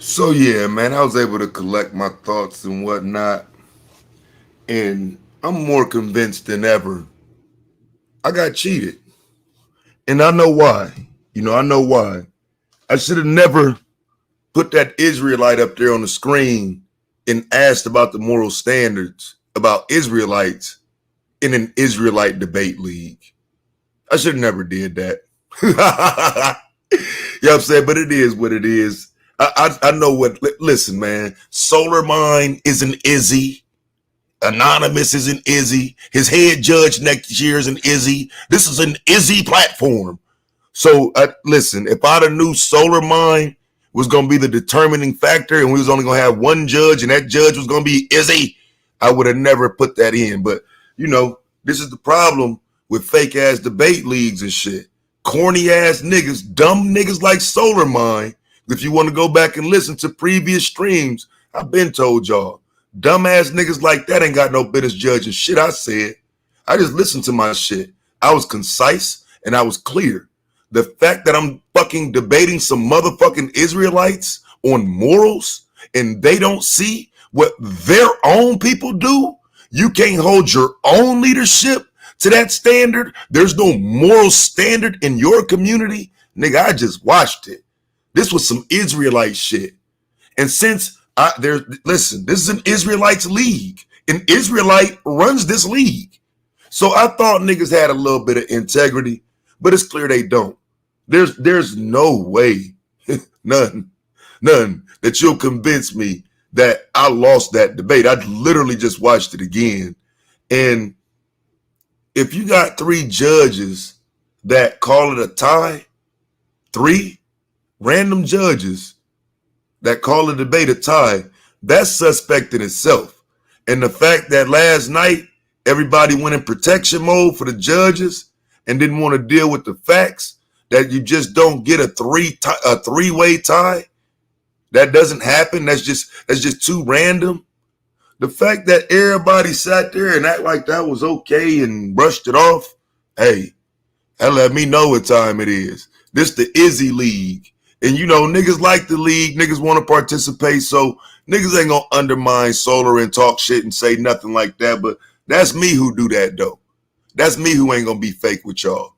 So yeah, man, I was able to collect my thoughts and whatnot, and I'm more convinced than ever. I got cheated, and I know why. I know why. I should have never put that Israelite up there on the screen and asked about the moral standards about Israelites in an Israelite debate league. I should have never did that. You know what I'm saying? But it is what it is. I know what. Listen, man. Solar Mind is an Izzy. Anonymous is an Izzy. His head judge next year is an Izzy. This is an Izzy platform. So listen, if I'd have knew Solar Mind was going to be the determining factor and we was only going to have one judge and that judge was going to be Izzy, I would have never put that in. But, this is the problem with fake ass debate leagues and shit. Corny ass niggas, dumb niggas like Solar Mind. If you want to go back and listen to previous streams, I've been told y'all, dumbass niggas like that ain't got no business judging shit I said. I just listened to my shit. I was concise and I was clear. The fact that I'm fucking debating some motherfucking Israelites on morals and they don't see what their own people do, you can't hold your own leadership to that standard. There's no moral standard in your community. Nigga, I just watched it. This was some Israelite shit. And since listen, this is an Israelites league. An Israelite runs this league. So I thought niggas had a little bit of integrity, but it's clear they don't. There's no way, none, that you'll convince me that I lost that debate. I literally just watched it again. And if you got three judges that call it a tie, three random judges that call a debate a tie, that's suspect in itself. And the fact that last night everybody went in protection mode for the judges and didn't want to deal with the facts that you just don't get a three-way tie. That doesn't happen. That's just too random. The fact that everybody sat there and act like that was okay and brushed it off, hey, that let me know what time it is. This the Izzy League. And niggas like the league, niggas want to participate, so niggas ain't gonna undermine Solar and talk shit and say nothing like that. But that's me who do that though. That's me who ain't gonna be fake with y'all.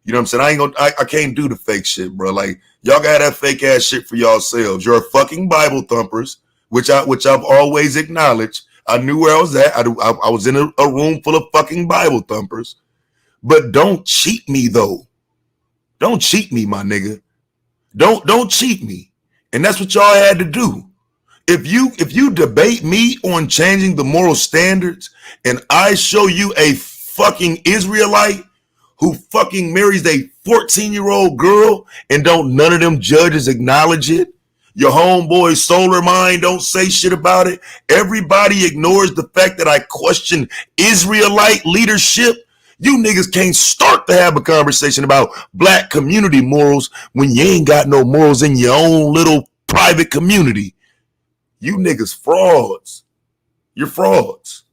You know what I'm saying? I can't do the fake shit, bro. Like, y'all got that fake ass shit for yourselves. You're fucking Bible thumpers, which I've always acknowledged. I knew where I was at. I was in a room full of fucking Bible thumpers. But don't cheat me though. Don't cheat me, my nigga. Don't cheat me. And that's what y'all had to do. If you debate me on changing the moral standards and I show you a fucking Israelite who fucking marries a 14-year-old girl and don't none of them judges acknowledge it, your homeboy Solar Mind don't say shit about it, everybody ignores the fact that I question Israelite leadership, you niggas can't start to have a conversation about black community morals when you ain't got no morals in your own little private community. You niggas frauds. You're frauds.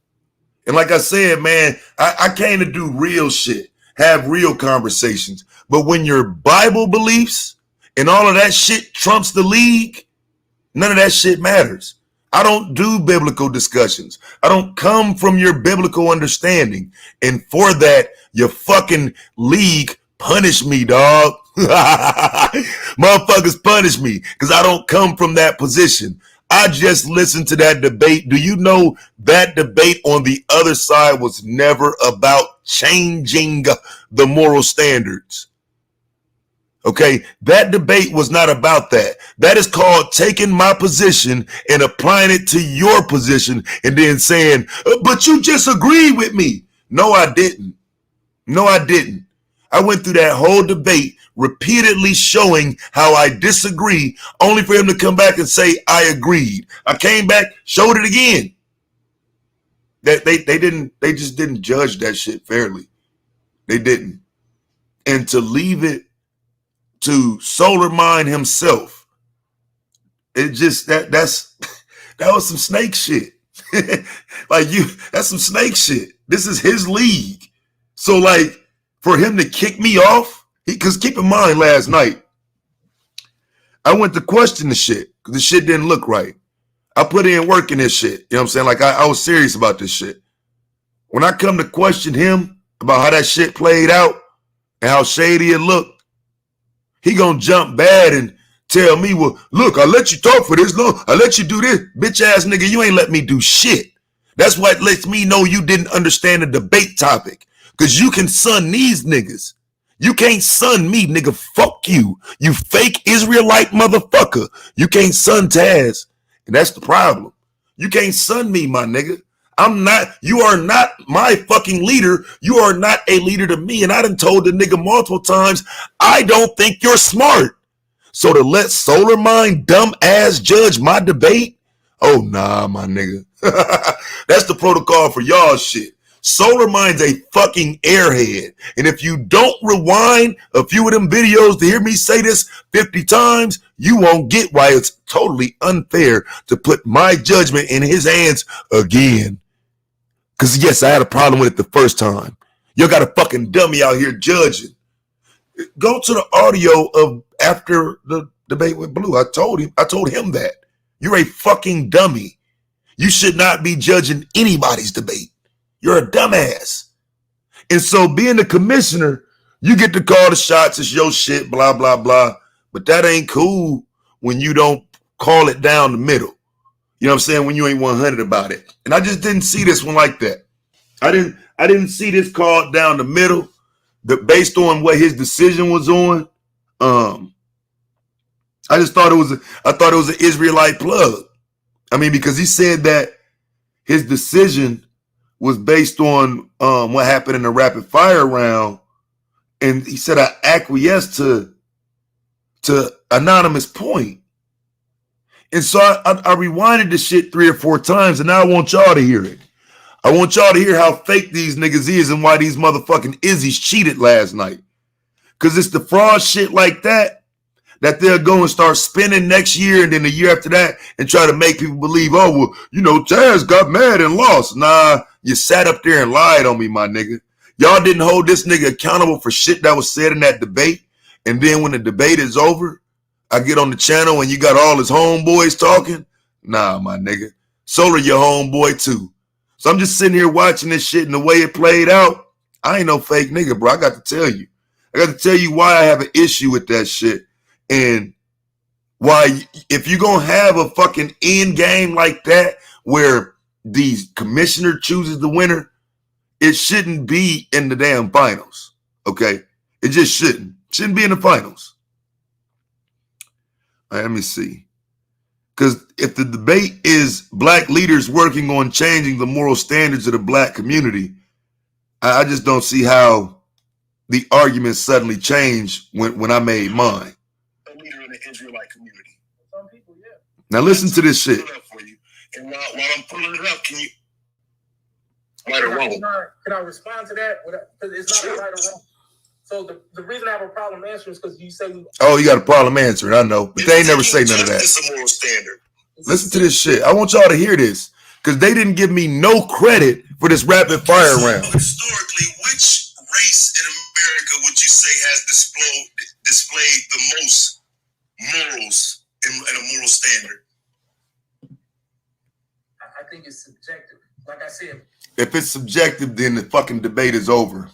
And like I said, man, I came to do real shit, have real conversations. But when your Bible beliefs and all of that shit trumps the league, none of that shit matters. I don't do biblical discussions. I don't come from your biblical understanding. And for that, your fucking league punish me, dog. Motherfuckers punish me because I don't come from that position. I just listened to that debate. Do you know that debate on the other side was never about changing the moral standards? Okay, that debate was not about that. That is called taking my position and applying it to your position and then saying, but you disagree with me. No, I didn't. No, I didn't. I went through that whole debate repeatedly showing how I disagree, only for him to come back and say, I agreed. I came back, showed it again. They just didn't judge that shit fairly. They didn't. And to leave it to Solar Mind himself, it just that was some snake shit. That's some snake shit. This is his league. So for him to kick me off, because keep in mind last night, I went to question the shit because the shit didn't look right. I put in work in this shit. You know what I'm saying? Like I was serious about this shit. When I come to question him about how that shit played out and how shady it looked, he gonna jump bad and tell me, well, look, I let you talk for this long. I let you do this. Bitch ass nigga, you ain't let me do shit. That's what lets me know you didn't understand the debate topic. Because you can sun these niggas. You can't sun me, nigga. Fuck you. You fake Israelite motherfucker. You can't sun Taz. And that's the problem. You can't sun me, my nigga. You are not my fucking leader. You are not a leader to me. And I done told the nigga multiple times, I don't think you're smart. So to let Solar Mind dumb ass judge my debate? Oh, nah, my nigga. That's the protocol for y'all shit. Solar Mind's a fucking airhead. And if you don't rewind a few of them videos to hear me say this 50 times, you won't get why it's totally unfair to put my judgment in his hands again. Because, yes, I had a problem with it the first time. You got a fucking dummy out here judging. Go to the audio of after the debate with Blue. I told him that. You're a fucking dummy. You should not be judging anybody's debate. You're a dumbass. And so being the commissioner, you get to call the shots. It's your shit, blah, blah, blah. But that ain't cool when you don't call it down the middle. You know what I'm saying? When you ain't 100 about it. And I just didn't see this one like that. I didn't see this called down the middle based on what his decision was on. I just thought it was an Israelite plug. I mean, because he said that his decision was based on what happened in the rapid fire round, and he said I acquiesced to anonymous point. And so I rewinded the shit 3 or 4 times, and now I want y'all to hear it. I want y'all to hear how fake these niggas is and why these motherfucking Izzy's cheated last night. Because it's the fraud shit like that they'll go and start spinning next year and then the year after that and try to make people believe, oh, well, you know, Taz got mad and lost. Nah, you sat up there and lied on me, my nigga. Y'all didn't hold this nigga accountable for shit that was said in that debate. And then when the debate is over, I get on the channel and you got all his homeboys talking. Nah, my nigga. Solar your homeboy too. So I'm just sitting here watching this shit and the way it played out. I ain't no fake nigga, bro. I got to tell you. I got to tell you why I have an issue with that shit. And why, if you're going to have a fucking end game like that, where the commissioner chooses the winner, it shouldn't be in the damn finals. Okay? It just shouldn't. Shouldn't be in the finals. All right, let me see. Because if the debate is black leaders working on changing the moral standards of the black community, I just don't see how the argument suddenly changed when I made mine. Leader in the Israelite community. Some people, yeah. Now listen to this shit. And while I'm pulling it up, can you right or wrong? Can I respond to that? Because it's not right or wrong. So the reason I have a problem answering is because you say you got a problem answering, I know. But they ain't never say none of that. It's a moral standard. Listen to this shit. I want y'all to hear this. Because they didn't give me no credit for this rapid fire round. Historically, which race in America would you say has displayed the most morals and a moral standard? I think it's subjective. Like I said, if it's subjective, then the fucking debate is over.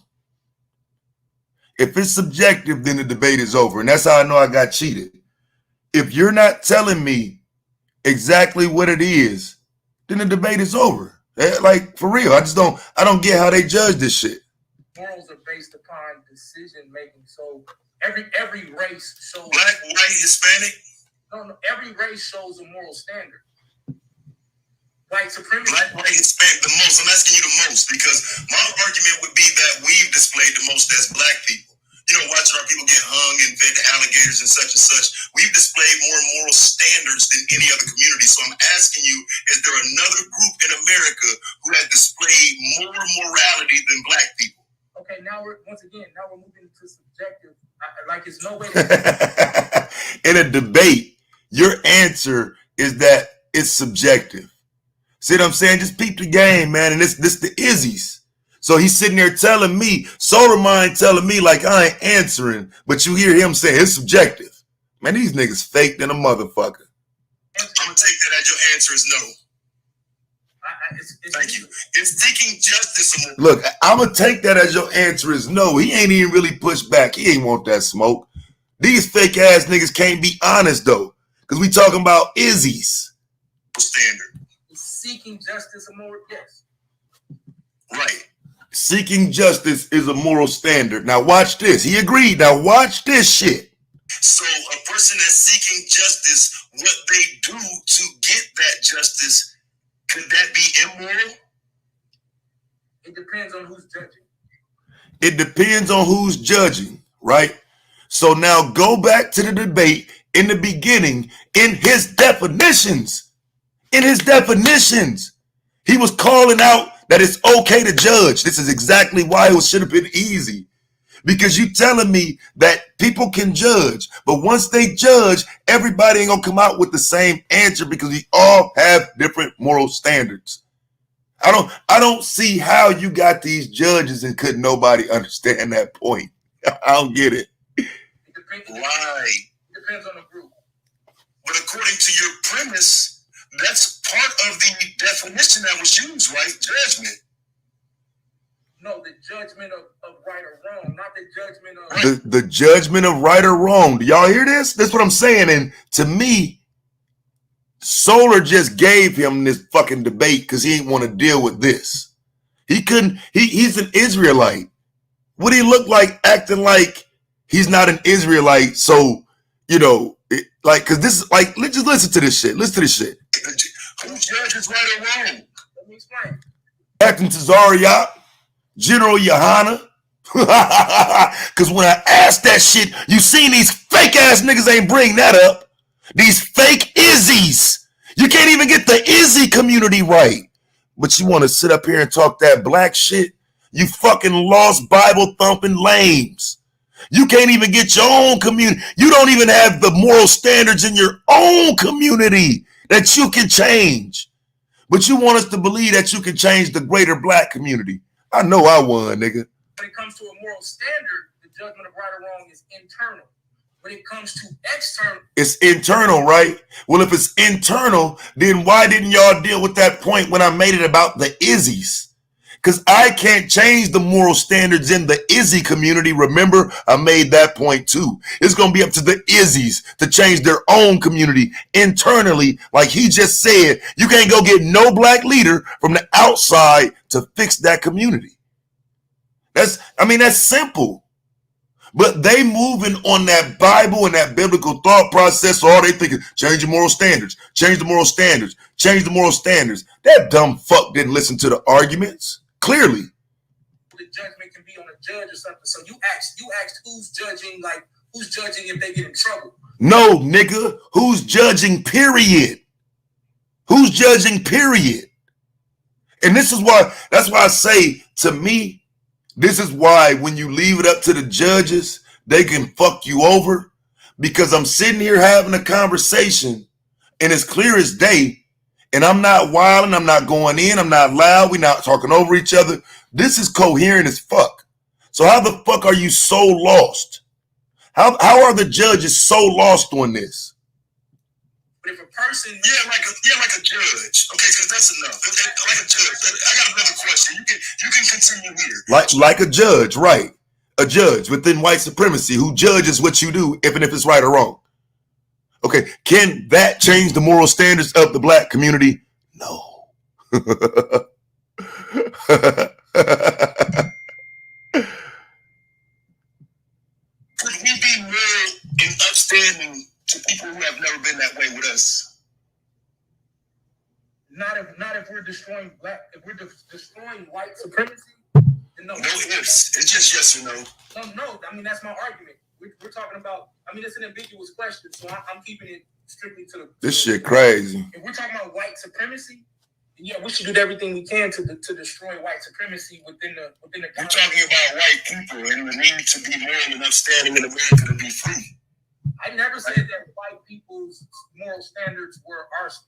If it's subjective, then the debate is over. And that's how I know I got cheated. If you're not telling me exactly what it is, then the debate is over. Like, for real, I don't get how they judge this shit. Morals are based upon decision making. So every race shows black, white, Hispanic. No, every race shows a moral standard. White supremacy. Black, white, Hispanic, the most. I'm asking you the most because my argument would be that we've displayed the most as black people. You know, watching our people get hung and fed to alligators and such. We've displayed more moral standards than any other community. So I'm asking you, is there another group in America who has displayed more morality than black people? Okay, now we're moving to subjective. Like it's no way. In a debate, your answer is that it's subjective. See what I'm saying? Just peep the game, man. And this the Izzy's. So he's sitting there telling me, Solar Mind telling me like I ain't answering, but you hear him say it's subjective. Man, these niggas fake than a motherfucker. I'm gonna take that as your answer is no. Thank you. Is seeking justice. Look, I'm gonna take that as your answer is no. He ain't even really pushed back. He ain't want that smoke. These fake ass niggas can't be honest though, because we talking about Izzy's standard. Seeking justice a moral, yes. Right. Seeking justice is a moral standard. Now watch this. He agreed. Now watch this shit. So a person that's seeking justice, what they do to get that justice, could that be immoral? It depends on who's judging. It depends on who's judging, right? So now go back to the debate in the beginning. In his definitions, he was calling out that it's okay to judge. This is exactly why it should have been easy. Because you telling me that people can judge, but once they judge, everybody ain't gonna come out with the same answer because we all have different moral standards. I don't see how you got these judges and couldn't nobody understand that point. I don't get it. Why? It depends on the group. But according to your premise, that's part of the definition that was used, right? Judgment. No, the judgment of right or wrong, not the judgment of... The judgment of right or wrong. Do y'all hear this? That's what I'm saying. And to me, Solar just gave him this fucking debate because he didn't want to deal with this. He couldn't. He's an Israelite. What do he look like acting like he's not an Israelite? So, you know, because this is like, let's just listen to this shit. Listen to this shit. Who judges right or wrong? Let me explain. Captain Tazariot, General Yohana. Because when I asked that shit, you seen these fake ass niggas ain't bring that up. These fake Izzies. You can't even get the Izzy community right. But you want to sit up here and talk that black shit? You fucking lost Bible thumping lames. You can't even get your own community. You don't even have the moral standards in your own community that you can change. But you want us to believe that you can change the greater black community. I know I won, nigga. When it comes to a moral standard, the judgment of right or wrong is internal. When it comes to external, it's internal, right? Well, if it's internal, then why didn't y'all deal with that point when I made it about the Izzies? Because I can't change the moral standards in the Izzy community. Remember, I made that point too. It's going to be up to the Izzies to change their own community internally. Like he just said, you can't go get no black leader from the outside to fix that community. That's simple. But they moving on that Bible and that biblical thought process. So all they think is change the moral standards, change the moral standards, change the moral standards. That dumb fuck didn't listen to the arguments. Clearly. The judgment can be on a judge or something. So you asked who's judging, like who's judging if they get in trouble. No, nigga. Who's judging, period. Who's judging, period. And that's why I say, to me, this is why when you leave it up to the judges, they can fuck you over. Because I'm sitting here having a conversation and it's clear as day. And I'm not wilding, I'm not going in, I'm not loud, we're not talking over each other. This is coherent as fuck. So how the fuck are you so lost? How are the judges so lost on this? But if a person, like a judge. Okay, because that's enough. Like a judge. I got another question. You can continue here. Like a judge, right? A judge within white supremacy who judges what you do, even if it's right or wrong. Okay, can that change the moral standards of the black community? No. Could we be more in upstanding to people who have never been that way with us? Not if we're destroying destroying white supremacy. No ifs. It's just yes or no. No. I mean, that's my argument. We're talking about. I mean, it's an ambiguous question, so I'm keeping it strictly to the. This shit crazy. If we're talking about white supremacy, yeah, we should do everything we can to destroy white supremacy within the. We're talking about white people and the need to be moral and upstanding in America to be free. I never said that white people's moral standards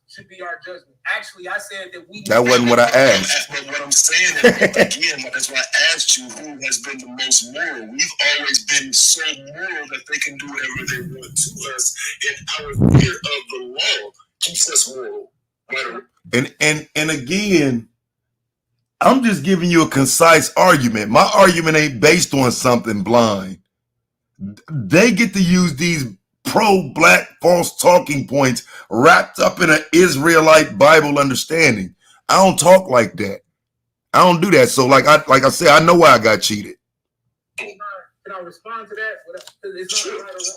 should be our judgment. Actually, I said that we. That wasn't what I asked. But what I'm saying is, again, that's why I asked you who has been the most moral. We've always been so moral that they can do whatever they want to us, and our fear of the law keeps us moral. And again, I'm just giving you a concise argument. My argument ain't based on something blind. They get to use these pro-black false talking points wrapped up in an Israelite Bible understanding. I don't talk like that. I don't do that. So like I said, I know why I got cheated. Can I respond to that? It's not right or wrong.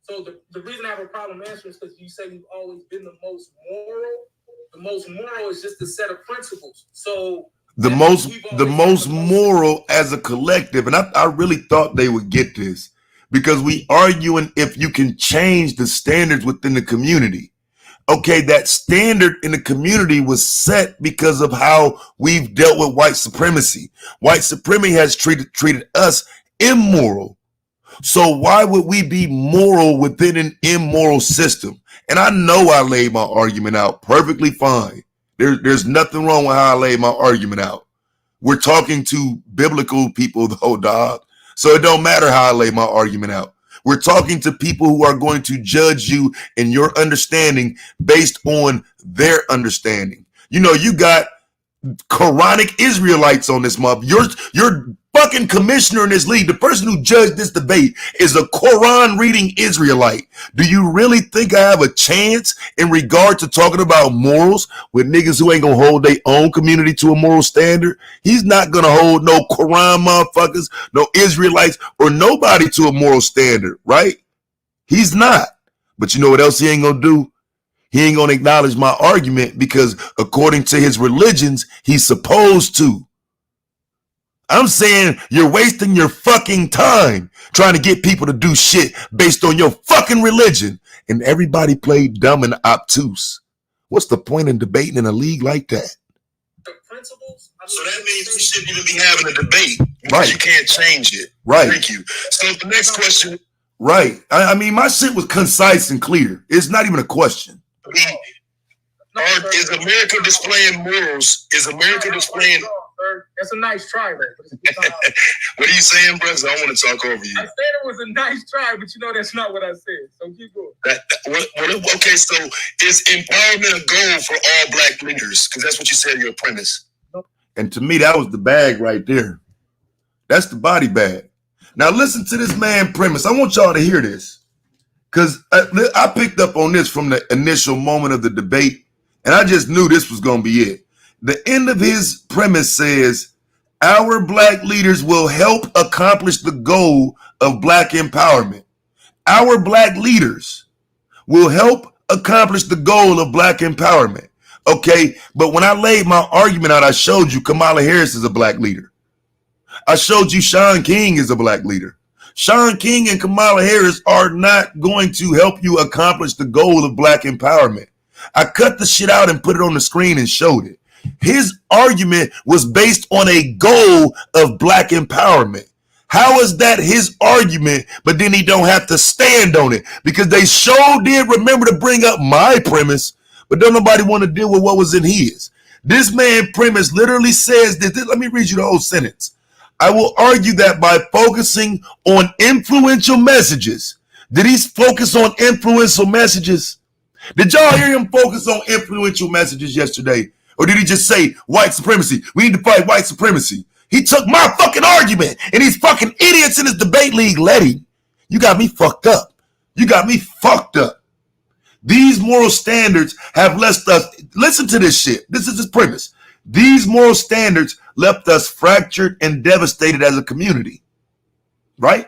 So the reason I have a problem answering is because you say we've always been the most moral. The most moral is just a set of principles. So the most moral as a collective, and I really thought they would get this, because we arguing if you can change the standards within the community. Okay, that standard in the community was set because of how we've dealt with white supremacy. White supremacy has treated us immoral. So why would we be moral within an immoral system? And I know I laid my argument out perfectly fine. There's nothing wrong with how I laid my argument out. We're talking to biblical people though, dog. So it don't matter how I lay my argument out. We're talking to people who are going to judge you and your understanding based on their understanding. You know, you got Quranic Israelites on this month. Your fucking commissioner in this league, the person who judged this debate, is a Quran reading Israelite. Do you really think I have a chance in regard to talking about morals with niggas who ain't gonna hold their own community to a moral standard? He's not gonna hold no Quran motherfuckers, no Israelites, or nobody to a moral standard, right? He's not. But you know what else he ain't gonna do? He ain't gonna acknowledge my argument because according to his religions, he's supposed to. I'm saying you're wasting your fucking time trying to get people to do shit based on your fucking religion. And everybody played dumb and obtuse. What's the point in debating in a league like that? The principles. So that means we shouldn't even be having a debate because right. You can't change it. Right. Thank you. So the next question. Right. I mean, my shit was concise and clear. It's not even a question. Is America displaying morals? Is America displaying... That's a nice try, man. What are you saying, brother? I don't want to talk over you. I said it was a nice try, but you know that's not what I said. So keep going. Okay, so is empowerment a goal for all black leaders? Because that's what you said in your premise. And to me, that was the bag right there. That's the body bag. Now listen to this man premise. I want y'all to hear this. Because I picked up on this from the initial moment of the debate, and I just knew this was going to be it. The end of his premise says, our black leaders will help accomplish the goal of black empowerment. Our black leaders will help accomplish the goal of black empowerment. Okay, but when I laid my argument out, I showed you Kamala Harris is a black leader. I showed you Shaun King is a black leader. Shaun King and Kamala Harris are not going to help you accomplish the goal of black empowerment. I cut the shit out and put it on the screen and showed it. His argument was based on a goal of black empowerment. How is that his argument, but then he don't have to stand on it? Because they sure did remember to bring up my premise, but don't nobody want to deal with what was in his. This man premise literally says that, let me read you the whole sentence. I will argue that by focusing on influential messages. Did he focus on influential messages? Did y'all hear him focus on influential messages yesterday? Or did he just say white supremacy? We need to fight white supremacy. He took my fucking argument and these fucking idiots in his debate league let him. You got me fucked up. You got me fucked up. These moral standards have left us, listen to this shit. This is his premise. These moral standards left us fractured and devastated as a community. Right?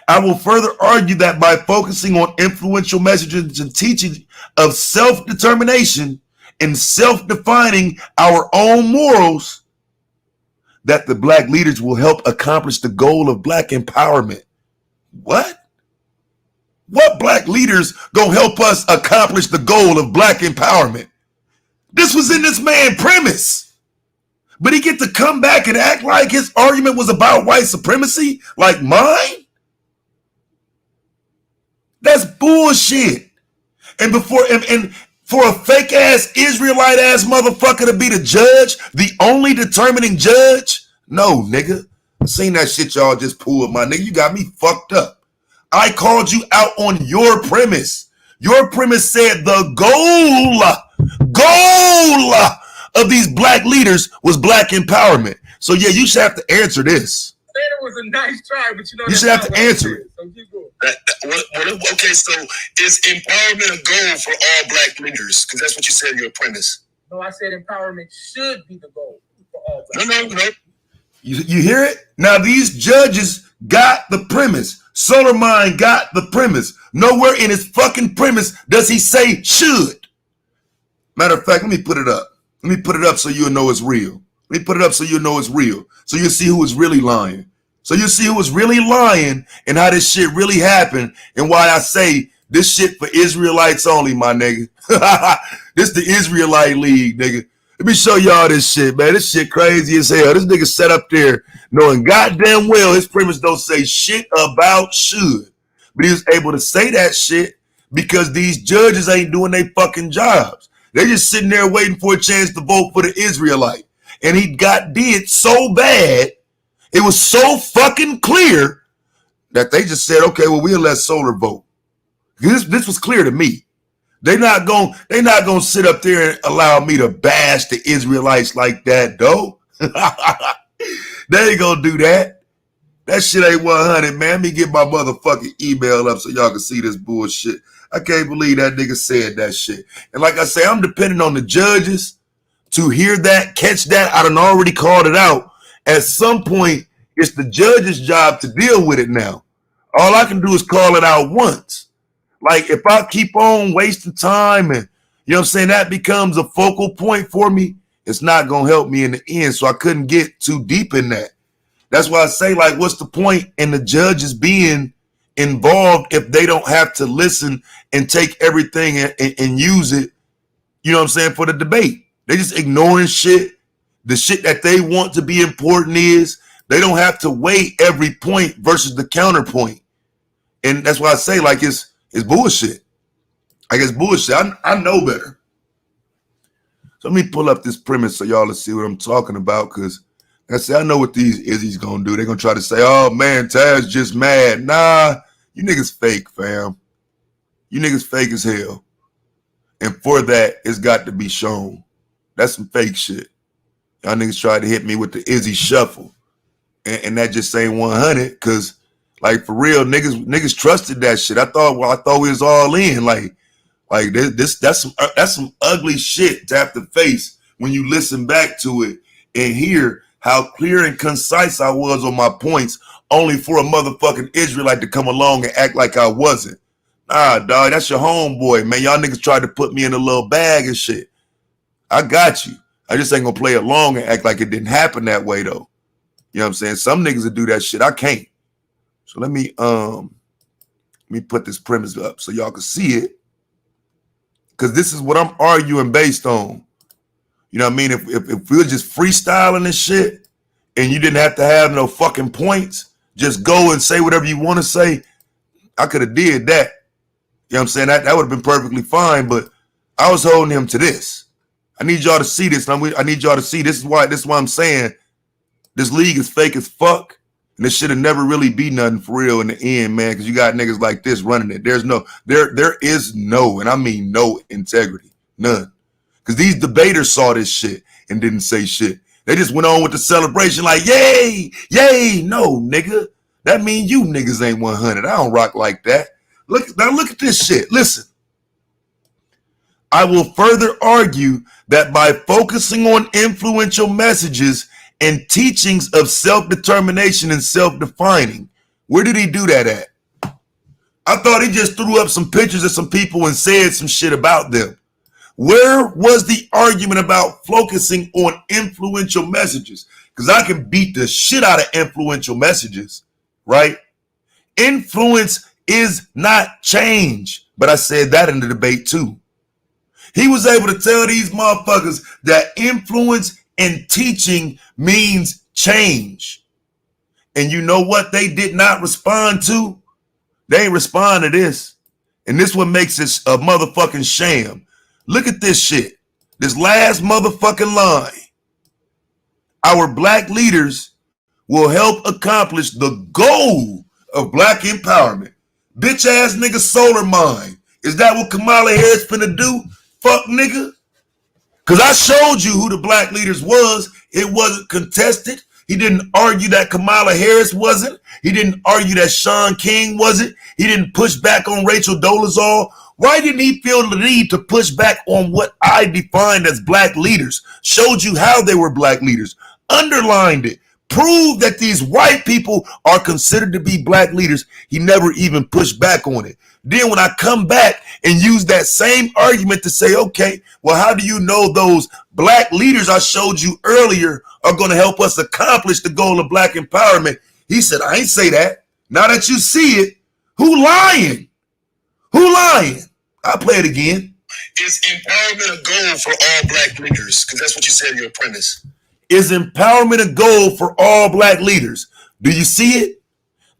I will further argue that by focusing on influential messages and teaching of self-determination and self-defining our own morals, that the black leaders will help accomplish the goal of black empowerment. What? What black leaders gonna help us accomplish the goal of black empowerment? This was in this man's premise. But he get to come back and act like his argument was about white supremacy, like mine? That's bullshit. And for a fake ass Israelite ass motherfucker to be the judge, the only determining judge? No, nigga. I seen that shit y'all just pulled, my nigga. You got me fucked up. I called you out on your premise. Your premise said the goal of these black leaders was black empowerment. So yeah, you should have to answer this. It was a nice try, but you should have to answer it. So keep going. Okay, so is empowerment a goal for all black leaders? Because that's what you said in your premise. No, I said empowerment should be the goal for all black leaders. No. You hear it? Now these judges got the premise. Solar Mind got the premise. Nowhere in his fucking premise does he say should. Matter of fact, let me put it up. Let me put it up so you'll know it's real. Let me put it up so you'll know it's real. So you'll see who is really lying. So you'll see who is really lying and how this shit really happened and why I say this shit for Israelites only, my nigga. This the Israelite League, nigga. Let me show y'all this shit, man. This shit crazy as hell. This nigga set up there knowing goddamn well his premise don't say shit about should. But he was able to say that shit because these judges ain't doing their fucking jobs. They're just sitting there waiting for a chance to vote for the Israelite. And he did so bad, it was so fucking clear that they just said, okay, well, we'll let Solar vote. This was clear to me. They're not gonna sit up there and allow me to bash the Israelites like that, though. They ain't gonna do that. That shit ain't 100, man. Let me get my motherfucking email up so y'all can see this bullshit. I can't believe that nigga said that shit. And like I say, I'm depending on the judges to hear that, catch that. I done already called it out. At some point, it's the judge's job to deal with it now. All I can do is call it out once. Like, if I keep on wasting time and, you know what I'm saying, that becomes a focal point for me, it's not going to help me in the end. So I couldn't get too deep in that. That's why I say, like, what's the point in the judges being involved if they don't have to listen and take everything and use it, you know what I'm saying, for the debate? They just ignoring shit. The shit that they want to be important is they don't have to weigh every point versus the counterpoint. And that's why I say, like, it's bullshit. Like, it's bullshit. I know better. So let me pull up this premise so y'all will see what I'm talking about, because I know what these Izzy's gonna do. They're gonna try to say, oh man, Taz just mad. Nah, you niggas fake, fam. You niggas fake as hell. And for that, it's got to be shown. That's some fake shit. Y'all niggas tried to hit me with the Izzy shuffle. And that just ain't 100, because, like, for real, niggas trusted that shit. I thought we was all in. Like that's some ugly shit to have to face when you listen back to it and hear how clear and concise I was on my points, only for a motherfucking Israelite to come along and act like I wasn't. Nah, dog, that's your homeboy, man. Y'all niggas tried to put me in a little bag and shit. I got you. I just ain't gonna play along and act like it didn't happen that way, though. You know what I'm saying? Some niggas that do that shit, I can't. So let me put this premise up so y'all can see it, because this is what I'm arguing based on. You know what I mean? If we were just freestyling this shit and you didn't have to have no fucking points, just go and say whatever you want to say, I could have did that. You know what I'm saying? That would have been perfectly fine, but I was holding him to this. I need y'all to see this. I need y'all to see this is why I'm saying this league is fake as fuck. And this should have never really be nothing for real in the end, man, because you got niggas like this running it. There is no, and I mean no integrity. None. Because these debaters saw this shit and didn't say shit. They just went on with the celebration like, yay, yay. No, nigga. That mean you niggas ain't 100. I don't rock like that. Look at this shit. Listen. I will further argue that by focusing on influential messages and teachings of self-determination and self-defining, where did he do that at? I thought he just threw up some pictures of some people and said some shit about them. Where was the argument about focusing on influential messages? Because I can beat the shit out of influential messages, right? Influence is not change. But I said that in the debate too. He was able to tell these motherfuckers that influence and teaching means change. And you know what they did not respond to? They ain't respond to this. And this what makes this a motherfucking sham. Look at this shit. This last motherfucking line. Our black leaders will help accomplish the goal of black empowerment. Bitch ass nigga solar mind. Is that what Kamala Harris finna do? Fuck nigga. Cause I showed you who the black leaders was. It wasn't contested. He didn't argue that Kamala Harris wasn't. He didn't argue that Sean King wasn't. He didn't push back on Rachel Dolezal. Why didn't he feel the need to push back on what I defined as black leaders? Showed you how they were black leaders. Underlined it. Proved that these white people are considered to be black leaders. He never even pushed back on it. Then when I come back and use that same argument to say, okay, well, how do you know those black leaders I showed you earlier are going to help us accomplish the goal of black empowerment? He said, I ain't say that. Now that you see it, who lying? Who lying? I'll play it again. Is empowerment a goal for all black leaders? Because that's what you said in your premise. Is empowerment a goal for all black leaders? Do you see it?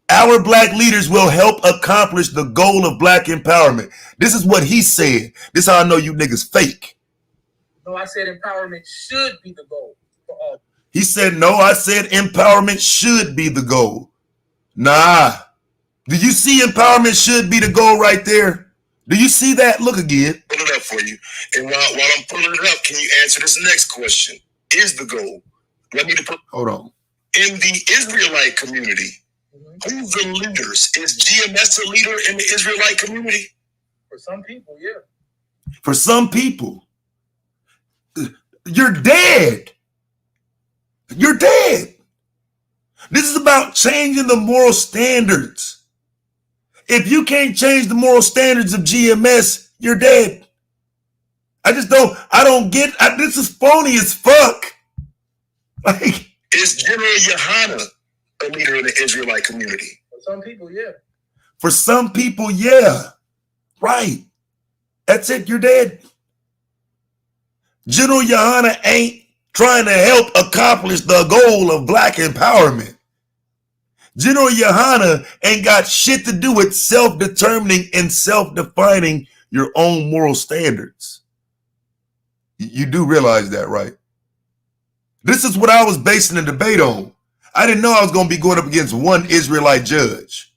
Our black leaders will help accomplish the goal of black empowerment. This is what he said. This is how I know you niggas fake. No, I said empowerment should be the goal for all. He said, no, I said empowerment should be the goal. Nah. Do you see empowerment should be the goal right there? Do you see that? Look again. Pull it up for you. And while I'm pulling it up, can you answer this next question? Is the goal? Let me put. Hold on. In the Israelite community, who's the leaders? Is GMS a leader in the Israelite community? For some people, yeah. For some people. You're dead. You're dead. This is about changing the moral standards. If you can't change the moral standards of GMS, you're dead. I don't get, this is phony as fuck. Like, is General Yohana a leader in the Israelite community? For some people, yeah. For some people, yeah. Right. That's it, you're dead. General Yohana ain't trying to help accomplish the goal of black empowerment. General Yohana ain't got shit to do with self-determining and self-defining your own moral standards. You do realize that, right? This is what I was basing the debate on. I didn't know I was going to be going up against one Israelite judge.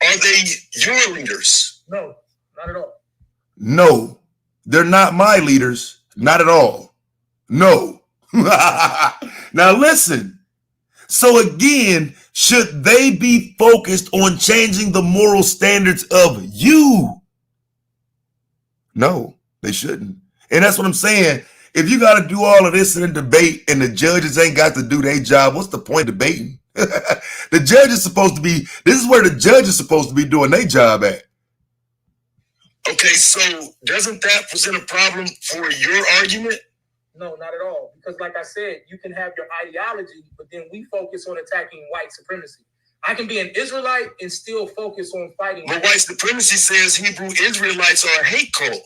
Are they your leaders? No, not at all. No, they're not my leaders. Not at all. No. Now listen. So again, should they be focused on changing the moral standards of you? No, they shouldn't. And that's what I'm saying. If you got to do all of this in a debate and the judges ain't got to do their job, what's the point of debating? The judge is supposed to be, this is where the judge is supposed to be doing their job at. Okay, so doesn't that present a problem for your argument? No, not at all. Because like I said, you can have your ideology, but then we focus on attacking white supremacy. I can be an Israelite and still focus on fighting. But white supremacy says Hebrew Israelites are a hate cult,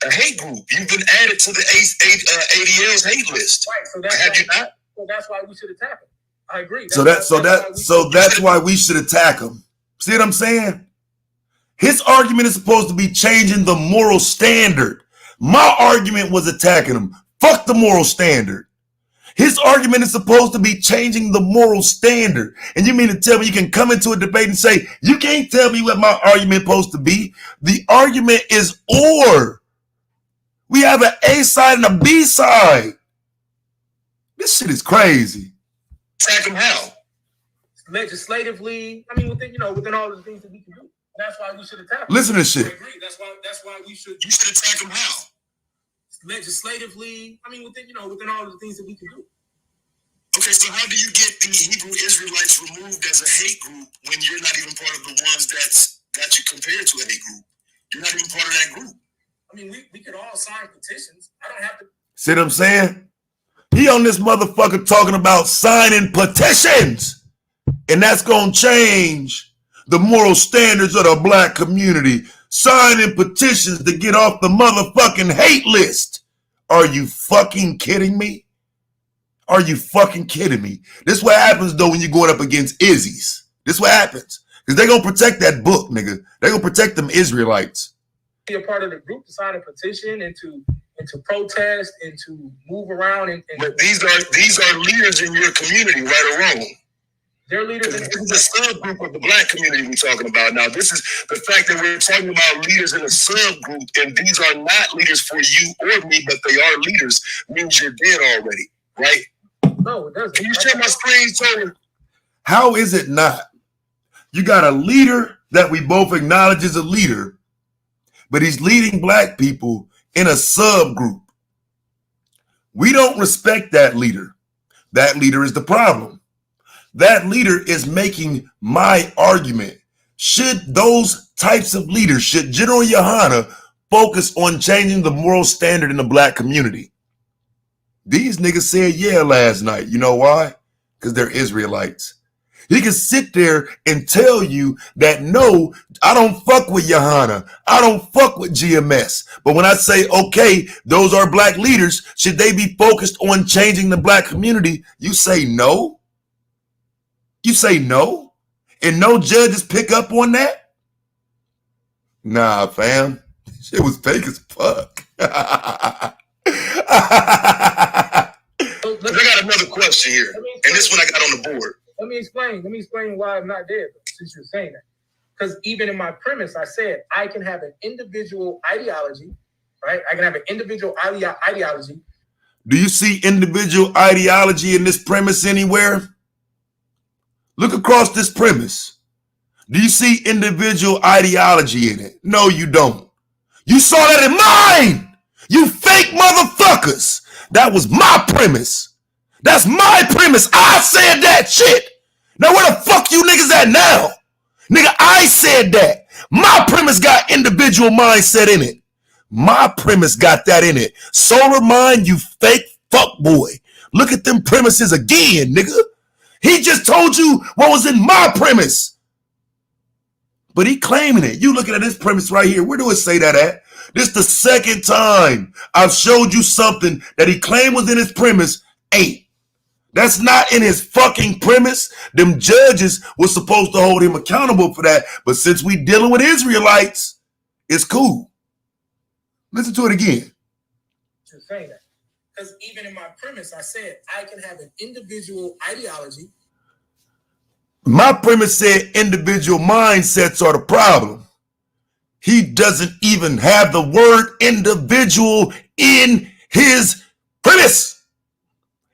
a hate group. You've been added to the ADL's hate list. Right. So that's have you not? So that's why we should attack them. I agree. That's why we should attack them. See what I'm saying? His argument is supposed to be changing the moral standard. My argument was attacking him. Fuck the moral standard. His argument is supposed to be changing the moral standard. And you mean to tell me you can come into a debate and say, you can't tell me what my argument is supposed to be? The argument is or. We have an A side and a B side. This shit is crazy. Attack him how? Legislatively, I mean, within all of the things that we can do. That's why we should attack him. Listen to shit. I agree. That's why we should. You should attack him how? Legislatively, I mean, within all of the things that we can do. Okay, so how do you get the Hebrew Israelites removed as a hate group when you're not even part of the ones that's got you compared to a hate group? You're not even part of that group. I mean, we could all sign petitions. I don't have to. See what I'm saying? He on this motherfucker talking about signing petitions. And that's going to change the moral standards of the black community. Signing petitions to get off the motherfucking hate list. Are you fucking kidding me? Are you fucking kidding me? This is what happens though when you're going up against Izzy's. This is what happens. Because they gonna protect that book, nigga. They gonna protect them Israelites. Be a part of the group to sign a petition and to protest and to move around but these are leaders in your community, right or wrong. They're leaders. This is a subgroup of the black community we're talking about. Now, this is the fact that we're talking about leaders in a subgroup, and these are not leaders for you or me, but they are leaders, means you're dead already, right? No, it doesn't. Can you share my screen, Tony? How is it not? You got a leader that we both acknowledge is a leader, but he's leading black people in a subgroup. We don't respect that leader. That leader is the problem. That leader is making my argument. Should those types of leaders, should General Yohana focus on changing the moral standard in the black community? These niggas said yeah last night. You know why? Because they're Israelites. He can sit there and tell you that, no, I don't fuck with Yohana. I don't fuck with GMS. But when I say, okay, those are black leaders, should they be focused on changing the black community? You say no. You say no, and no judges pick up on that? Nah, fam. Shit was fake as fuck. I got another question here, and this one I got on the board. Let me explain why I'm not there, since you're saying that. Because even in my premise, I said I can have an individual ideology, right? I can have an individual ideology. Do you see individual ideology in this premise anywhere? Look across this premise. Do you see individual ideology in it? No, you don't. You saw that in mine. You fake motherfuckers. That was my premise. That's my premise. I said that shit. Now where the fuck you niggas at now? Nigga, I said that. My premise got individual mindset in it. My premise got that in it. Solar mind, you fake fuck boy. Look at them premises again, nigga. He just told you what was in my premise. But he claiming it. You looking at this premise right here. Where do it say that at? This the second time I've showed you something that he claimed was in his premise. 8. That's not in his fucking premise. Them judges were supposed to hold him accountable for that. But since we dealing with Israelites, it's cool. Listen to it again. You're saying that. Because even in my premise, I said I can have an individual ideology. My premise said individual mindsets are the problem. He doesn't even have the word individual in his premise.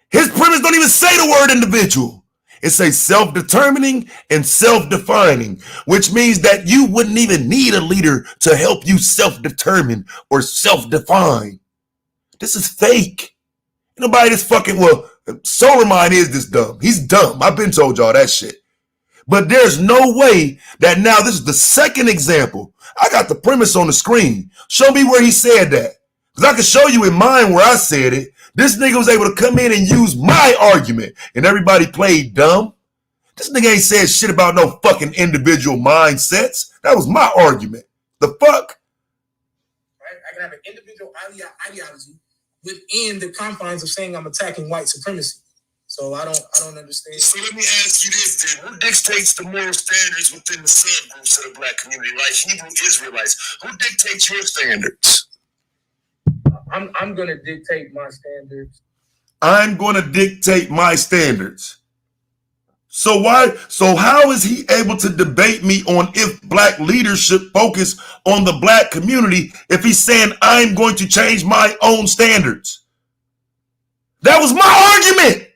His premise don't even say the word individual. It says self-determining and self-defining, which means that you wouldn't even need a leader to help you self-determine or self-define. This is fake. Nobody this fucking, well, Solar Mind is this dumb. He's dumb. I've been told y'all that shit. But there's no way that now this is the second example. I got the premise on the screen. Show me where he said that. Because I can show you in mine where I said it. This nigga was able to come in and use my argument. And everybody played dumb. This nigga ain't said shit about no fucking individual mindsets. That was my argument. The fuck? Right? I can have an individual ideology within the confines of saying I'm attacking white supremacy. So I don't understand. So let me ask you this then. Who dictates the moral standards within the subgroups of the black community, like Hebrew Israelites? Who dictates your standards? I'm going to dictate my standards. I'm going to dictate my standards. So how is he able to debate me on if black leadership focus on the black community if he's saying I'm going to change my own standards? That was my argument.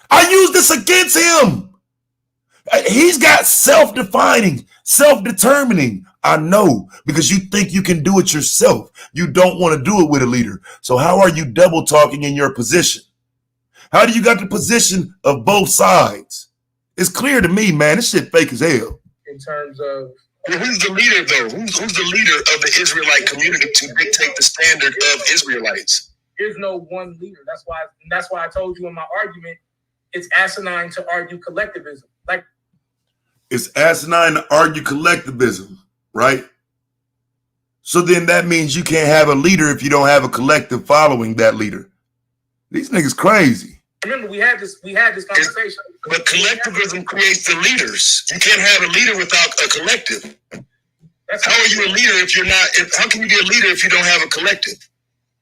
I used this against him. He's got self-defining, self-determining. I know, because you think you can do it yourself. You don't want to do it with a leader. So how are you double talking in your position? How do you got the position of both sides? It's clear to me, man. This shit fake as hell. In terms of, well, who's the leader though? Who's the leader of the Israelite community to dictate the standard of Israelites? There's no one leader. That's why I told you in my argument, it's asinine to argue collectivism. Like, it's asinine to argue collectivism, right? So then that means you can't have a leader if you don't have a collective following that leader. These niggas crazy. Remember, we had this conversation. But collectivism creates the leaders. You can't have a leader without a collective. How are you a leader if you're not? How can you be a leader if you don't have a collective?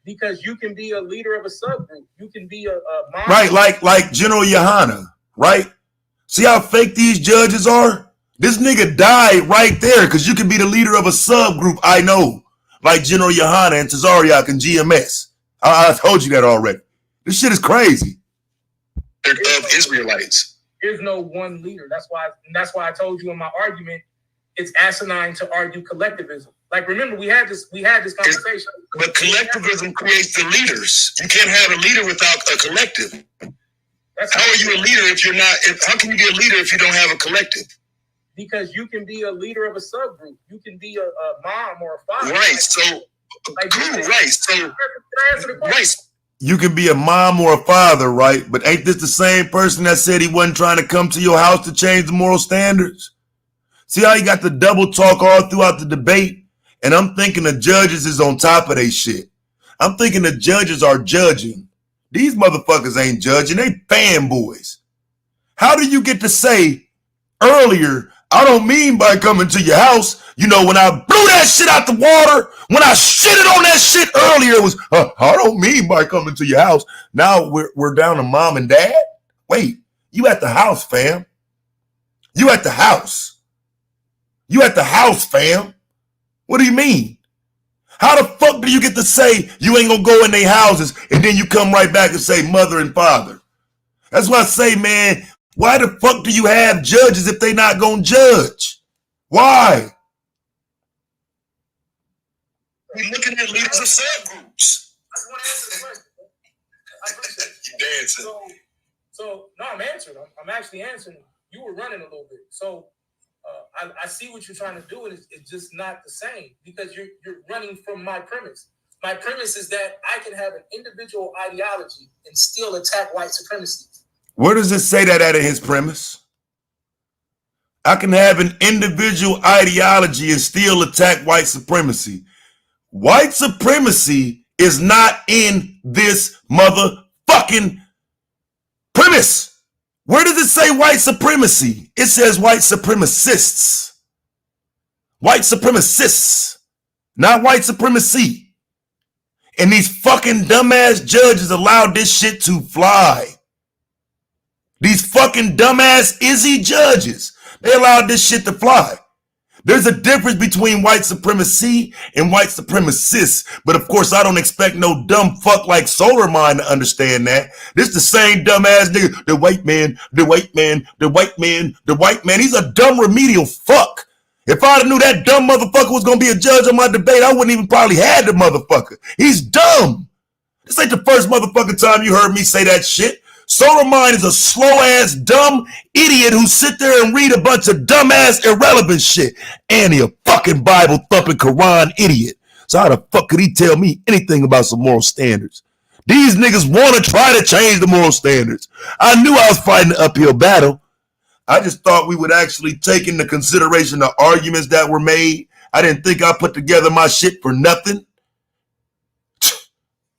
Because you can be a leader of a subgroup. You can be a mom. Right, like General Yohana, right? See how fake these judges are? This nigga died right there because you can be the leader of a subgroup, I know. Like General Yohana and Tazariak and GMS. I told you that already. This shit is crazy. Of Israelites. There's no one leader. That's why I told you in my argument, it's asinine to argue collectivism. Like, remember, we had this conversation. But collectivism creates the leaders. You can't have a leader without a collective. How are you a leader if you're not? How can you be a leader if you don't have a collective? Because you can be a leader of a subgroup. You can be a mom or a father. Right. So, right. So, right. You can be a mom or a father, right? But ain't this the same person that said he wasn't trying to come to your house to change the moral standards? See how he got the double talk all throughout the debate? And I'm thinking the judges is on top of their shit. I'm thinking the judges are judging. These motherfuckers ain't judging. They fanboys. How do you get to say earlier, I don't mean by coming to your house. You know, when I blew that shit out the water, when I shitted on that shit earlier, it was, I don't mean by coming to your house. Now we're down to mom and dad? Wait, you at the house, fam. You at the house. You at the house, fam. What do you mean? How the fuck do you get to say you ain't gonna go in their houses and then you come right back and say mother and father? That's why I say, man, why the fuck do you have judges if they not gonna judge? Why? We're looking at leaders of subgroups. I want to answer the question. I appreciate it. You dancing. So no, I'm answering. I'm actually answering. You were running a little bit. So I see what you're trying to do, and it's just not the same because you're running from my premise. My premise is that I can have an individual ideology and still attack white supremacy. Where does it say that at in his premise? I can have an individual ideology and still attack white supremacy. White supremacy is not in this motherfucking premise. Where does it say white supremacy? It says white supremacists. White supremacists, not white supremacy. And these fucking dumbass judges allowed this shit to fly. These fucking dumbass Izzy judges, they allowed this shit to fly. There's a difference between white supremacy and white supremacists. But of course, I don't expect no dumb fuck like Solar Mind to understand that. This the same dumbass nigga. The white man, the white man, the white man, the white man. He's a dumb remedial fuck. If I knew that dumb motherfucker was going to be a judge on my debate, I wouldn't even probably had the motherfucker. He's dumb. This ain't the first motherfucking time you heard me say that shit. Solar Mind is a slow-ass, dumb idiot who sit there and read a bunch of dumbass, irrelevant shit. And he a fucking Bible-thumping Quran idiot. So how the fuck could he tell me anything about some moral standards? These niggas want to try to change the moral standards. I knew I was fighting an uphill battle. I just thought we would actually take into consideration the arguments that were made. I didn't think I put together my shit for nothing.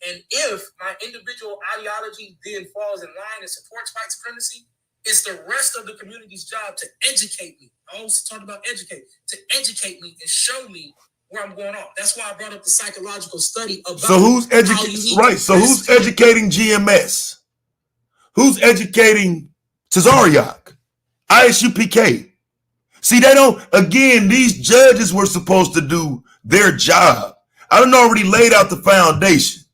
And if my individual ideology then falls in line and supports white supremacy, it's the rest of the community's job to educate me. I always talk about educate me and show me where I'm going off. That's why I brought up the psychological study about. So who's educating? Right. So who's educating GMS? Who's educating Tazariak? ISUPK? See, they don't. Again, these judges were supposed to do their job. I done already laid out the foundation.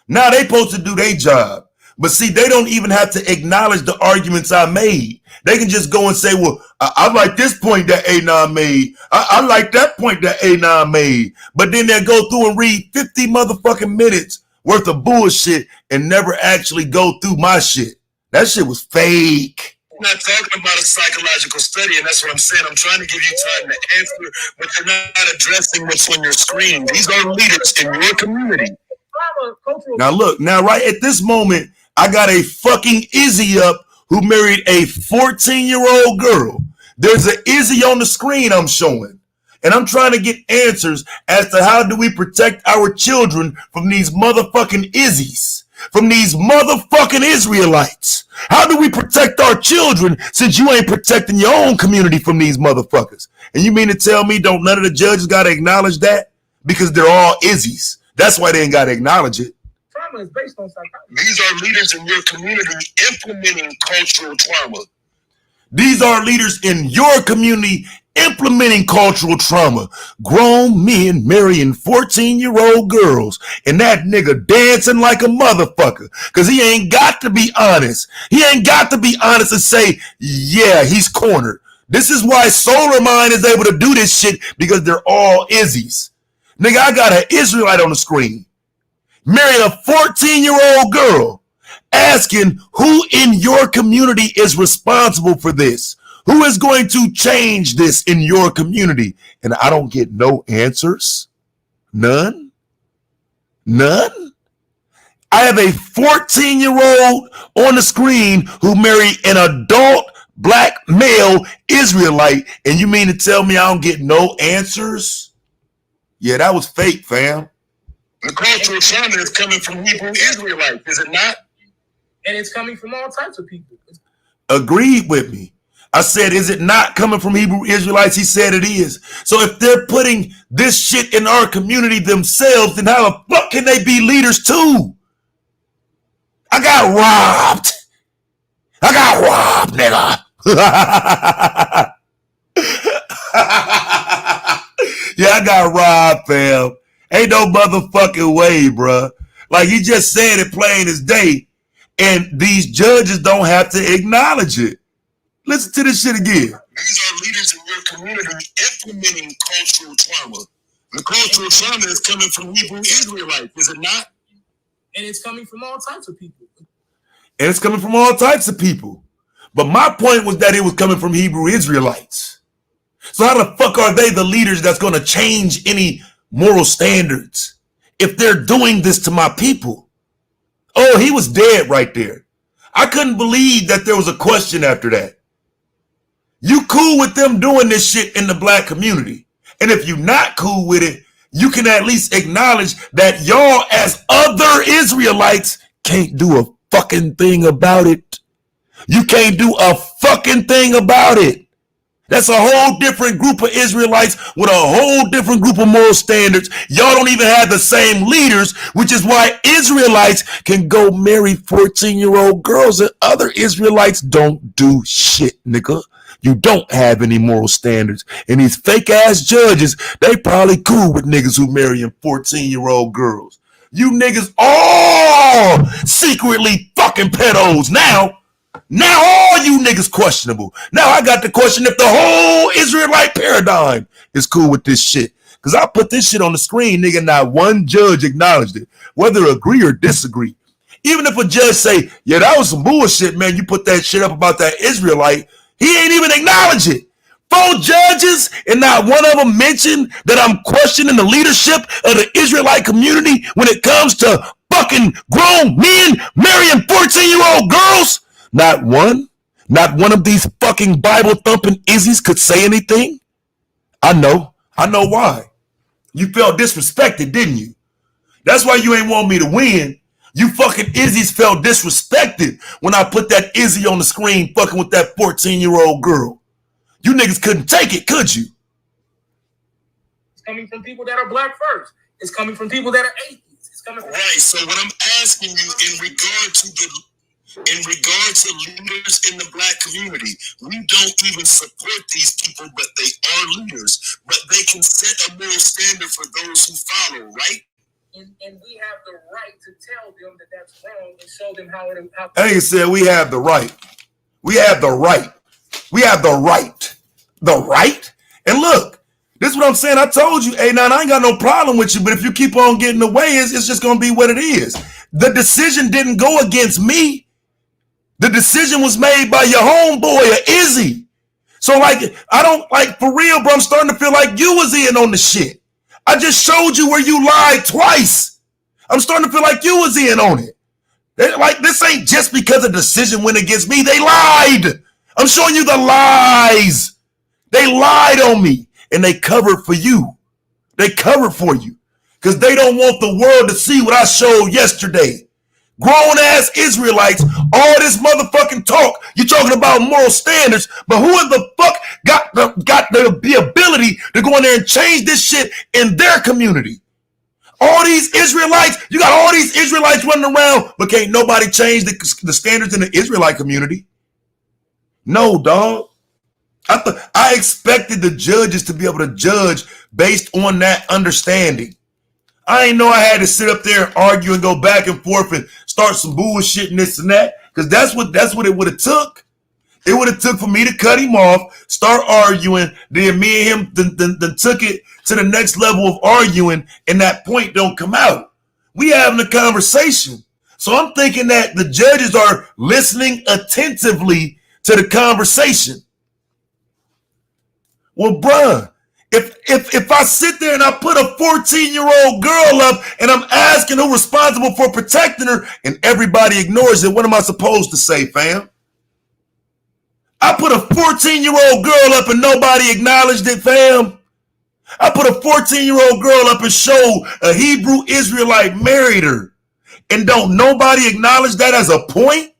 Now they supposed to do their job. But see, they don't even have to acknowledge the arguments I made. They can just go and say, well, I like this point that A9 made. I like that point that A9 made. But then they'll go through and read 50 motherfucking minutes worth of bullshit and never actually go through my shit. That shit was fake. I'm not talking about a psychological study, and that's what I'm saying. I'm trying to give you time to answer, but you're not addressing what's on your screen. These are leaders in your community. Now look, now right at this moment, I got a fucking Izzy up who married a 14-year-old girl. There's an Izzy on the screen I'm showing. And I'm trying to get answers as to how do we protect our children from these motherfucking Izzies, from these motherfucking Israelites. How do we protect our children since you ain't protecting your own community from these motherfuckers? And you mean to tell me don't none of the judges got to acknowledge that? Because they're all Izzies. That's why they ain't got to acknowledge it. Trauma is based on psychology. These are leaders in your community implementing cultural trauma. These are leaders in your community implementing cultural trauma. Grown men marrying 14-year-old girls and that nigga dancing like a motherfucker because he ain't got to be honest. He ain't got to be honest and say, yeah, he's cornered. This is why Solar Mind is able to do this shit, because they're all Izzies. Nigga, I got an Israelite on the screen marrying a 14-year-old girl, asking who in your community is responsible for this? Who is going to change this in your community? And I don't get no answers. None. None. I have a 14-year-old on the screen who married an adult black male Israelite, and you mean to tell me I don't get no answers? Yeah, that was fake, fam. The cultural trauma is coming from Hebrew Israelites, is it not? And it's coming from all types of people. Agreed with me. I said, is it not coming from Hebrew Israelites? He said it is. So if they're putting this shit in our community themselves, then how the fuck can they be leaders too? I got robbed. I got robbed, nigga. Yeah, I got robbed, fam. Ain't no motherfucking way, bruh. Like, he just said it plain as day. And these judges don't have to acknowledge it. Listen to this shit again. These are leaders in your community implementing cultural trauma. The cultural trauma is coming from Hebrew Israelites, is it not? And it's coming from all types of people. And it's coming from all types of people. But my point was that it was coming from Hebrew Israelites. So how the fuck are they the leaders that's going to change any moral standards if they're doing this to my people? Oh, he was dead right there. I couldn't believe that there was a question after that. You cool with them doing this shit in the black community. And if you're not cool with it, you can at least acknowledge that y'all as other Israelites can't do a fucking thing about it. You can't do a fucking thing about it. That's a whole different group of Israelites with a whole different group of moral standards. Y'all don't even have the same leaders, which is why Israelites can go marry 14-year-old girls and other Israelites don't do shit, nigga. You don't have any moral standards. And these fake ass judges, they probably cool with niggas who marrying 14-year-old girls. You niggas all secretly fucking pedos now. Now all you niggas questionable. Now I got to question if the whole Israelite paradigm is cool with this shit. Because I put this shit on the screen, nigga, not one judge acknowledged it. Whether agree or disagree. Even if a judge say, yeah, that was some bullshit, man. You put that shit up about that Israelite. He ain't even acknowledge it. 4 judges and not one of them mentioned that I'm questioning the leadership of the Israelite community when it comes to fucking grown men marrying 14-year-old girls. Not one of these fucking Bible thumping Izzies could say anything. I know why. You felt disrespected, didn't you? That's why you ain't want me to win. You fucking Izzies felt disrespected when I put that Izzy on the screen fucking with that 14-year-old girl. You niggas couldn't take it, could you? It's coming from people that are black first. It's coming from people that are atheists. It's coming from right. So what I'm asking you in regard to leaders in the black community, we don't even support these people, but they are leaders. But they can set a moral standard for those who follow, right? And we have the right to tell them that that's wrong and show them how it. I ain't said we have the right. We have the right. We have the right. The right? And look, this is what I'm saying. I told you, hey, now I ain't got no problem with you, but if you keep on getting away, it's just going to be what it is. The decision didn't go against me. The decision was made by your homeboy, Izzy. So, like, I don't, like, for real, bro, I'm starting to feel like you was in on the shit. I just showed you where you lied twice. I'm starting to feel like you was in on it. Like, this ain't just because a decision went against me. They lied. I'm showing you the lies. They lied on me. and they covered for you. They covered for you because they don't want the world to see what I showed yesterday. Grown ass Israelites, all this motherfucking talk. You're talking about moral standards, but who in the fuck got the ability to go in there and change this shit in their community? All these Israelites, you got all these Israelites running around, but can't nobody change the standards in the Israelite community? No, dog. I expected the judges to be able to judge based on that understanding. I ain't know I had to sit up there and argue and go back and forth and start some bullshit and this and that, because that's what it would have took. It would have took for me to cut him off, start arguing, then me and him then took it to the next level of arguing, and that point don't come out. We having a conversation. So I'm thinking that the judges are listening attentively to the conversation. Well, bruh, if I sit there and I put a 14-year-old girl up and I'm asking who's responsible for protecting her and everybody ignores it, what am I supposed to say, fam? I put a 14-year-old girl up and nobody acknowledged it, fam. I put a 14-year-old girl up and showed a Hebrew Israelite married her. And don't nobody acknowledge that as a point?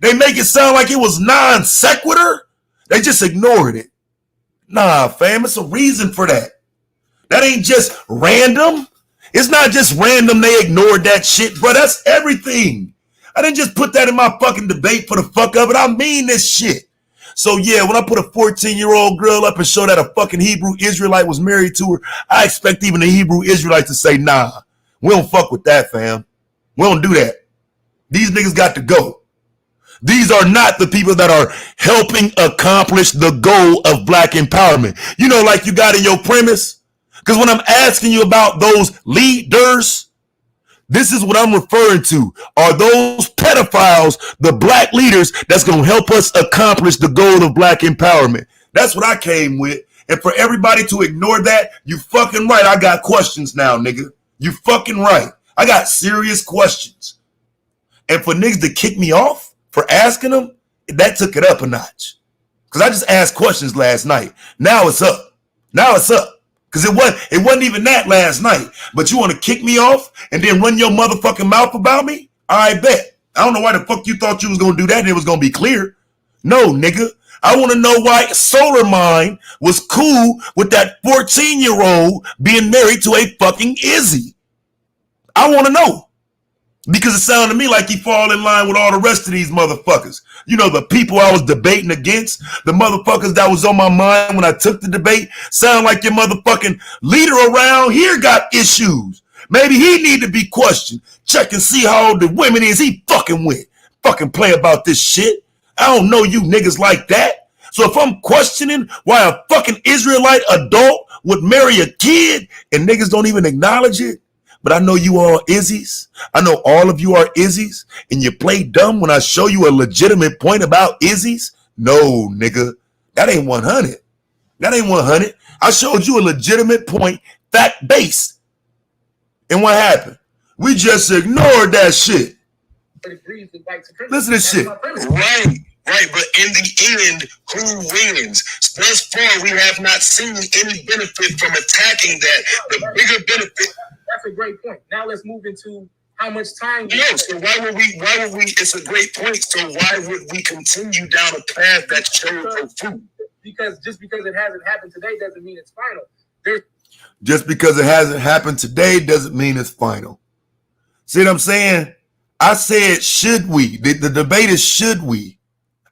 They make it sound like it was non sequitur. They just ignored it. Nah, fam, it's a reason for that. That ain't just random. It's not just random they ignored that shit, bro. That's everything. I didn't just put that in my fucking debate for the fuck of it. I mean this shit. So yeah, when I put a 14-year-old girl up and show that a fucking Hebrew Israelite was married to her, I expect even the Hebrew Israelites to say, nah, we don't fuck with that, fam. We don't do that. These niggas got to go. These are not the people that are helping accomplish the goal of black empowerment. You know, like you got in your premise. Because when I'm asking you about those leaders, this is what I'm referring to. Are those pedophiles the black leaders that's going to help us accomplish the goal of black empowerment? That's what I came with. And for everybody to ignore that, you fucking right. I got questions now, nigga. You fucking right. I got serious questions. And for niggas to kick me off for asking them, that took it up a notch. Because I just asked questions last night. Now it's up. Now it's up. Because it wasn't even that last night. But you want to kick me off and then run your motherfucking mouth about me? I bet. I don't know why the fuck you thought you was going to do that and it was going to be clear. No, nigga. I want to know why Solar Mind was cool with that 14-year-old being married to a fucking Izzy. I want to know. Because it sounded to me like he fall in line with all the rest of these motherfuckers. You know, the people I was debating against, the motherfuckers that was on my mind when I took the debate, sound like your motherfucking leader around here got issues. Maybe he need to be questioned. Check and see how old the women is he fucking with. Fucking play about this shit. I don't know you niggas like that. So if I'm questioning why a fucking Israelite adult would marry a kid and niggas don't even acknowledge it, but I know you all Izzies. I know all of you are Izzies, and you play dumb when I show you a legitimate point about Izzies. No, nigga, that ain't 100. That ain't 100. I showed you a legitimate point, fact-based. And what happened? We just ignored that shit. Listen to this shit. Right, but in the end, who wins? Thus far, we have not seen any benefit from attacking that. The bigger benefit. That's a great point. Now let's move into how much time. No, so why would we? It's a great point. So why would we continue down a path that shows no food? Because just because it hasn't happened today doesn't mean it's final. Just because it hasn't happened today doesn't mean it's final. See what I'm saying? I said, should we? The debate is should we?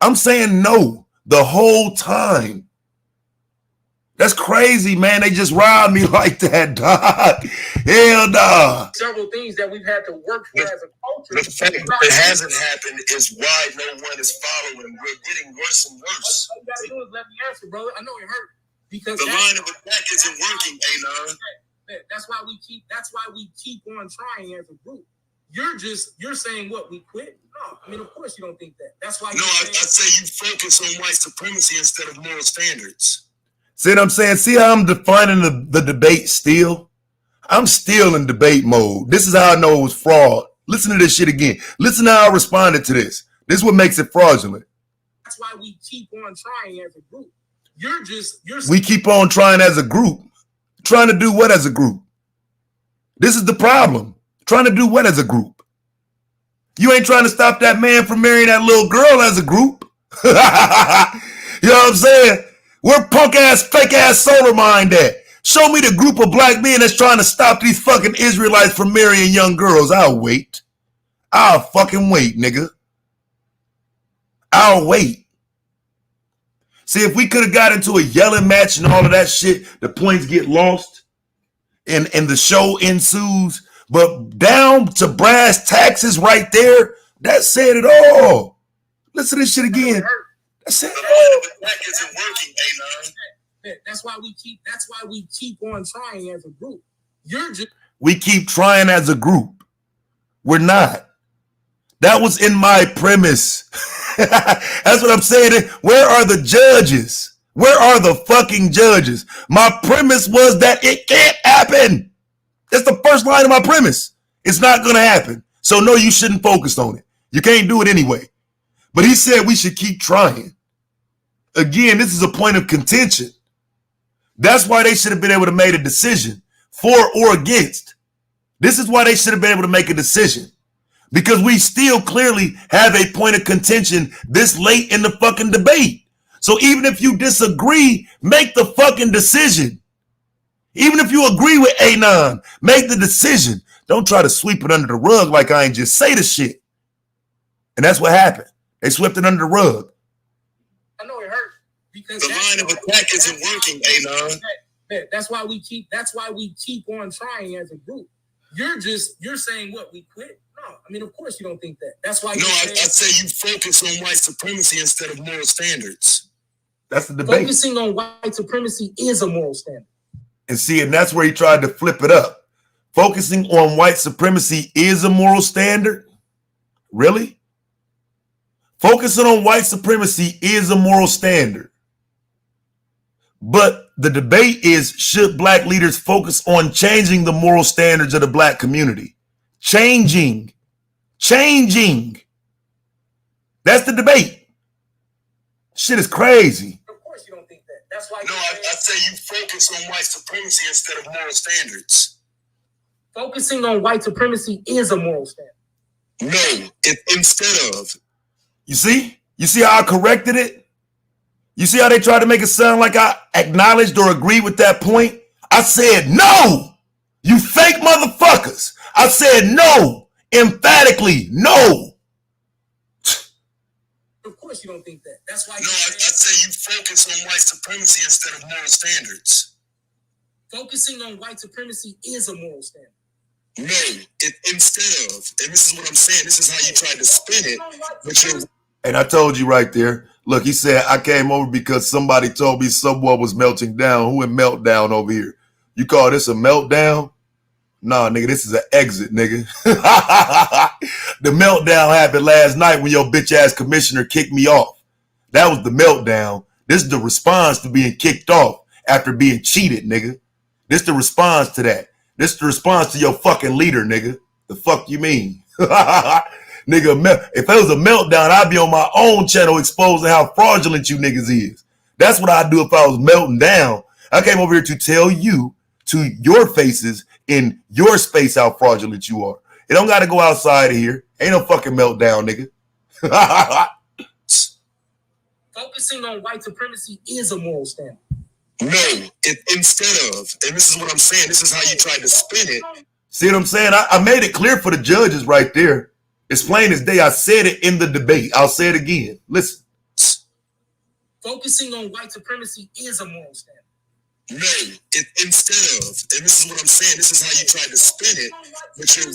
I'm saying no the whole time. That's crazy, man. They just robbed me like that, dog. Hell nah. Several things that we've had to work for as a culture. The fact that it hasn't happened is why no one is following. We're getting worse and worse. All you gotta do is let me answer, brother. I know it hurt. Because the line of attack isn't working, Anon. That's why we keep on trying as a group. You're saying what, we quit? No, I mean, of course you don't think that. That's why. No, I say you focus on white supremacy instead of moral standards. See what I'm saying? See how I'm defining the debate still? I'm still in debate mode. This is how I know it was fraud. Listen to this shit again. Listen to how I responded to this. This is what makes it fraudulent. That's why we keep on trying as a group. We keep on trying as a group. Trying to do what as a group? This is the problem. Trying to do what as a group? You ain't trying to stop that man from marrying that little girl as a group. You know what I'm saying? Where punk ass, fake ass solar mind at? Show me the group of black men that's trying to stop these fucking Israelites from marrying young girls. I'll wait. I'll fucking wait, nigga. I'll wait. See, if we could have got into a yelling match and all of that shit, the points get lost and the show ensues. But down to brass taxes right there, that said it all. Listen to this shit again. That said it all. That isn't working, That's why we keep on trying as a group. We keep trying as a group. We're not. That was in my premise. That's what I'm saying. Where are the judges? Where are the fucking judges? My premise was that it can't happen. That's the first line of my premise. It's not going to happen. So no, you shouldn't focus on it. You can't do it anyway. But he said we should keep trying. Again, this is a point of contention. That's why they should have been able to make a decision for or against. This is why they should have been able to make a decision. Because we still clearly have a point of contention this late in the fucking debate. So even if you disagree, make the fucking decision. Even if you agree with Anon, make the decision. Don't try to sweep it under the rug like I ain't just say the shit. And that's what happened. They swept it under the rug. I know it hurt because the line of attack isn't working, Anon. That's why we keep on trying as a group. You're saying what, we quit? No, I mean, of course you don't think that. That's why. No, I say you focus on white supremacy instead of moral standards. That's the debate. Focusing on white supremacy is a moral standard. And see, and that's where he tried to flip it up. Focusing on white supremacy is a moral standard? Really? Focusing on white supremacy is a moral standard. But the debate is, should black leaders focus on changing the moral standards of the black community? Changing. That's the debate. Shit is crazy. Of course you don't think that. That's why. No, I say you focus on white supremacy instead of moral standards. Focusing on white supremacy is a moral standard. No, instead of. You see? You see how I corrected it? You see how they tried to make it sound like I acknowledged or agreed with that point? I said no. You fake motherfuckers. I said no. Emphatically, no. Of course you don't think that. That's why. No, I say you focus on white supremacy instead of moral standards. Focusing on white supremacy is a moral standard. No, instead of. And this is what I'm saying. This is how you tried to spin it. But and I told you right there. Look, he said, I came over because somebody told me someone was melting down. Who in meltdown over here? You call this a meltdown? Nah, nigga, this is an exit, nigga. The meltdown happened last night when your bitch ass commissioner kicked me off. That was the meltdown. This is the response to being kicked off after being cheated, nigga. This is the response to that. This is the response to your fucking leader, nigga. The fuck you mean? Nigga, if it was a meltdown, I'd be on my own channel exposing how fraudulent you niggas is. That's what I'd do if I was melting down. I came over here to tell you to your faces in your space how fraudulent you are. It don't got to go outside of here. Ain't no fucking meltdown, nigga. Focusing on white supremacy is a moral standard. No, instead of. And this is what I'm saying. This is how you tried to spin it. See what I'm saying? I made it clear for the judges right there. It's plain as day. I said it in the debate. I'll say it again. Listen. Focusing on white supremacy is a moral standard. No, instead of. And this is what I'm saying. This is how you tried to spin it. But you're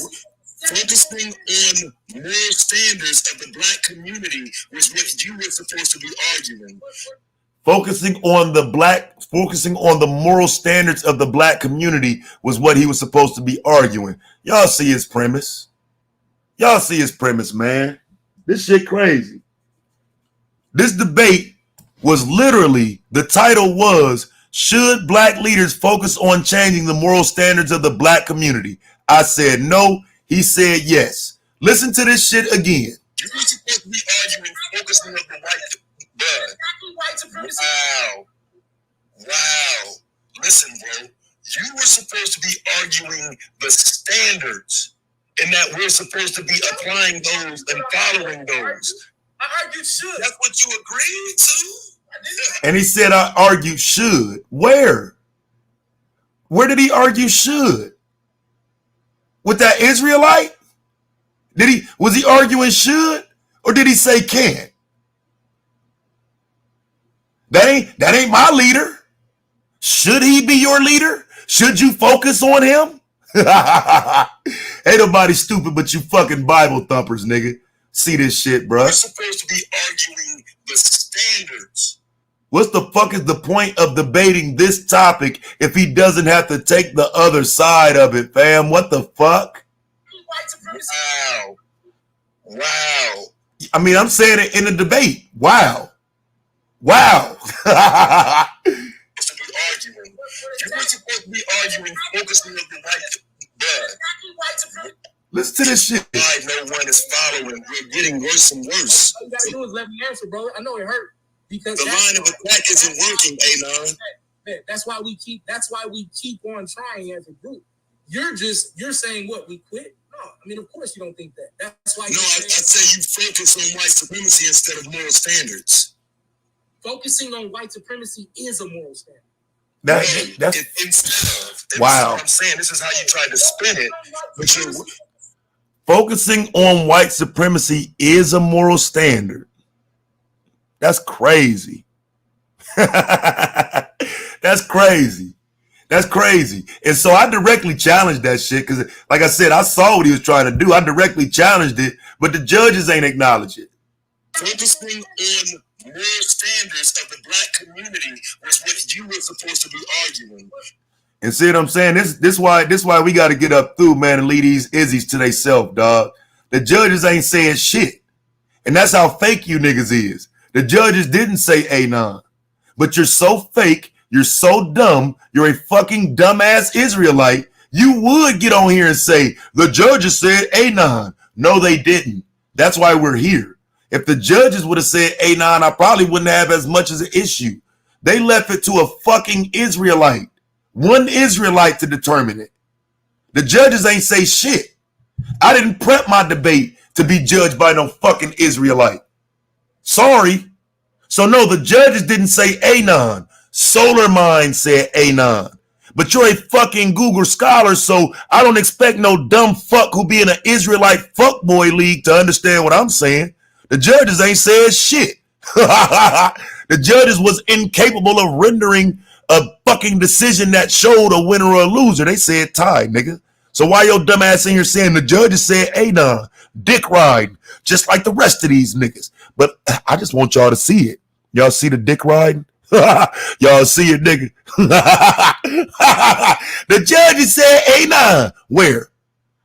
focusing on moral standards of the black community was what you were supposed to be arguing. Focusing on the moral standards of the black community was what he was supposed to be arguing. Y'all see his premise. Y'all see his premise, man. This shit crazy. This debate was literally, the title was, should black leaders focus on changing the moral standards of the black community? I said no. He said yes. Listen to this shit again. You were supposed to be arguing focusing on the white blood. White supremacy. Wow. Wow. Listen, bro. You were supposed to be arguing the standards, and that we're supposed to be applying those and following those. I argued should. That's what you agreed to. And he said, I argued should. Where? Where did he argue should? With that Israelite? Was he arguing should? Or did he say can? That ain't my leader. Should he be your leader? Should you focus on him? Ain't nobody stupid but you fucking Bible thumpers, nigga. See this shit, bro. We're supposed to be arguing the standards. What's the fuck is the point of debating this topic if he doesn't have to take the other side of it, fam? What the fuck? Wow. Wow. I mean, I'm saying it in a debate. Wow. Wow. To be arguing. You were supposed to be arguing, focusing on the right. Listen to this shit. Why no one is following? We're getting worse and worse. All you gotta do is let me answer, bro. I know it hurt because the line of attack isn't working, Anon. That's why we keep on trying as a group. You're saying what, we quit? No, I mean, of course you don't think that. That's why. No, I say you focus on white supremacy instead of moral standards. Focusing on white supremacy is a moral standard. That's instead of. Wow. I'm saying this is how you tried to spin it, but you're focusing on white supremacy is a moral standard. That's crazy. That's crazy. That's crazy. And so I directly challenged that shit because, like I said, I saw what he was trying to do. I directly challenged it, but the judges ain't acknowledged it. Focusing on moral standards of the black community was what you were supposed to be arguing. And see what I'm saying? This why we got to get up through, man, and lead these Izzies to they self, dog. The judges ain't saying shit. And that's how fake you niggas is. The judges didn't say Anon. But you're so fake, you're so dumb, you're a fucking dumbass Israelite, you would get on here and say, the judges said Anon. No, they didn't. That's why we're here. If the judges would have said Anon, I probably wouldn't have as much as an issue. They left it to a fucking Israelite. One Israelite to determine it. The judges ain't say shit. I didn't prep my debate to be judged by no fucking Israelite. Sorry. So no, the judges didn't say Anon. Solar Mind said Anon. But you're a fucking Google scholar, so I don't expect no dumb fuck who be in an Israelite fuckboy league to understand what I'm saying. The judges ain't said shit. The judges was incapable of rendering a fucking decision that showed a winner or a loser. They said tie, nigga. So why your dumb ass in here saying the judges said Anon, dick riding, just like the rest of these niggas. But I just want y'all to see it. Y'all see the dick riding? Y'all see it, nigga. The judges said Anon. Where?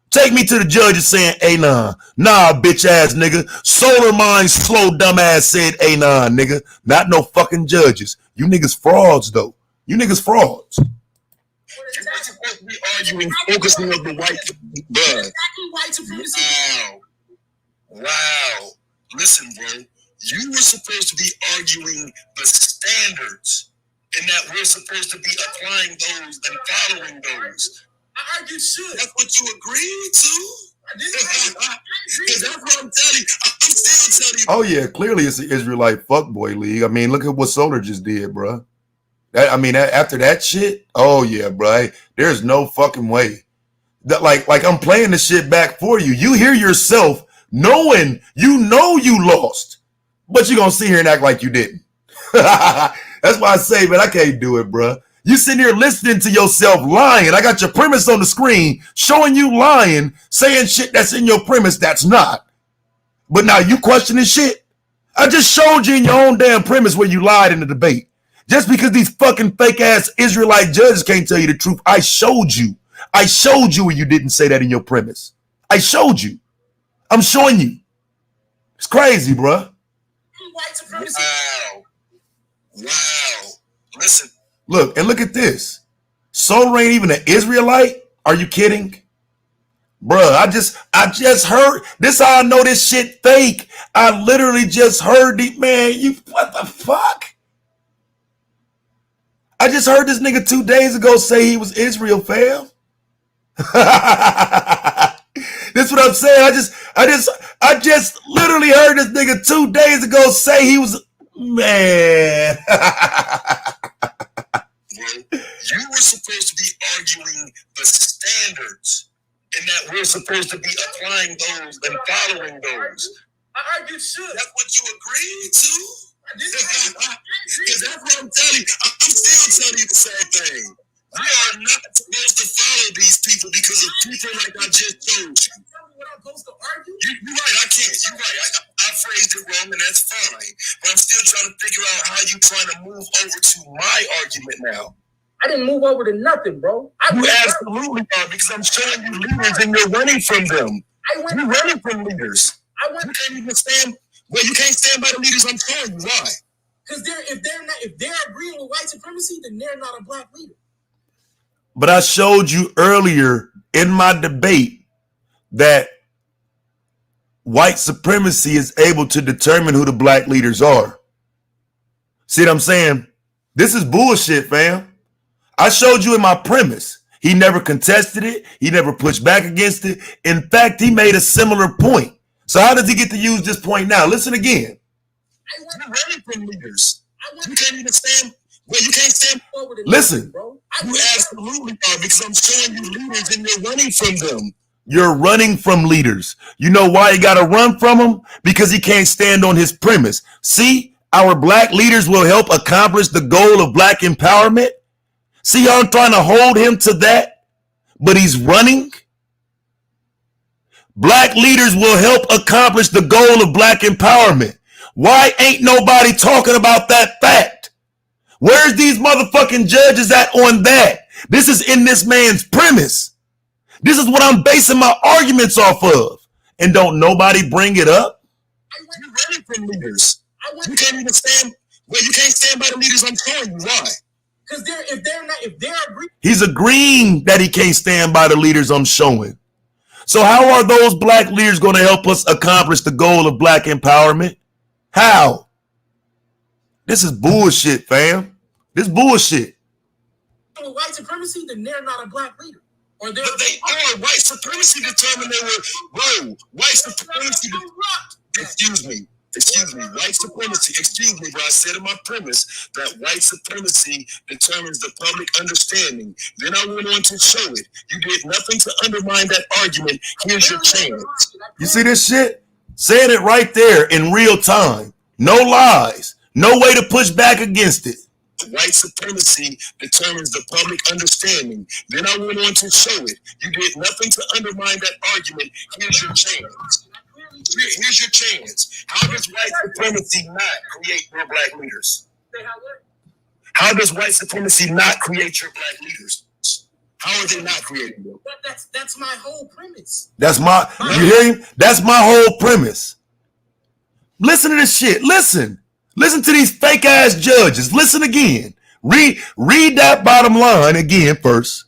Take me to the judges saying Anon. Nah, bitch ass nigga. Solar Mind slow dumb ass said Anon, nigga. Not no fucking judges. You niggas frauds though. You niggas frauds. You're supposed to be arguing, focusing on the white blood. Wow. Wow. Listen, bro. You were supposed to be arguing the standards, and that we're supposed to be applying those and following those. I argued should. That's what you agreed to. That's what I'm telling you. I'm still telling you. Oh yeah, clearly it's the Israelite fuckboy league. I mean, look at what Solar just did, bro. After that shit, oh yeah, bro. There's no fucking way. That like I'm playing the shit back for you. You hear yourself knowing you know you lost, but you're gonna sit here and act like you didn't. That's why I say, man, I can't do it, bro. You sitting here listening to yourself lying. I got your premise on the screen showing you lying, saying shit that's in your premise that's not. But now you questioning shit. I just showed you in your own damn premise where you lied in the debate. Just because these fucking fake ass Israelite judges can't tell you the truth, I showed you. I showed you where you didn't say that in your premise. I showed you. I'm showing you. It's crazy, bro. Wow. Wow. Listen. Look, and look at this. Solar ain't even an Israelite? Are you kidding? Bruh, I just heard. This how I know this shit fake. I literally just heard the man, what the fuck? I just heard this nigga 2 days ago say he was Israel, fam. That's what I'm saying. I just literally heard this nigga 2 days ago say he was, man. You were supposed to be arguing the standards, and that we're supposed to be applying those and following those. I argued should. That's what you agreed to? Because that's what I'm telling you. I'm still telling you the same thing. We are not supposed to follow these people because of people like I just told you. Tell me what I'm supposed to argue? You're right, I can't. You're right. I phrased it wrong, and that's fine. But I'm still trying to figure out how you're trying to move over to my argument now. I didn't move over to nothing, bro. You absolutely are, because I'm showing you leaders and you're running from them. You're running from leaders. You can't even stand. Well, you can't stand by the leaders I'm showing you. Why? Because if they're agreeing with white supremacy, then they're not a black leader. But I showed you earlier in my debate that white supremacy is able to determine who the black leaders are. See what I'm saying? This is bullshit, fam. I showed you in my premise. He never contested it. He never pushed back against it. In fact, he made a similar point. So how does he get to use this point now? Listen again. You're running from leaders. You can't even stand. Well, you can't stand over the Listen. bro. You absolutely are, because I'm showing you leaders and you're running from them. You're running from leaders. You know why you got to run from them? Because he can't stand on his premise. See, our black leaders will help accomplish the goal of black empowerment. See, y'all trying to hold him to that, but he's running. Black leaders will help accomplish the goal of black empowerment. Why ain't nobody talking about that fact? Where's these motherfucking judges at on that? This is in this man's premise. This is what I'm basing my arguments off of. And don't nobody bring it up? You're running from leaders. You can't even stand. Well, you can't stand by the leaders I'm showing you. Why? Because if they're agreeing. He's agreeing that he can't stand by the leaders I'm showing. So how are those black leaders going to help us accomplish the goal of black empowerment? How? This is bullshit, fam. This bullshit. With white supremacy, then they're not a black leader. But they are. White supremacy determined they were. Whoa. White supremacy. Excuse me. White supremacy. Excuse me, bro. I said in my premise that white supremacy determines the public understanding. Then I went on to show it. You did nothing to undermine that argument. Here's your chance. You see this shit? Saying it right there in real time. No lies. No way to push back against it. White supremacy determines the public understanding. Then I went on to show it. You did nothing to undermine that argument. Here's your chance. Here's your chance. How does white supremacy not create your black leaders? How does white supremacy not create your black leaders? How are they not creating them? That's my whole premise. You hear him? That's my whole premise. Listen to this shit. Listen to these fake ass judges. Listen again. Read that bottom line again first.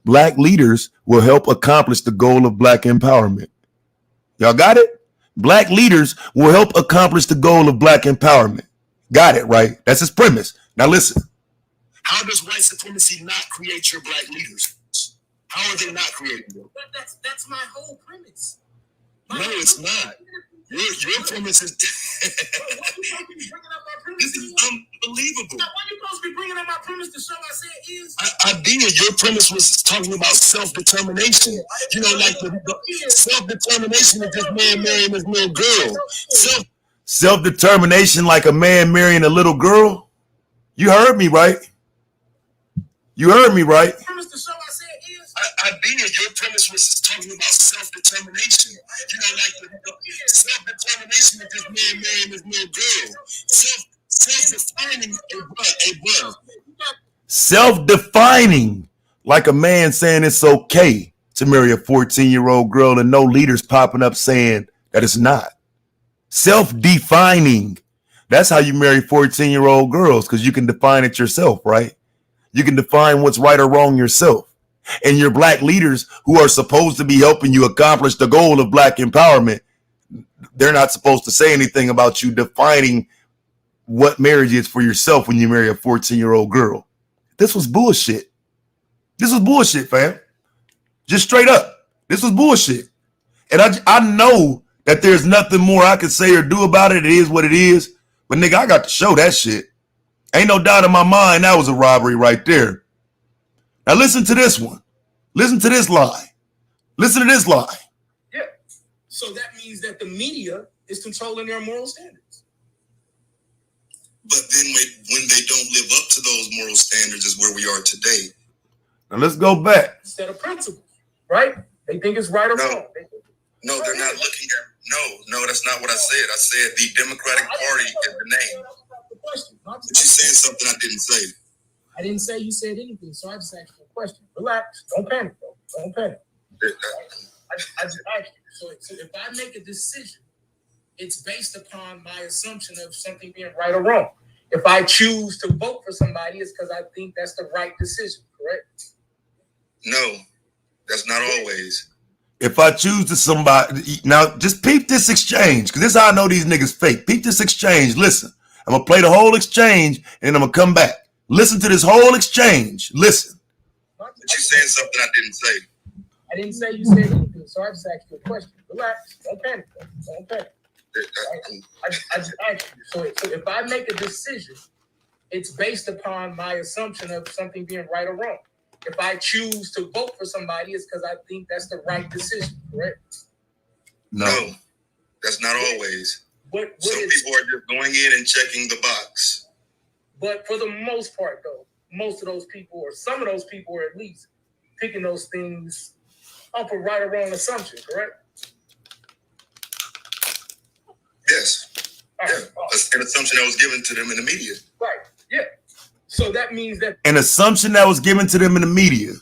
Black leaders will help accomplish the goal of black empowerment. Y'all got it? Black leaders will help accomplish the goal of black empowerment. Got it, right? That's his premise. Now listen. How does white supremacy not create your black leaders? How are they not creating them? That's my whole premise. No, it's not. Your premise is. This is unbelievable. Now, why are you supposed to be bringing up my premise to show I said is? I did. Your premise was talking about self-determination. You know, like the self-determination of this man marrying this little girl. Self-determination like a man marrying a little girl? You heard me, right? You heard me, right? Premise to show I said is? I did. Your premise was talking about self-determination. You know, like the self-determination of this man marrying this little girl. Self-defining a brother. Self-defining, like a man saying it's okay to marry a 14-year-old girl and no leaders popping up saying that it's not. Self-defining. That's how you marry 14-year-old girls, because you can define it yourself, right? You can define what's right or wrong yourself. And your black leaders who are supposed to be helping you accomplish the goal of black empowerment, they're not supposed to say anything about you defining what marriage is for yourself when you marry a 14-year-old girl. This was bullshit. This was bullshit, fam. Just straight up. This was bullshit. And I know that there's nothing more I can say or do about it. It is what it is. But nigga, I got to show that shit. Ain't no doubt in my mind that was a robbery right there. Now listen to this one. Listen to this lie. Listen to this lie. Yeah. So that means that the media is controlling their moral standards. But then when they don't live up to those moral standards is where we are today. Now let's go back. Instead of principles, right? They think it's right or wrong. No, they're not looking at. No, that's not what I said. I said the Democratic Party is the name. But you're saying something I didn't say. I didn't say you said anything, so I just asked you a question. Relax. Don't panic, though. Don't panic. I just asked you. So if I make a decision, it's based upon my assumption of something being right or wrong. If I choose to vote for somebody, it's because I think that's the right decision, correct? No, that's not always. If I choose to somebody, now just peep this exchange, because this is how I know these niggas fake. Peep this exchange. Listen, I'm going to play the whole exchange, and I'm going to come back. Listen to this whole exchange. Listen. But you're saying something I didn't say. I didn't say you said anything, so I just asked you a question. Relax. Don't panic, though. Don't panic. I just asked you. So if I make a decision, it's based upon my assumption of something being right or wrong. If I choose to vote for somebody, it's because I think that's the right decision, correct? No, that's not always. Some people are just going in and checking the box. But for the most part, though, most of those people, or some of those people, are at least picking those things off a right or wrong assumption, correct? Yes. Right. Yeah. That's an assumption that was given to them in the media. Right. Yeah. So that means that an assumption that was given to them in the media.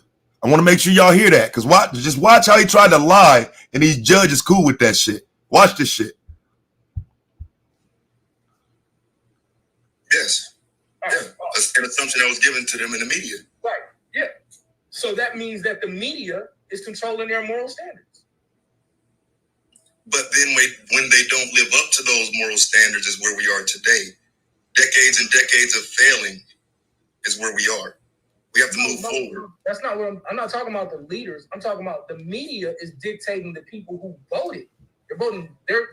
I want to make sure y'all hear that, because just watch how he tried to lie, and these judges cool with that shit. Watch this shit. Yes. Yeah. That's an assumption that was given to them in the media. Right. Yeah. So that means that the media is controlling their moral standards. But then when they don't live up to those moral standards is where we are today. Decades and decades of failing is where we are. We have to move forward. That's not what I'm not talking about the leaders. I'm talking about the media is dictating the people who voted. They're voting. They're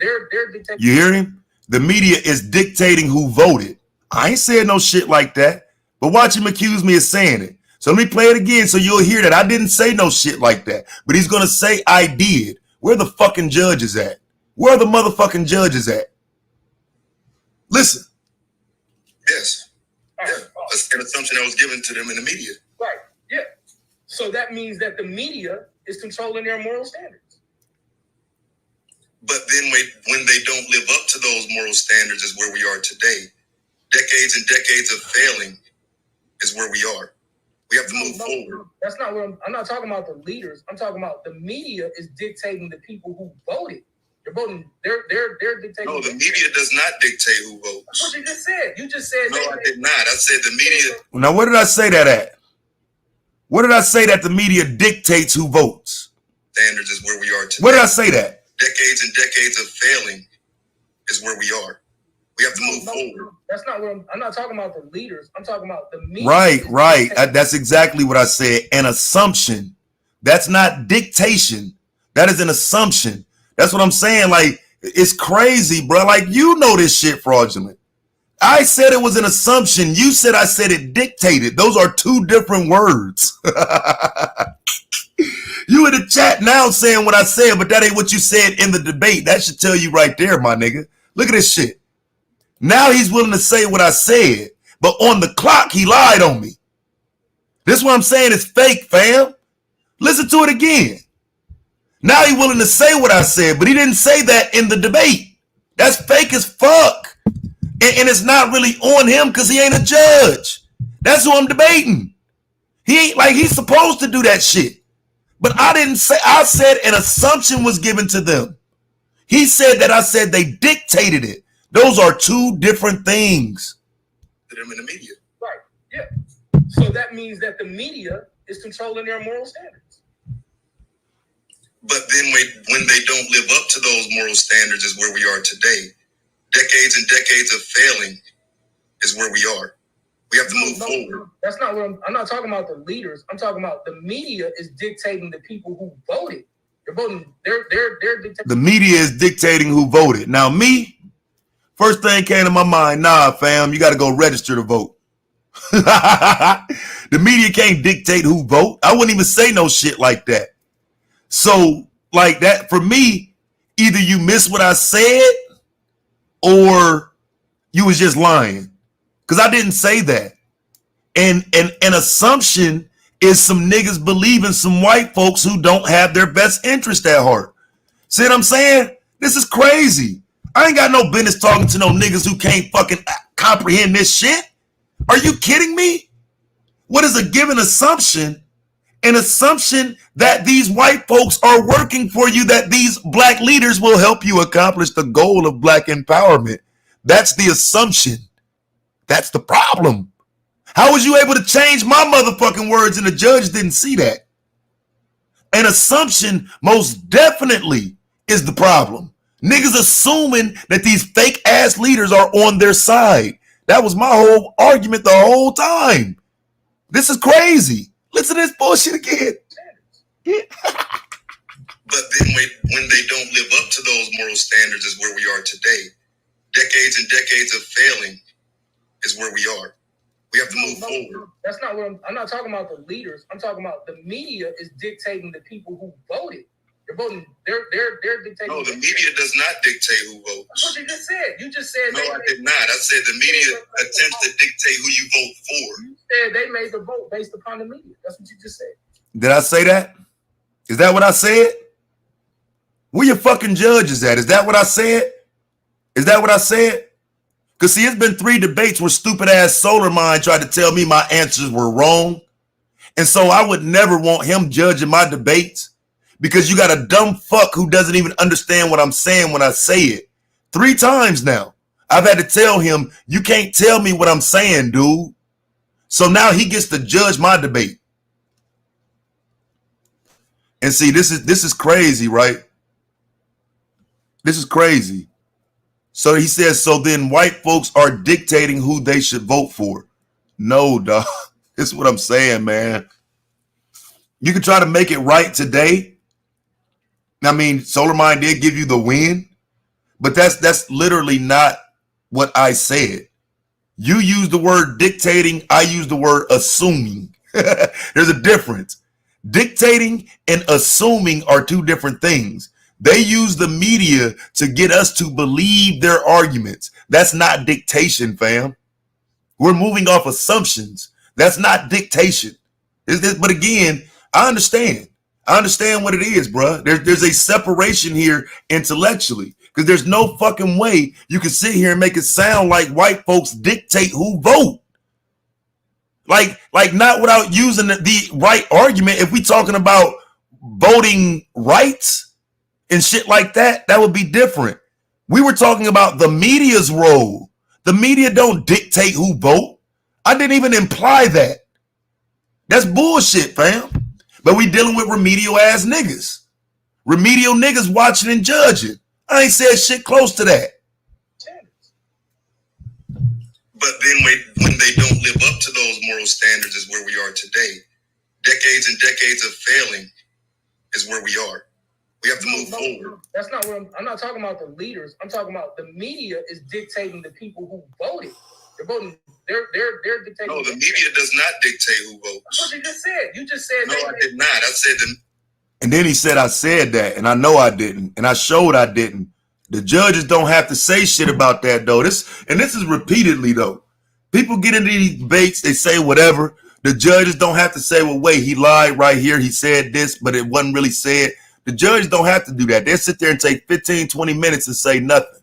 dictating. You hear him? The media is dictating who voted. I ain't saying no shit like that. But watch him accuse me of saying it. So let me play it again so you'll hear that I didn't say no shit like that. But he's gonna say I did. Where the fucking judges at? Where are the motherfucking judges at? Listen. Yes. Yeah. That's an assumption that was given to them in the media. Right. Yeah. So that means that the media is controlling their moral standards. But then when they don't live up to those moral standards is where we are today. Decades and decades of failing is where we are. We have to move forward. That's not what I'm not talking about the leaders. I'm talking about the media is dictating the people who voted. They're voting. They're dictating. No, the media does not dictate who votes. That's what you just said. You just said. No, I did not. I said the media. Now, where did I say that at? Where did I say that the media dictates who votes? Standards is where we are today. Where did I say that? Decades and decades of failing is where we are. We have to move forward. That's not what I'm not talking about the leaders. I'm talking about the media. Right. That's exactly what I said. An assumption. That's not dictation. That is an assumption. That's what I'm saying. Like, it's crazy, bro. Like, you know this shit fraudulent. I said it was an assumption. You said I said it dictated. Those are two different words. You in the chat now saying what I said, but that ain't what you said in the debate. That should tell you right there, my nigga. Look at this shit. Now he's willing to say what I said, but on the clock, he lied on me. This what I'm saying is fake, fam. Listen to it again. Now he's willing to say what I said, but he didn't say that in the debate. That's fake as fuck. And it's not really on him because he ain't a judge. That's who I'm debating. He ain't like he's supposed to do that shit. But I didn't say, I said an assumption was given to them. He said that I said they dictated it. Those are two different things. To them in the media. Right. Yeah. So that means that the media is controlling their moral standards. But then when they don't live up to those moral standards is where we are today. Decades and decades of failing is where we are. We have to move forward. That's not what I'm not talking about the leaders. I'm talking about the media is dictating the people who voted. They're voting. They're dictating. The media is dictating who voted. Now, me, first thing came to my mind, nah, fam, you got to go register to vote. The media can't dictate who vote. I wouldn't even say no shit like that. So, like that, for me, either you miss what I said or you was just lying. Because I didn't say that. And an assumption is some niggas believing some white folks who don't have their best interest at heart. See what I'm saying? This is crazy. I ain't got no business talking to no niggas who can't fucking comprehend this shit. Are you kidding me? What is a given assumption? An assumption that these white folks are working for you, that these black leaders will help you accomplish the goal of black empowerment. That's the assumption. That's the problem. How was you able to change my motherfucking words and the judge didn't see that? An assumption most definitely is the problem. Niggas assuming that these fake ass leaders are on their side. That was my whole argument the whole time. This is crazy. Listen to this bullshit again. But then when they don't live up to those moral standards is where we are today. Decades and decades of failing is where we are. We have to move forward. That's not what I'm not talking about the leaders. I'm talking about the media is dictating the people who voted. They're voting. They're dictating. No, the media does not dictate who votes. That's what you just said. You just said. No, I did not. I said the media attempts to dictate who you vote for. You said they made the vote based upon the media. That's what you just said. Did I say that? Is that what I said? Where your fucking judges at? Is that what I said? Is that what I said? Because see, it's been 3 debates where stupid ass Solar Mind tried to tell me my answers were wrong. And so I would never want him judging my debates because you got a dumb fuck who doesn't even understand what I'm saying when I say it. 3 times now. I've had to tell him, you can't tell me what I'm saying, dude. So now he gets to judge my debate. And see, this is crazy, right? This is crazy. So he says, so then white folks are dictating who they should vote for. No, dog. This is what I'm saying, man. You can try to make it right today. I mean, Solar Mind did give you the win, but that's literally not what I said. You use the word dictating. I use the word assuming. There's a difference. Dictating and assuming are 2 different things. They use the media to get us to believe their arguments. That's not dictation, fam. We're moving off assumptions. That's not dictation. But again, I understand. I understand what it is, bro. There's a separation here intellectually because there's no fucking way you can sit here and make it sound like white folks dictate who vote. Like not without using the right argument. If we talking about voting rights and shit like that, that would be different. We were talking about the media's role. The media don't dictate who vote. I didn't even imply that. That's bullshit, fam. But we dealing with remedial ass niggas. Remedial niggas watching and judging. I ain't said shit close to that. But then when they don't live up to those moral standards is where we are today. Decades and decades of failing is where we are. We have to move forward. That's not what I'm not talking about the leaders. I'm talking about the media is dictating the people who voted. They're voting. They're dictating. No, the media does not dictate who votes. That's what you just said. You just said. No, I did not. I said them. And then he said I said that, and I know I didn't, and I showed I didn't. The judges don't have to say shit about that though. This is repeatedly though. People get into these debates, they say whatever. The judges don't have to say, well, wait, he lied right here. He said this, but it wasn't really said. The judges don't have to do that. They'll sit there and take 15, 20 minutes and say nothing.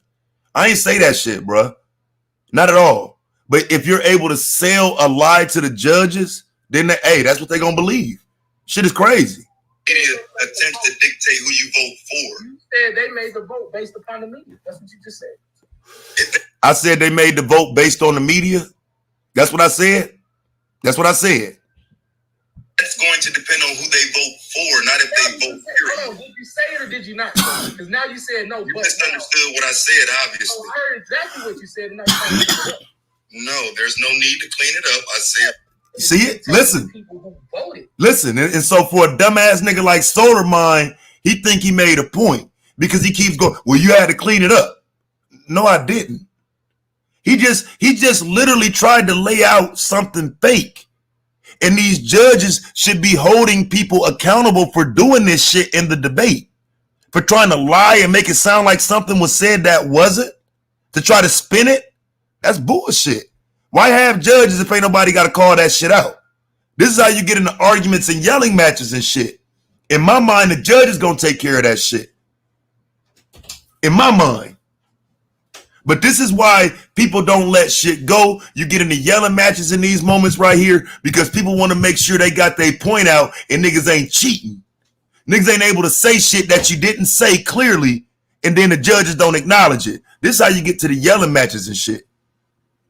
I ain't say that shit, bro. Not at all. But if you're able to sell a lie to the judges, then hey, that's what they're gonna believe. Shit is crazy. Media attempts to dictate who you vote for. You said they made the vote based upon the media. That's what you just said. I said they made the vote based on the media. That's what I said. That's what I said. It's going to depend on who they vote for, not if they vote for. Did you say it or did you not? Because now you said no. You misunderstood what I said, obviously. I heard exactly what you said. And now No, there's no need to clean it up. I said. See it? Listen. People who voted. Listen. And so for a dumbass nigga like Solar Mind, he think he made a point because he keeps going, well, you had to clean it up. No, I didn't. He just literally tried to lay out something fake. And these judges should be holding people accountable for doing this shit in the debate. For trying to lie and make it sound like something was said that wasn't. To try to spin it. That's bullshit. Why have judges if ain't nobody got to call that shit out? This is how you get into arguments and yelling matches and shit. In my mind, the judge is going to take care of that shit. In my mind. But this is why people don't let shit go. You get into yelling matches in these moments right here because people want to make sure they got their point out and niggas ain't cheating. Niggas ain't able to say shit that you didn't say clearly and then the judges don't acknowledge it. This is how you get to the yelling matches and shit.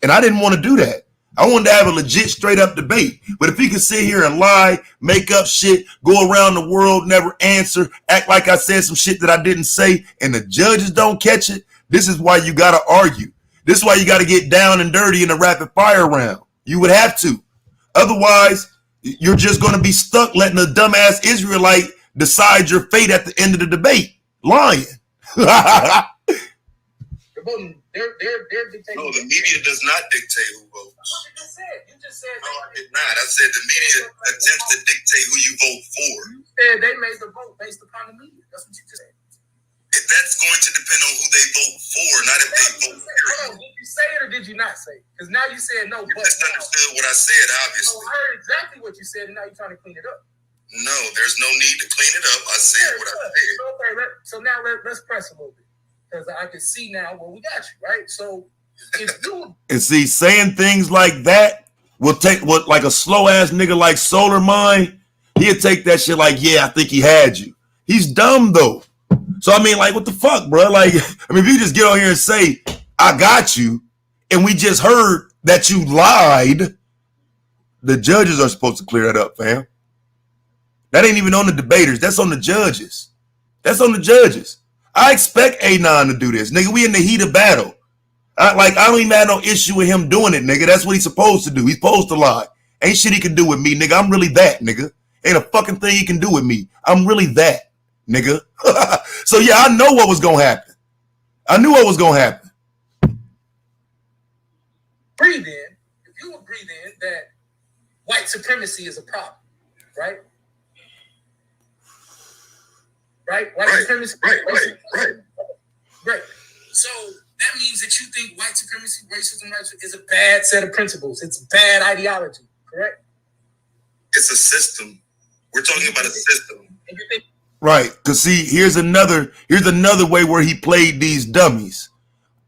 And I didn't want to do that. I wanted to have a legit straight up debate. But if he could sit here and lie, make up shit, go around the world, never answer, act like I said some shit that I didn't say, and the judges don't catch it, this is why you got to argue. This is why you got to get down and dirty in a rapid fire round. You would have to. Otherwise, you're just going to be stuck letting a dumbass Israelite decide your fate at the end of the debate. Lying. They're dictating. No, the media does not dictate who votes. That's what you just said. You just said. No, I did not. I said the media attempts to dictate who you vote for. You said they made the vote based upon the media. That's what you just said. That's going to depend on who they vote for, not if they vote for. Did you say it or did you not say it? Because now you said no. You misunderstood what I said, obviously. I heard exactly what you said, and now you're trying to clean it up. No, there's no need to clean it up. I said what I said. Okay, so now let's press a little bit. Because I can see now where we got you, right? So if you and see, saying things like that will take what like a slow ass nigga like Solar Mind, he'll take that shit like, yeah, I think he had you. He's dumb though. So I mean, like, what the fuck, bro? Like, I mean, if you just get on here and say, I got you, and we just heard that you lied, the judges are supposed to clear that up, fam. That ain't even on the debaters. That's on the judges. That's on the judges. I expect A9 to do this. Nigga, we in the heat of battle. I don't even have no issue with him doing it, nigga. That's what he's supposed to do. He's supposed to lie. Ain't shit he can do with me, nigga. I'm really that, nigga. Ain't a fucking thing he can do with me. I'm really that, nigga. So yeah, I know what was gonna happen. I knew what was gonna happen. agree then, if you agree then that white supremacy is a problem, right? Right? White supremacy. Right. So that means that you think white supremacy, racism, is a bad set of principles. It's a bad ideology, correct? It's a system. We're talking about a system. And you think Right. Because see, here's another way where he played these dummies.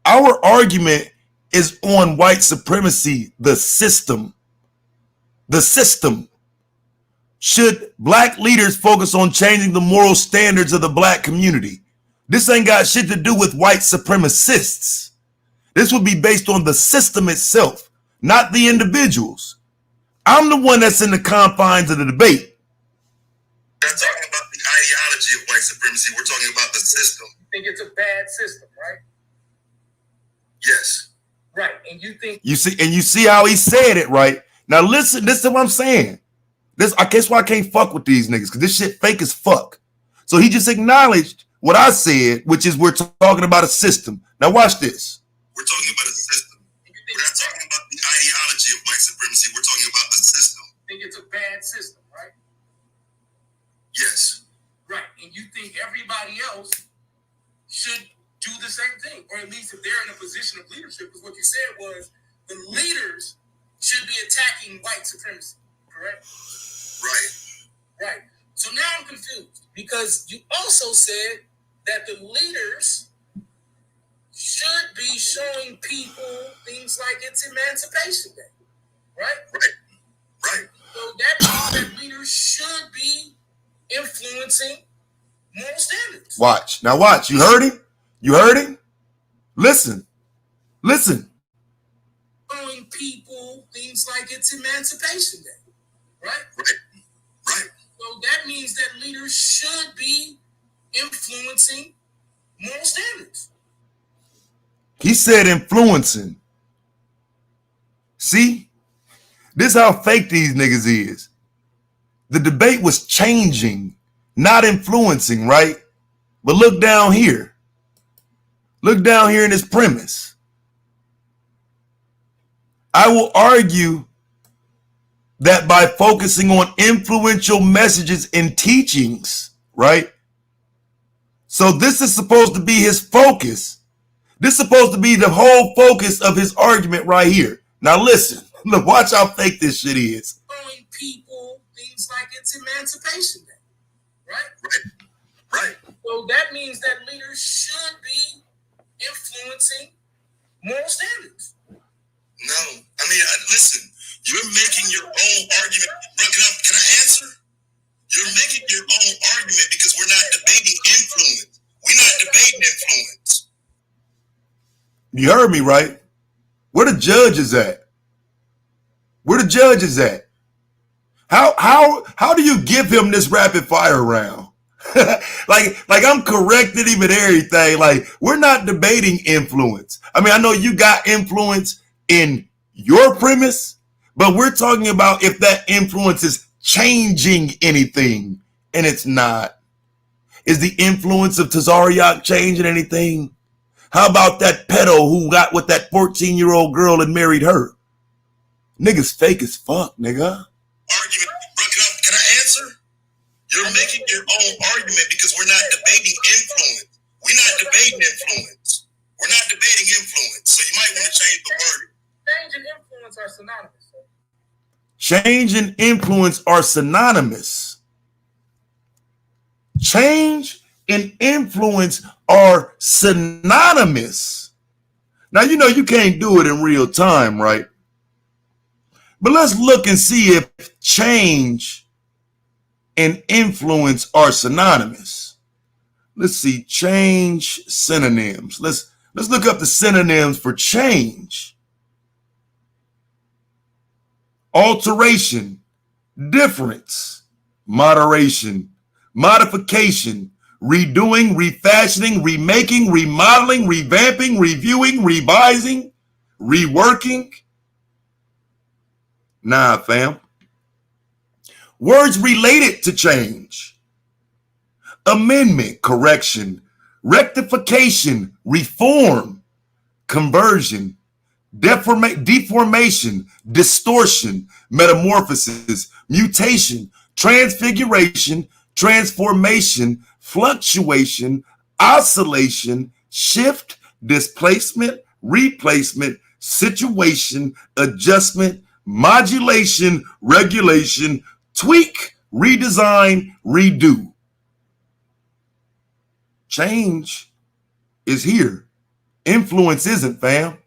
Our argument is on white supremacy, the system. The system. Should black leaders focus on changing the moral standards of the black community? This ain't got shit to do with white supremacists. This would be based on the system itself, not the individuals. I'm the one that's in the confines of the debate. We're not talking about the ideology of white supremacy. We're talking about the system. you think it's a bad system, right? Yes. Right. And you think You see how he said it, right? Now listen to what I'm saying. I guess why I can't fuck with these niggas, because this shit fake as fuck. So he just acknowledged what I said, which is we're talking about a system. Now watch this. We're talking about a system. We're not talking about the ideology of white supremacy. We're talking about the system. you think it's a bad system, right? Yes. Right. And you think everybody else should do the same thing, or at least if they're in a position of leadership, because what you said was the leaders should be attacking white supremacy, correct? Right. Right. So now I'm confused because you also said that the leaders should be showing people things like it's Emancipation Day, right? Right. So that means that leaders should be influencing moral standards. Watch. Now watch. You heard him? You heard him? Listen. Showing people things like it's Emancipation Day, right? Right. So that means that leaders should be influencing moral standards. He said influencing. See, this how fake these niggas is. The debate was changing, not influencing, right? But look down here. Look down here in this premise. I will argue that by focusing on influential messages and teachings, right? So this is supposed to be his focus. This is supposed to be the whole focus of his argument right here. Now listen, look, watch how fake this shit is. Showing people things like it's Emancipation Day, right? Right. So that means that leaders should be influencing moral standards. No. I mean, listen, you're making your own argument. Bro, can I answer? You're making your own argument because we're not debating influence. We're not debating influence. You heard me, right? Where the judges at? Where the judges at? How do you give him this rapid fire round? like I'm correcting him and everything. Like, we're not debating influence. I mean, I know you got influence in your premise, but we're talking about if that influence is changing anything, and it's not. Is the influence of Tazariak changing anything? How about that pedo who got with that 14-year-old girl and married her? Niggas fake as fuck, nigga. Argument. Bro, can I answer? You're making your own argument because we're not debating influence. We're not debating influence. We're not debating influence. So you might want to change the word. Change and influence are synonymous. Change and influence are synonymous. Change and influence are synonymous. Now, you know you can't do it in real time, right? But let's look and see if change and influence are synonymous. Let's see, change synonyms. Let's look up the synonyms for change. Alteration, difference, moderation, modification, redoing, refashioning, remaking, remodeling, revamping, reviewing, revising, reworking. Nah, fam. Words related to change. Amendment, correction, rectification, reform, conversion, deformation, distortion, metamorphosis, mutation, transfiguration, transformation, fluctuation, oscillation, shift, displacement, replacement, situation, adjustment, modulation, regulation, tweak, redesign, redo. Change is here. Influence isn't, fam.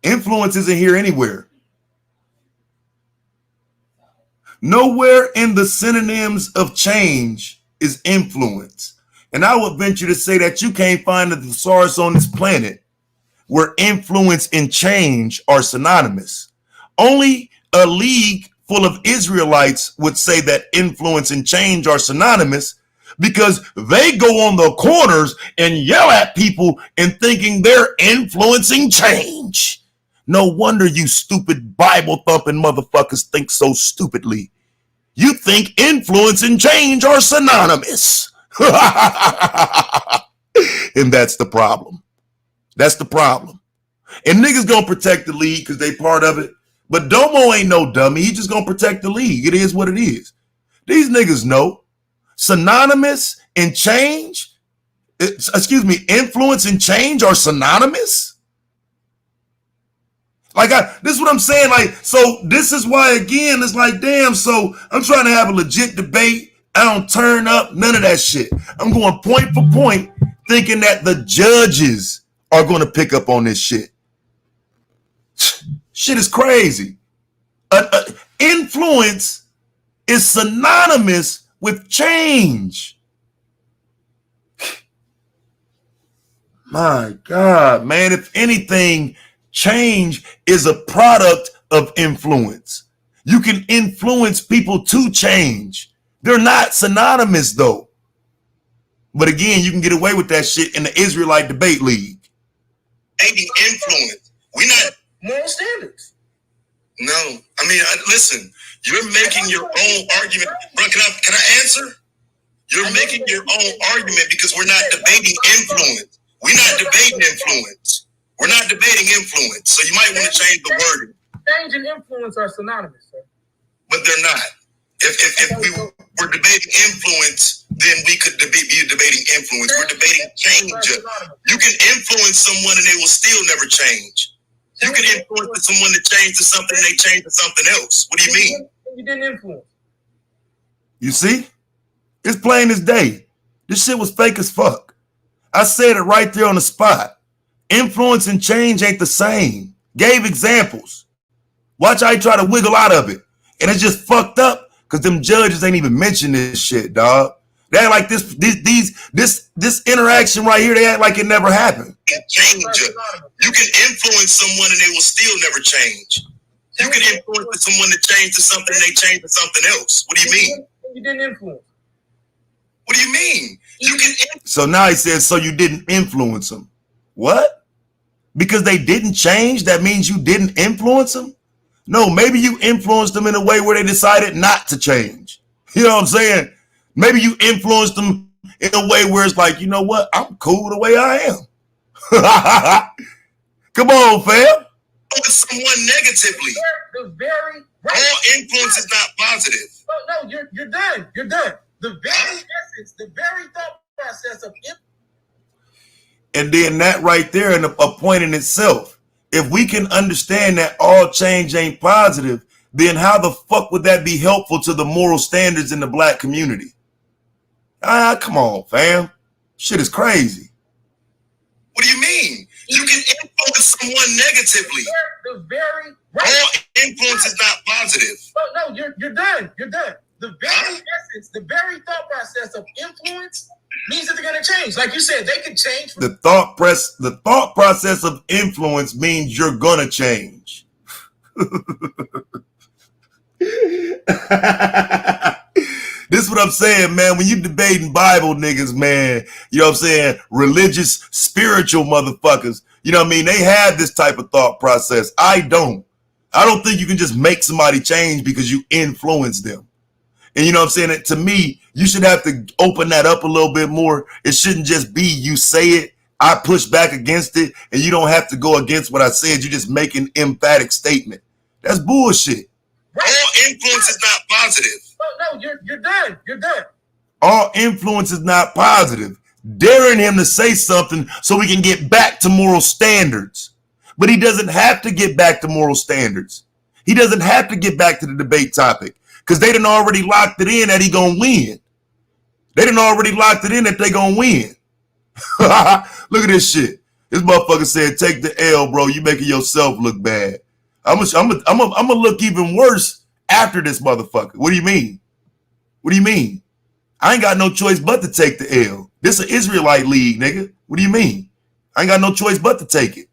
Influence isn't here anywhere. Nowhere in the synonyms of change is influence. And I would venture to say that you can't find a thesaurus on this planet where influence and change are synonymous. Only a league full of Israelites would say that influence and change are synonymous because they go on the corners and yell at people and thinking they're influencing change. No wonder you stupid Bible thumping motherfuckers think so stupidly. You think influence and change are synonymous. And that's the problem. That's the problem. And niggas gonna protect the league because they part of it. But Domo ain't no dummy. He just gonna protect the league. It is what it is. These niggas know synonymous and change, influence and change are synonymous. Like, this is what I'm saying. Like, so this is why, again, it's like, damn, so I'm trying to have a legit debate. I don't turn up, none of that shit. I'm going point for point, thinking that the judges are going to pick up on this shit. Shit is crazy. Influence is synonymous with change. My God, man, if anything, change is a product of influence. You can influence people to change. They're not synonymous, though. But again, you can get away with that shit in the Israelite debate league. Maybe influence. We're not moral standards. No, I mean, listen. You're making your own argument, bro. Can I answer? You're making your own argument because we're not debating influence. We're not debating influence. We're not debating influence. So you might want to change the wording. Change and influence are synonymous, sir. But they're not. If we were debating influence, then we could be debating influence. We're debating change. You can influence someone and they will still never change. You can influence someone to change to something and they change to something else. What do you mean? You didn't influence. You see? It's plain as day. This shit was fake as fuck. I said it right there on the spot. Influence and change ain't the same. Gave examples. Watch how he try to wiggle out of it. And it's just fucked up because them judges ain't even mentioned this shit, dog. They act like this interaction right here, they act like it never happened. Change. You can influence someone and they will still never change. You can influence someone to change to something and they change to something else. What do you mean? You didn't influence. What do you mean? You can. So now he says, so you didn't influence them. What? Because they didn't change, that means you didn't influence them? No, maybe you influenced them in a way where they decided not to change. You know what I'm saying? Maybe you influenced them in a way where it's like, you know what? I'm cool the way I am. Come on, fam. Someone negatively. The very all influence is not positive. No, you're done. You're done. The very essence, the very thought process of influence. And then that right there in a point in itself. If we can understand that all change ain't positive, then how the fuck would that be helpful to the moral standards in the black community? Come on, fam. Shit is crazy. What do you mean? You can influence someone negatively. The very all influence is not positive. No, you're done. You're done. The very essence, the very thought process of influence means that they're gonna change. Like you said, they can change. The thought process of influence means you're gonna change. This is what I'm saying, man. When you debating Bible niggas, man, you know what I'm saying? Religious, spiritual motherfuckers. You know what I mean? They have this type of thought process. I don't think you can just make somebody change because you influence them. And you know what I'm saying? To me, you should have to open that up a little bit more. It shouldn't just be you say it, I push back against it, and you don't have to go against what I said. You just make an emphatic statement. That's bullshit. All influence is not positive. No, you're done. You're done. All influence is not positive. Daring him to say something so we can get back to moral standards. But he doesn't have to get back to moral standards. He doesn't have to get back to the debate topic because they done already locked it in that he gonna win. They done already locked it in that they gonna win. Look at this shit. This motherfucker said, take the L, bro. You making yourself look bad. I'm gonna look even worse after this motherfucker. What do you mean? What do you mean? I ain't got no choice but to take the L. This is an Israelite league, nigga. What do you mean? I ain't got no choice but to take it.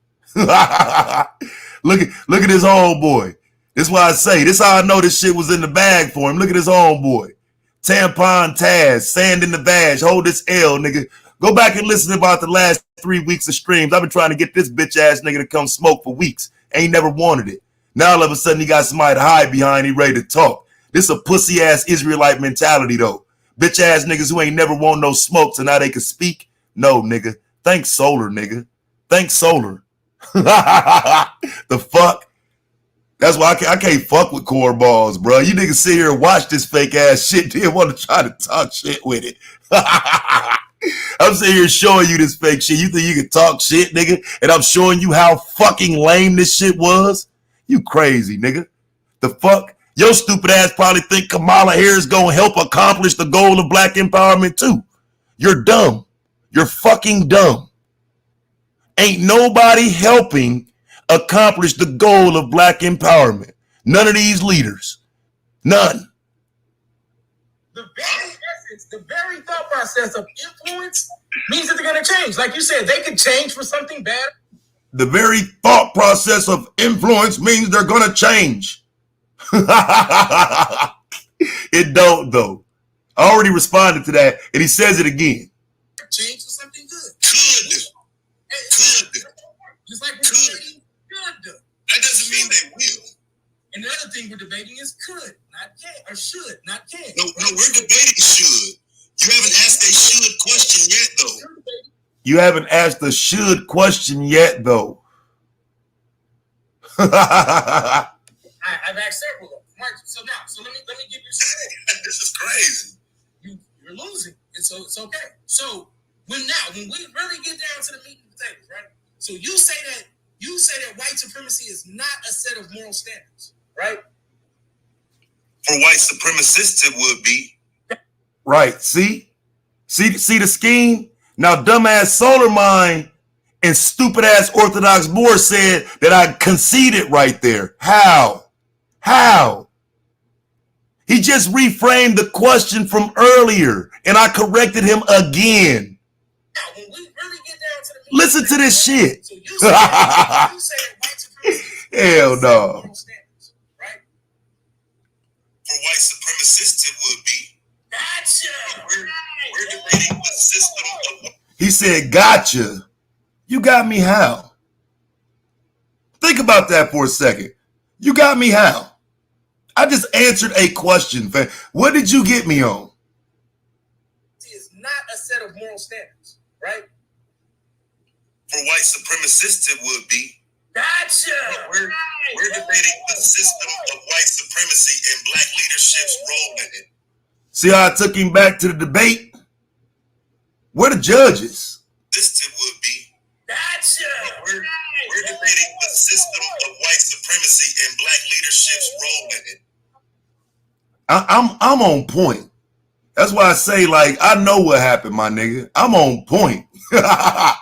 Look at his homeboy. This is why I say, this is how I know this shit was in the bag for him. Look at his homeboy. Tampon Taz, sand in the vag, hold this L, nigga. Go back and listen about the last 3 weeks of streams. I've been trying to get this bitch ass nigga to come smoke for weeks. Ain't never wanted it. Now all of a sudden he got somebody to hide behind, he ready to talk. This a pussy ass Israelite mentality though. Bitch ass niggas who ain't never want no smoke so now they can speak. No, nigga. Thanks solar, nigga. Thanks solar. The fuck? That's why I can't fuck with core balls, bro. You niggas sit here and watch this fake ass shit, then want to try to talk shit with it. I'm sitting here showing you this fake shit. You think you can talk shit, nigga? And I'm showing you how fucking lame this shit was? You crazy, nigga. The fuck? Your stupid ass probably think Kamala Harris gonna help accomplish the goal of black empowerment too. You're dumb. You're fucking dumb. Ain't nobody helping accomplish the goal of black empowerment. None of these leaders. None. The very essence, the very thought process of influence means that they're going to change. Like you said, they could change for something bad. The very thought process of influence means they're going to change. It don't, though. I already responded to that, and he says it again. Change for something good. Could. Just like good. That thing we're debating is could, not can, or should, not can. No, we're debating should. You haven't asked a should question yet, though. You haven't asked the should question yet, though. I've asked several of them. Mark, so let me give you some. This is crazy. You're losing, and so it's okay. So when we really get down to the meat and potatoes, right? So you say that white supremacy is not a set of moral standards, right? For white supremacists, it would be. Right. See the scheme? Now, dumbass Solar Mind and stupid ass Orthodox Moore said that I conceded right there. How? He just reframed the question from earlier, and I corrected him again. Now, when we really get down to the listen to this shit. So you say that white supremacy hell no. Moral standards, right? For white supremacists, it would be. Gotcha. We're debating the system of. He said, gotcha. You got me how? Think about that for a second. You got me how? I just answered a question, fam. What did you get me on? It's not a set of moral standards, right? For white supremacists, it would be. Gotcha. We're debating the system of white supremacy and black leadership's role in it. See how I took him back to the debate? Where the judges? This would be. Gotcha. We're debating the system of white supremacy and black leadership's role in it. I'm on point. That's why I say, like, I know what happened, my nigga. I'm on point. Now,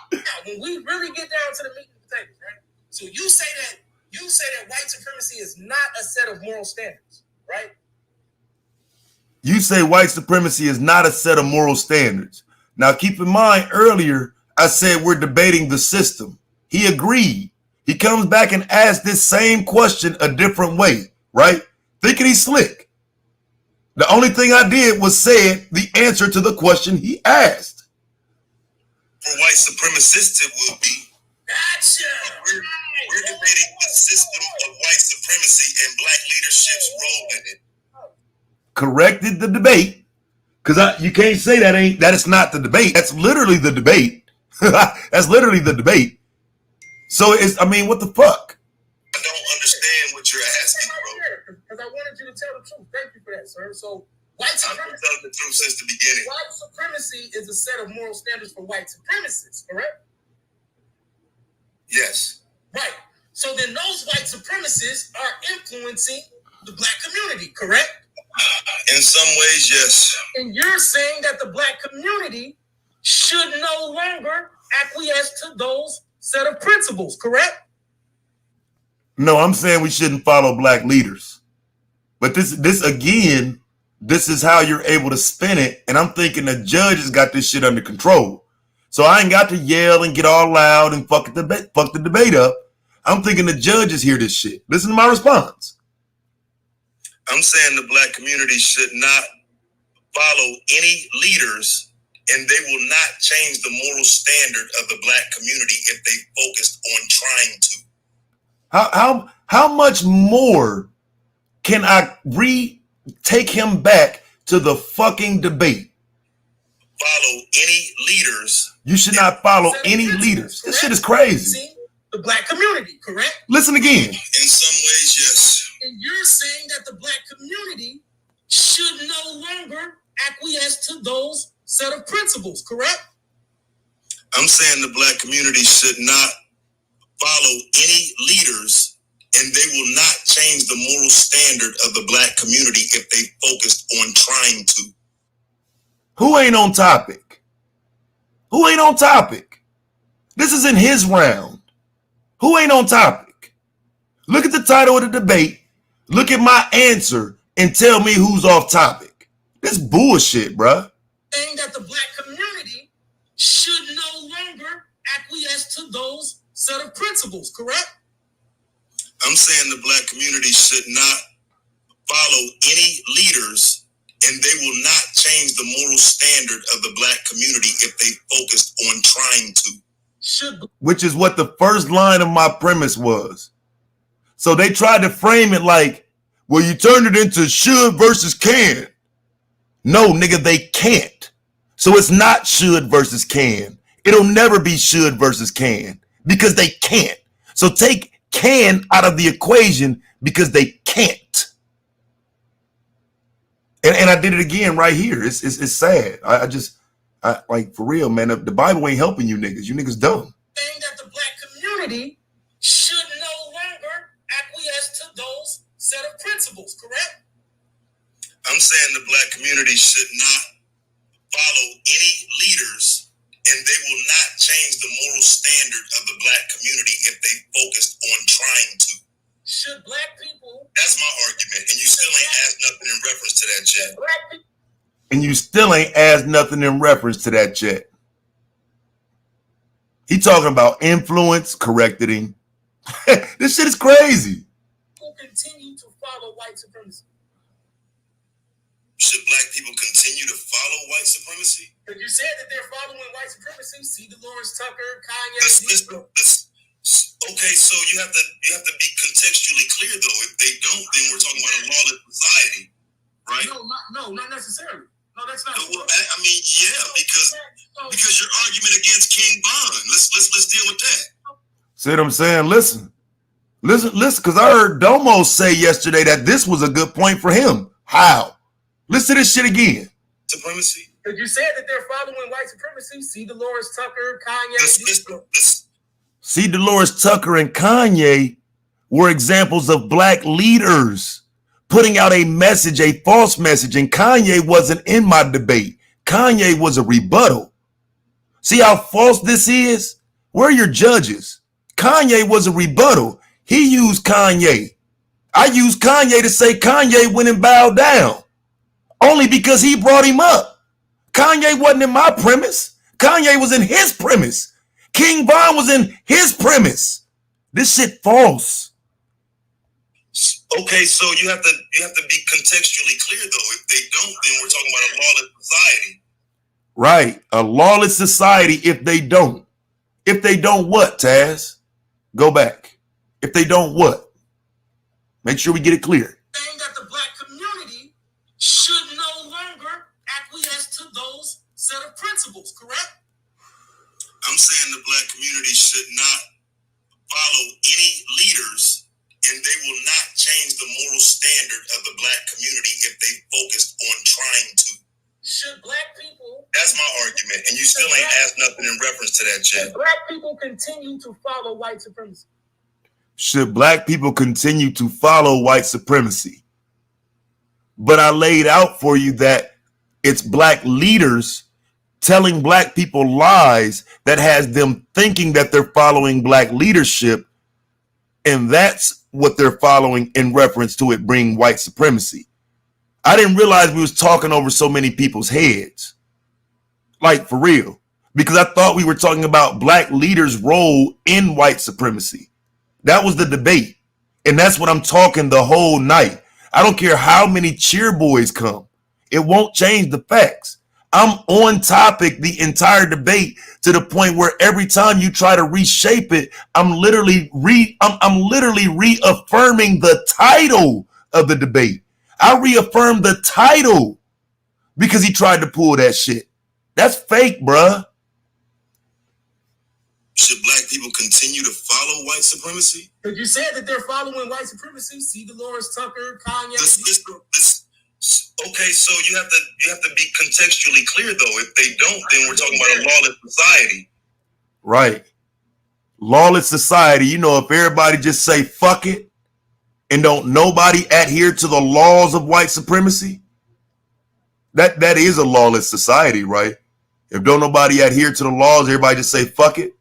when we really get down to the meat and potatoes, right? So you say that white supremacy is not a set of moral standards, right? You say white supremacy is not a set of moral standards. Now, keep in mind, earlier, I said we're debating the system. He agreed. He comes back and asks this same question a different way, right? Thinking he's slick. The only thing I did was say the answer to the question he asked. For white supremacists, it would be. Gotcha. We're debating the system of white supremacy and black leadership's role in it. Corrected the debate. Because you can't say that it's not the debate. That's literally the debate. That's literally the debate. So what the fuck? I don't understand what you're asking, bro. Because I wanted you to tell the truth. Thank you for that, sir. So white supremacy. I've been telling the truth since the beginning. White supremacy is a set of moral standards for white supremacists, correct? Yes. Right. So then those white supremacists are influencing the black community, correct? In some ways, yes. And you're saying that the black community should no longer acquiesce to those set of principles, correct? No, I'm saying we shouldn't follow black leaders. But this again, this is how you're able to spin it. And I'm thinking the judges got this shit under control. So I ain't got to yell and get all loud and fuck the debate up. I'm thinking the judges hear this shit. Listen to my response. I'm saying the black community should not follow any leaders, and they will not change the moral standard of the black community if they focused on trying to. How much more can I take him back to the fucking debate? Follow any leaders. You should not follow any leaders. This shit is crazy. See, the black community, correct? Listen again. In some ways, yes. And you're saying that the black community should no longer acquiesce to those set of principles, correct? I'm saying the black community should not follow any leaders, and they will not change the moral standard of the black community if they focused on trying to. Who ain't on topic? Who ain't on topic? This is in his round. Who ain't on topic? Look at the title of the debate. Look at my answer and tell me who's off topic. This bullshit, bruh. Saying that the black community should no longer acquiesce to those set of principles, correct? I'm saying the black community should not follow any leaders, and they will not change the moral standard of the black community if they focused on trying to. Which is what the first line of my premise was. So they tried to frame it like Well, you turned it into should versus can. No, nigga, they can't. So it's not should versus can. It'll never be should versus can because they can't. So take can out of the equation because they can't. And I did it again right here. It's sad. I like, for real, man, the Bible ain't helping you niggas. You niggas dumb. Saying that the black community should no longer acquiesce to those set of principles, correct? I'm saying the black community should not follow any leaders, and they will not change the moral standard of the black community if they focused on trying to. Should black people... That's my argument, and you still ain't asked nothing in reference to that, Chet. And you still ain't asked nothing in reference to that, Chet. He talking about influence, corrected him. This shit is crazy. People continue to follow white supremacy. Should black people continue to follow white supremacy? But you said that they're following white supremacy. See Dolores Tucker, Kanye. Okay, so you have to be contextually clear though. If they don't, then we're talking about a lawless society, right? No, not necessarily. No, that's not. Well, I mean, yeah, because your argument against King Von. Let's deal with that. See what I'm saying? Listen, because I heard Domo say yesterday that this was a good point for him. How? Listen to this shit again. Supremacy. Because you said that they're following white supremacy. See Dolores Tucker, Kanye. See, Dolores Tucker and Kanye were examples of black leaders putting out a message, a false message, and Kanye wasn't in my debate. Kanye was a rebuttal. See how false this is? Where are your judges? Kanye was a rebuttal. He used Kanye. I used Kanye to say Kanye went and bowed down only because he brought him up. Kanye wasn't in my premise. Kanye was in his premise. King Von was in his premise. This shit false. Okay, so you have to be contextually clear though. If they don't, then we're talking about a lawless society. Right, a lawless society. If they don't what, Taz? Go back. If they don't what? Make sure we get it clear. Saying that the black community should no longer acquiesce to those set of principles, correct? I'm saying the black community should not follow any leaders, and they will not change the moral standard of the black community if they focused on trying to. Should black people... That's my argument, and you still ain't asked nothing in reference to that, Chet. Should black people continue to follow white supremacy? Should black people continue to follow white supremacy? But I laid out for you that it's black leaders telling black people lies that has them thinking that they're following black leadership, and that's what they're following in reference to it bringing white supremacy. I didn't realize we was talking over so many people's heads, like for real, because I thought we were talking about black leaders' role in white supremacy. That was the debate, and that's what I'm talking the whole night. I don't care how many cheer boys come. It won't change the facts. I'm on topic the entire debate to the point where every time you try to reshape it, I'm literally reaffirming the title of the debate. I reaffirmed the title because he tried to pull that shit. That's fake, bruh. Should black people continue to follow white supremacy? Because you said that they're following white supremacy. See Dolores Tucker, Kanye. Okay, so you have to be contextually clear though. If they don't, then we're talking about a lawless society. Right. Lawless society. You know, if everybody just say fuck it and don't nobody adhere to the laws of white supremacy, that is a lawless society, right? If don't nobody adhere to the laws, everybody just say fuck it.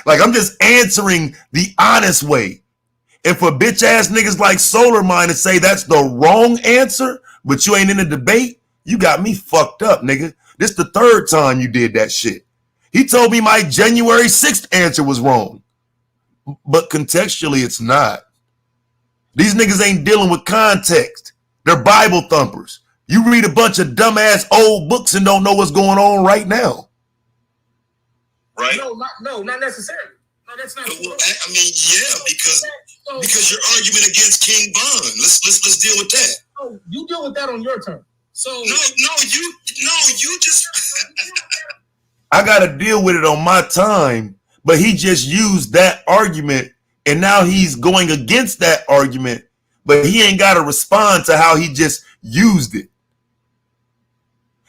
Like, I'm just answering the honest way. And for bitch ass niggas like Solar Mind to say that's the wrong answer, but you ain't in the debate, you got me fucked up, nigga. This the third time you did that shit. He told me my January 6th answer was wrong, but contextually it's not. These niggas ain't dealing with context. They're Bible thumpers. You read a bunch of dumbass old books and don't know what's going on right now. Right? No, not necessarily. No, that's not. Well, I mean, yeah, because Because your argument against King Von. Let's deal with that. Oh, you deal with that on your turn. So you just I gotta deal with it on my time, but he just used that argument and now he's going against that argument, but he ain't gotta respond to how he just used it.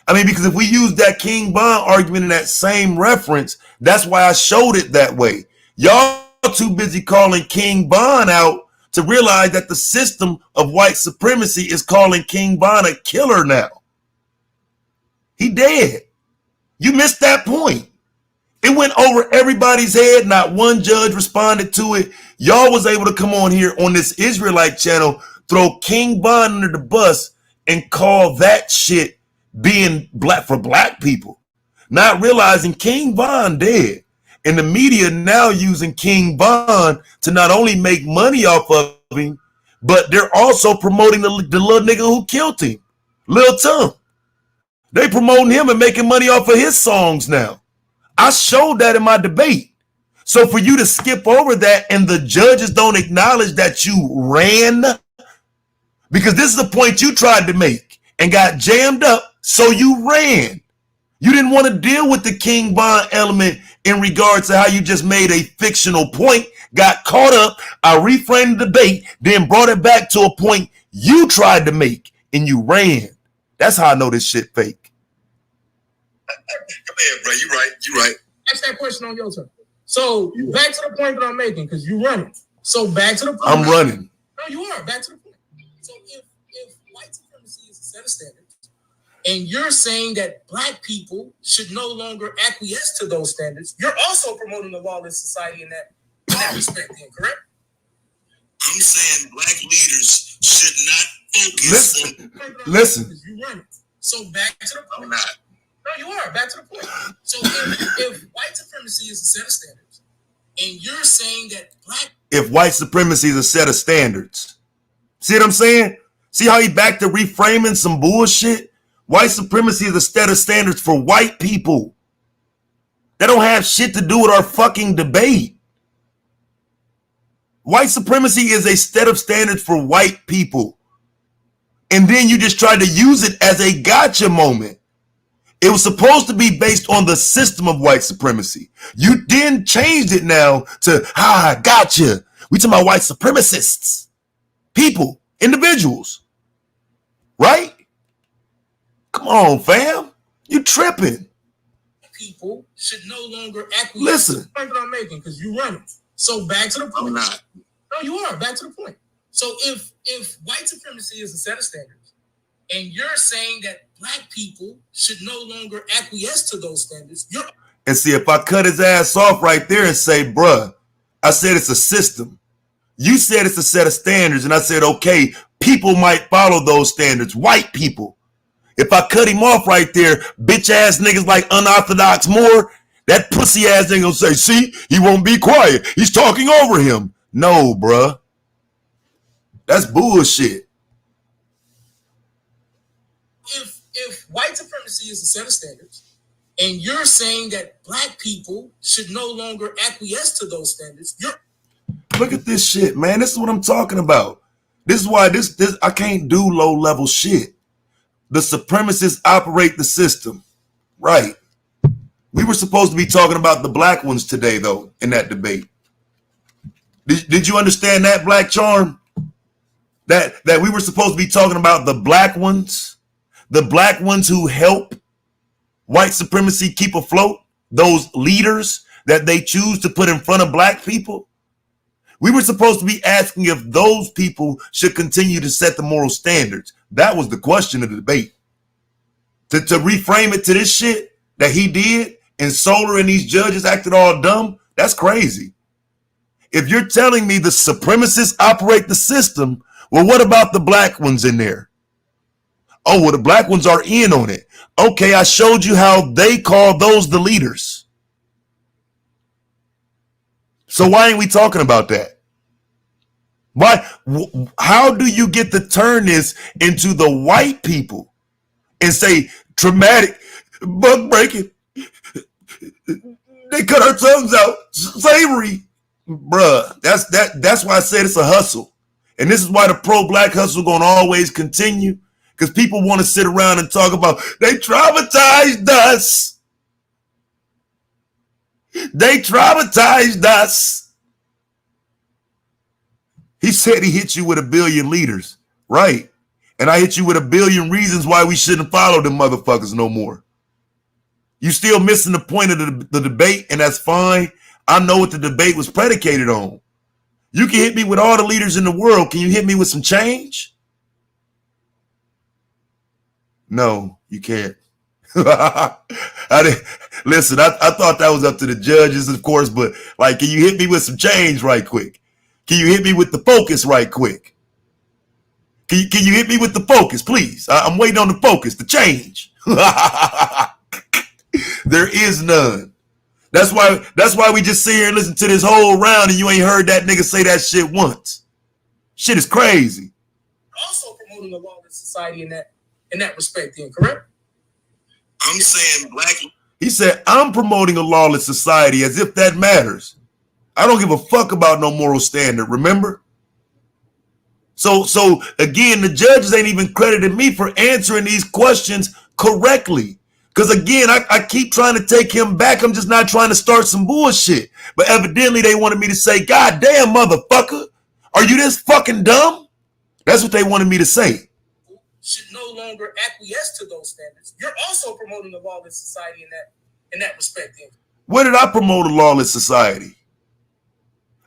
I mean, because if we use that King Von argument in that same reference, that's why I showed it that way. Y'all too busy calling King Von out to realize that the system of white supremacy is calling King Von a killer now. He dead. You missed that point. It went over everybody's head. Not one judge responded to it. Y'all was able to come on here on this Israelite channel, throw King Von under the bus and call that shit being black for black people, not realizing King Von dead. And the media now using King Von to not only make money off of him, but they're also promoting the little nigga who killed him, Lil Tum. They promoting him and making money off of his songs now. I showed that in my debate. So for you to skip over that and the judges don't acknowledge that you ran, because this is the point you tried to make and got jammed up, so you ran. You didn't want to deal with the King Von element in regards to how you just made a fictional point, got caught up, I reframed the debate, then brought it back to a point you tried to make, and you ran. That's how I know this shit fake. Come here, bro. You right. Ask that question on your turn. So back to the point that I'm making, because you're running. So back to the point. I'm running. No, you are. Back to the point. So if white supremacy is a set of standards, and you're saying that black people should no longer acquiesce to those standards, you're also promoting a lawless society in that respect, then, correct? I'm saying black leaders should not focus. Listen. You run it. So back to the point. I'm not. No, you are. Back to the point. So if white supremacy is a set of standards, and you're saying that if white supremacy is a set of standards, see what I'm saying? See how he back to reframing some bullshit? White supremacy is a set of standards for white people. That don't have shit to do with our fucking debate. White supremacy is a set of standards for white people. And then you just tried to use it as a gotcha moment. It was supposed to be based on the system of white supremacy. You then changed it now to, gotcha. We talking about white supremacists. People, individuals. Right? Come on, fam. You tripping. People should no longer acquiesce. Listen. The point that I'm making, because you run it. So back to the point. I'm not. No, you are. Back to the point. So if white supremacy is a set of standards, and you're saying that black people should no longer acquiesce to those standards, and see, if I cut his ass off right there and say, bruh, I said it's a system. You said it's a set of standards, and I said, okay, people might follow those standards, white people. If I cut him off right there, bitch ass niggas like Unorthodox Moore, that pussy ass ain't gonna say, see, he won't be quiet. He's talking over him. No, bruh. That's bullshit. If white supremacy is a set of standards, and you're saying that black people should no longer acquiesce to those standards, look at this shit, man. This is what I'm talking about. This is why this I can't do low level shit. The supremacists operate the system. Right. We were supposed to be talking about the black ones today, though, in that debate. Did you understand that, Black Charm? That we were supposed to be talking about the black ones who help white supremacy keep afloat, those leaders that they choose to put in front of black people. We were supposed to be asking if those people should continue to set the moral standards. That was the question of the debate. To reframe it to this shit that he did and Solar and these judges acted all dumb, that's crazy. If you're telling me the supremacists operate the system, well, what about the black ones in there? Oh, well, the black ones are in on it. Okay, I showed you how they call those the leaders. So why ain't we talking about that? Why? How do you get to turn this into the white people and say traumatic, bug breaking? They cut our tongues out. Slavery. Bruh, that's why I said it's a hustle. And this is why the pro-black hustle gonna always continue. Because people want to sit around and talk about they traumatized us. They traumatized us. He said he hit you with 1 billion leaders. Right. And I hit you with 1 billion reasons why we shouldn't follow them motherfuckers no more. You still missing the point of the debate, and that's fine. I know what the debate was predicated on. You can hit me with all the leaders in the world. Can you hit me with some change? No, you can't. Listen, I thought that was up to the judges, of course, but like, can you hit me with some change right quick? Can you hit me with the focus right quick? Can you hit me with the focus, please? I'm waiting on the focus, the change. There is none. That's why we just sit here and listen to this whole round and you ain't heard that nigga say that shit once. Shit is crazy. Also promoting a lawless society in that respect, then, correct? I'm saying black. He said, I'm promoting a lawless society, as if that matters. I don't give a fuck about no moral standard, remember? So again, the judges ain't even credited me for answering these questions correctly. Because again, I keep trying to take him back. I'm just not trying to start some bullshit. But evidently they wanted me to say, God damn, motherfucker, are you this fucking dumb? That's what they wanted me to say. Should no longer acquiesce to those standards. You're also promoting a lawless society in that respect, then. Where did I promote a lawless society?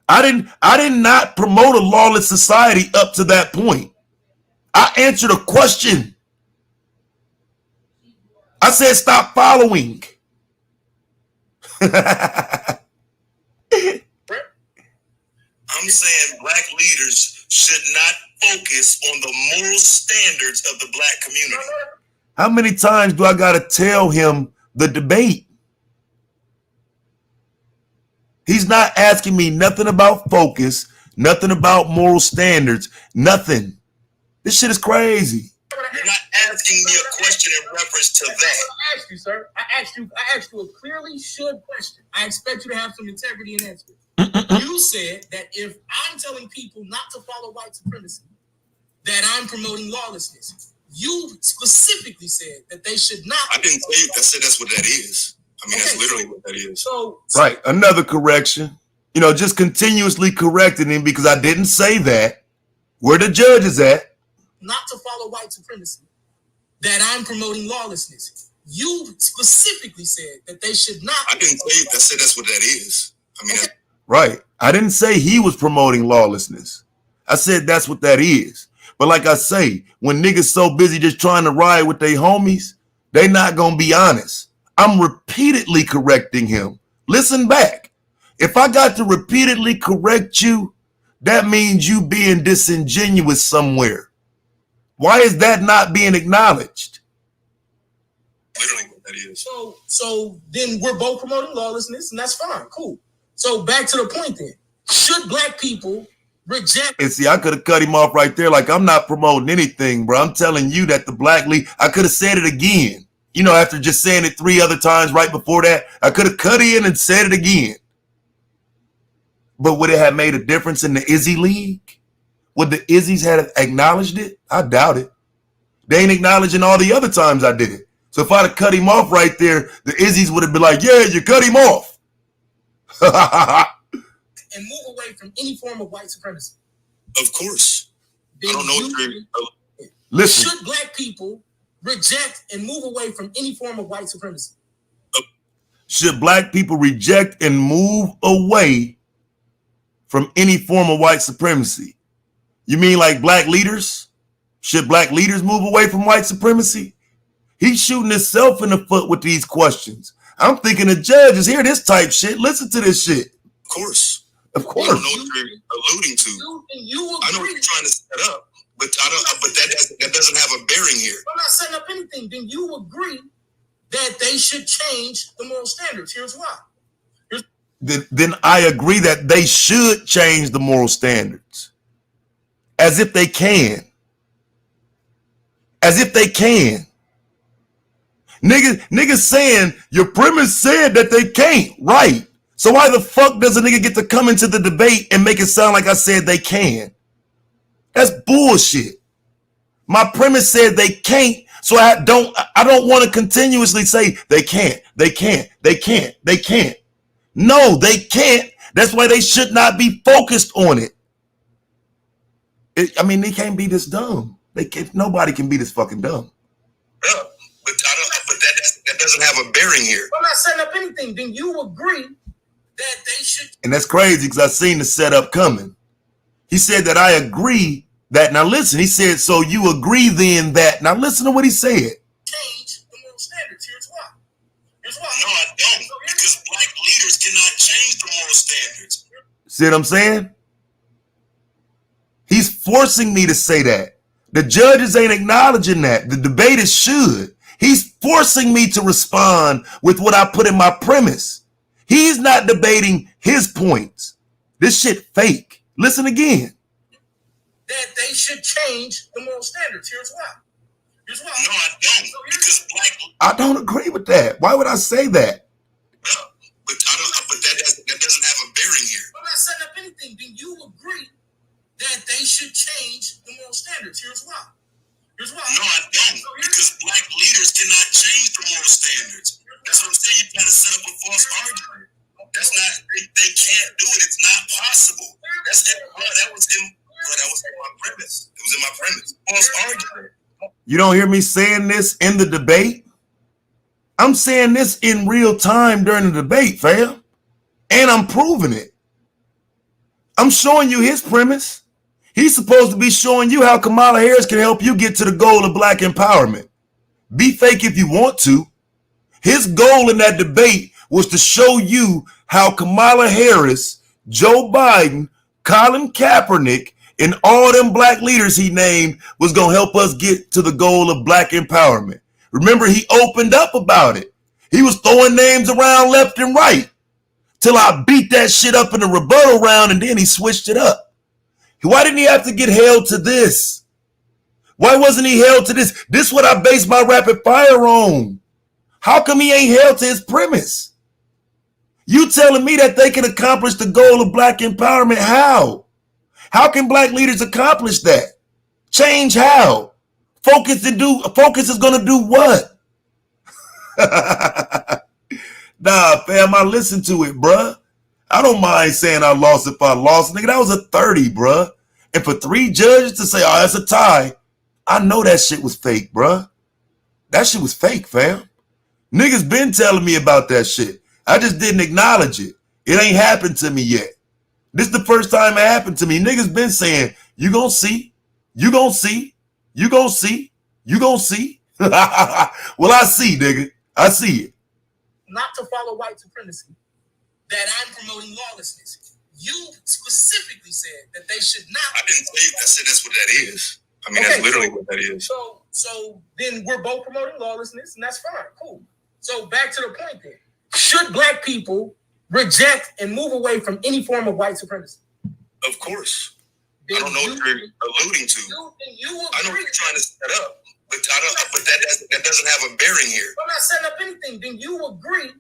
I did not promote a lawless society up to that point. I answered a question. I said, stop following. I'm saying black leaders should not focus on the moral standards of the black community. How many times do I got to tell him the debate? He's not asking me nothing about focus, nothing about moral standards, nothing. This shit is crazy. You're not asking me a question in reference to that. I asked you, sir. I asked you a clearly should question. I expect you to have some integrity in answering. You said that if I'm telling people not to follow white supremacy, that I'm promoting lawlessness. You specifically said that they should not. I didn't tell you. I said that's what that is. I mean, that's literally what that is. So right, another correction. You know, just continuously correcting him because I didn't say that. Where the judge is at. Not to follow white supremacy, that I'm promoting lawlessness. You specifically said that they should not. I didn't tell you. I said that's what that is. I mean, okay. Right. I didn't say he was promoting lawlessness. I said that's what that is. But like I say, when niggas so busy just trying to ride with their homies, they not gonna be honest. I'm repeatedly correcting him. Listen back. If I got to repeatedly correct you, that means you being disingenuous somewhere. Why is that not being acknowledged? Literally what that is. So then we're both promoting lawlessness, and that's fine, cool. So back to the point then. Should black people reject? And see, I could have cut him off right there. Like, I'm not promoting anything, bro. I'm telling you that the black league, I could have said it again. You know, after just saying it 3 other times right before that, I could have cut in and said it again. But would it have made a difference in the Izzy League? Would the Izzy's have acknowledged it? I doubt it. They ain't acknowledging all the other times I did it. So if I'd have cut him off right there, the Izzy's would have been like, yeah, you cut him off. And move away from any form of white supremacy. Of course. Then I don't know. Listen. Should black people reject and move away from any form of white supremacy? Should black people reject and move away from any form of white supremacy? You mean like black leaders? Should black leaders move away from white supremacy? He's shooting himself in the foot with these questions. I'm thinking the judges hear this type shit. Listen to this shit. Of course. Of course. I don't know what you're alluding to. I know what you're trying to set up, but that doesn't have a bearing here. I'm not setting up anything. Then you agree that they should change the moral standards. Here's why. Then I agree that they should change the moral standards. As if they can. As if they can. Niggas saying your premise said that they can't. Right. So why the fuck does a nigga get to come into the debate and make it sound like I said they can? That's bullshit. My premise said they can't, so I don't want to continuously say they can't, they can't, they can't, they can't. No, they can't. That's why they should not be focused on it. I mean, they can't be this dumb. Nobody can be this fucking dumb. Yeah, but that doesn't have a bearing here. I'm not setting up anything. Then you agree that they should. And that's crazy because I seen the setup coming. He said that I agree that. Now listen, he said, so you agree then that. Now listen to what he said. Change the moral standards. Here's why. Here's why. No, I don't. Because black leaders cannot change the moral standards. See what I'm saying? He's forcing me to say that. The judges ain't acknowledging that. The debaters should. He's forcing me to respond with what I put in my premise. He's not debating his points. This shit fake. Listen again. That they should change the moral standards. Here's why. Here's why. No, I don't. Because black. I don't agree with that. Why would I say that? But that doesn't have a bearing here. I'm not setting up anything. Then you agree that they should change the moral standards. Here's why. Here's why. No, I don't. Because black leaders cannot change the moral standards. That's what I'm saying. You're trying to set up a false argument. That's not. They can't do it. It's not possible. That was in my premise. It was in my premise. False argument. You don't hear me saying this in the debate? I'm saying this in real time during the debate, fam. And I'm proving it. I'm showing you his premise. He's supposed to be showing you how Kamala Harris can help you get to the goal of black empowerment. Be fake if you want to. His goal in that debate was to show you how Kamala Harris, Joe Biden, Colin Kaepernick, and all them black leaders he named was going to help us get to the goal of black empowerment. Remember, he opened up about it. He was throwing names around left and right till I beat that shit up in the rebuttal round, and then he switched it up. Why didn't he have to get held to this? Why wasn't he held to this? This is what I base my rapid fire on. How come he ain't held to his premise? You telling me that they can accomplish the goal of black empowerment? How? How can black leaders accomplish that? Change how? Focus is gonna do what? Nah, fam, I listened to it, bruh. I don't mind saying I lost if I lost. Nigga, that was a 30, bruh. And for 3 judges to say, oh, that's a tie, I know that shit was fake, bruh. That shit was fake, fam. Niggas been telling me about that shit. I just didn't acknowledge it. It ain't happened to me yet. This is the first time it happened to me. Niggas been saying, you gonna see, you gonna see, you gonna see, you gonna see. Well, I see, nigga. I see it. Not to follow white supremacy, that I'm promoting lawlessness. You specifically said that they should not. I didn't say it. I said that's what that is. I mean, that's literally what that is. So then we're both promoting lawlessness, and that's fine. Cool. So back to the point then. Should black people reject and move away from any form of white supremacy? Of course. I don't know what you're alluding to. I know what you're trying to set up. But that doesn't have a bearing here. I'm not setting up anything. Then you agree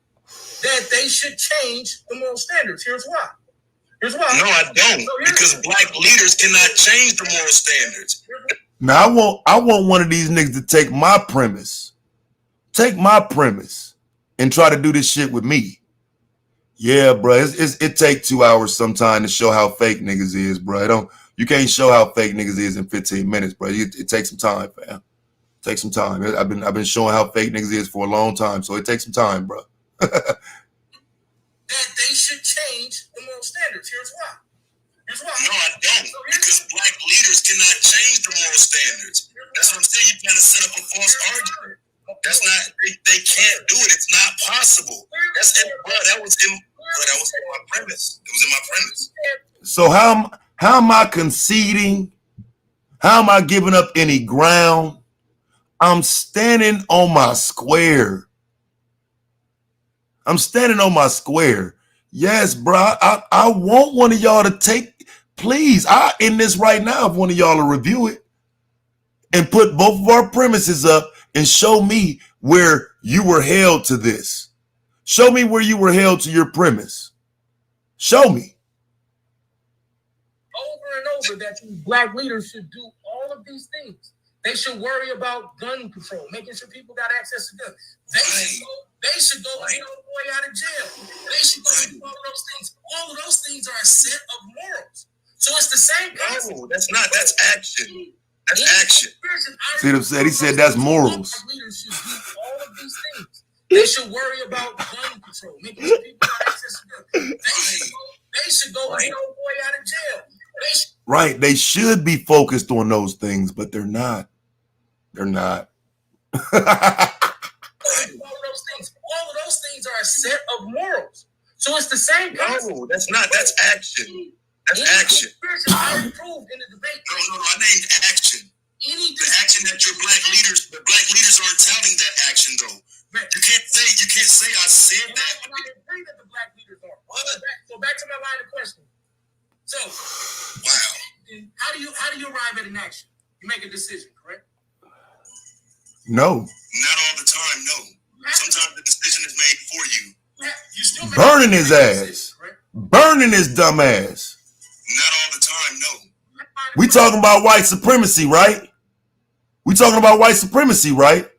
that they should change the moral standards. Here's why. Here's why. No, I don't. Because black leaders cannot change the moral standards. Now I want one of these niggas to take my premise. Take my premise and try to do this shit with me. Yeah, bro. It take 2 hours sometime to show how fake niggas is, bro. You can't show how fake niggas is in 15 minutes, bro. It takes some time, fam. Take some time. I've been showing how fake niggas is for a long time, so it takes some time, bro. That they should change the moral standards. Here's why. Here's why. No, I don't. Because black leaders cannot change the moral standards. That's what I'm saying. You're trying to set up a false argument. That's not. They can't do it. It's not possible. That was in my premise. It was in my premise. So how am I conceding? How am I giving up any ground? I'm standing on my square. I'm standing on my square. Yes, bro. I want one of y'all to take, please. I in this right now if one of y'all to review it and put both of our premises up and show me where you were held to this. Show me where you were held to your premise. Show me. Over and over that these black leaders should do all of these things. They should worry about gun control, making sure people got access to guns. They should go get old boy out of jail. They should go do all of those things. All of those things are a set of morals. So it's the same concept. No, that's not. That's action. That's action. See what I'm saying? He said that's morals. Leaders should do all of these things. They should worry about gun control, making sure people got access to guns. They should go get old boy out of jail. Right. They should be focused on those things, but they're not. They're not. All of those things are a set of morals. So it's the same concept. No, that's not. That's action. That's action. I proved in the debate. No, I named action. The action that the black leaders aren't touting that action though. You can't say I said that. I agree that the black leaders aren't. So back to my line of questioning. So, wow. How do you arrive at an action? You make a decision, correct? No. Not all the time, no. Sometimes the decision is made for you. You still burning his ass. Burning his dumb ass. Not all the time, no. We talking about white supremacy, right? We talking about white supremacy, right?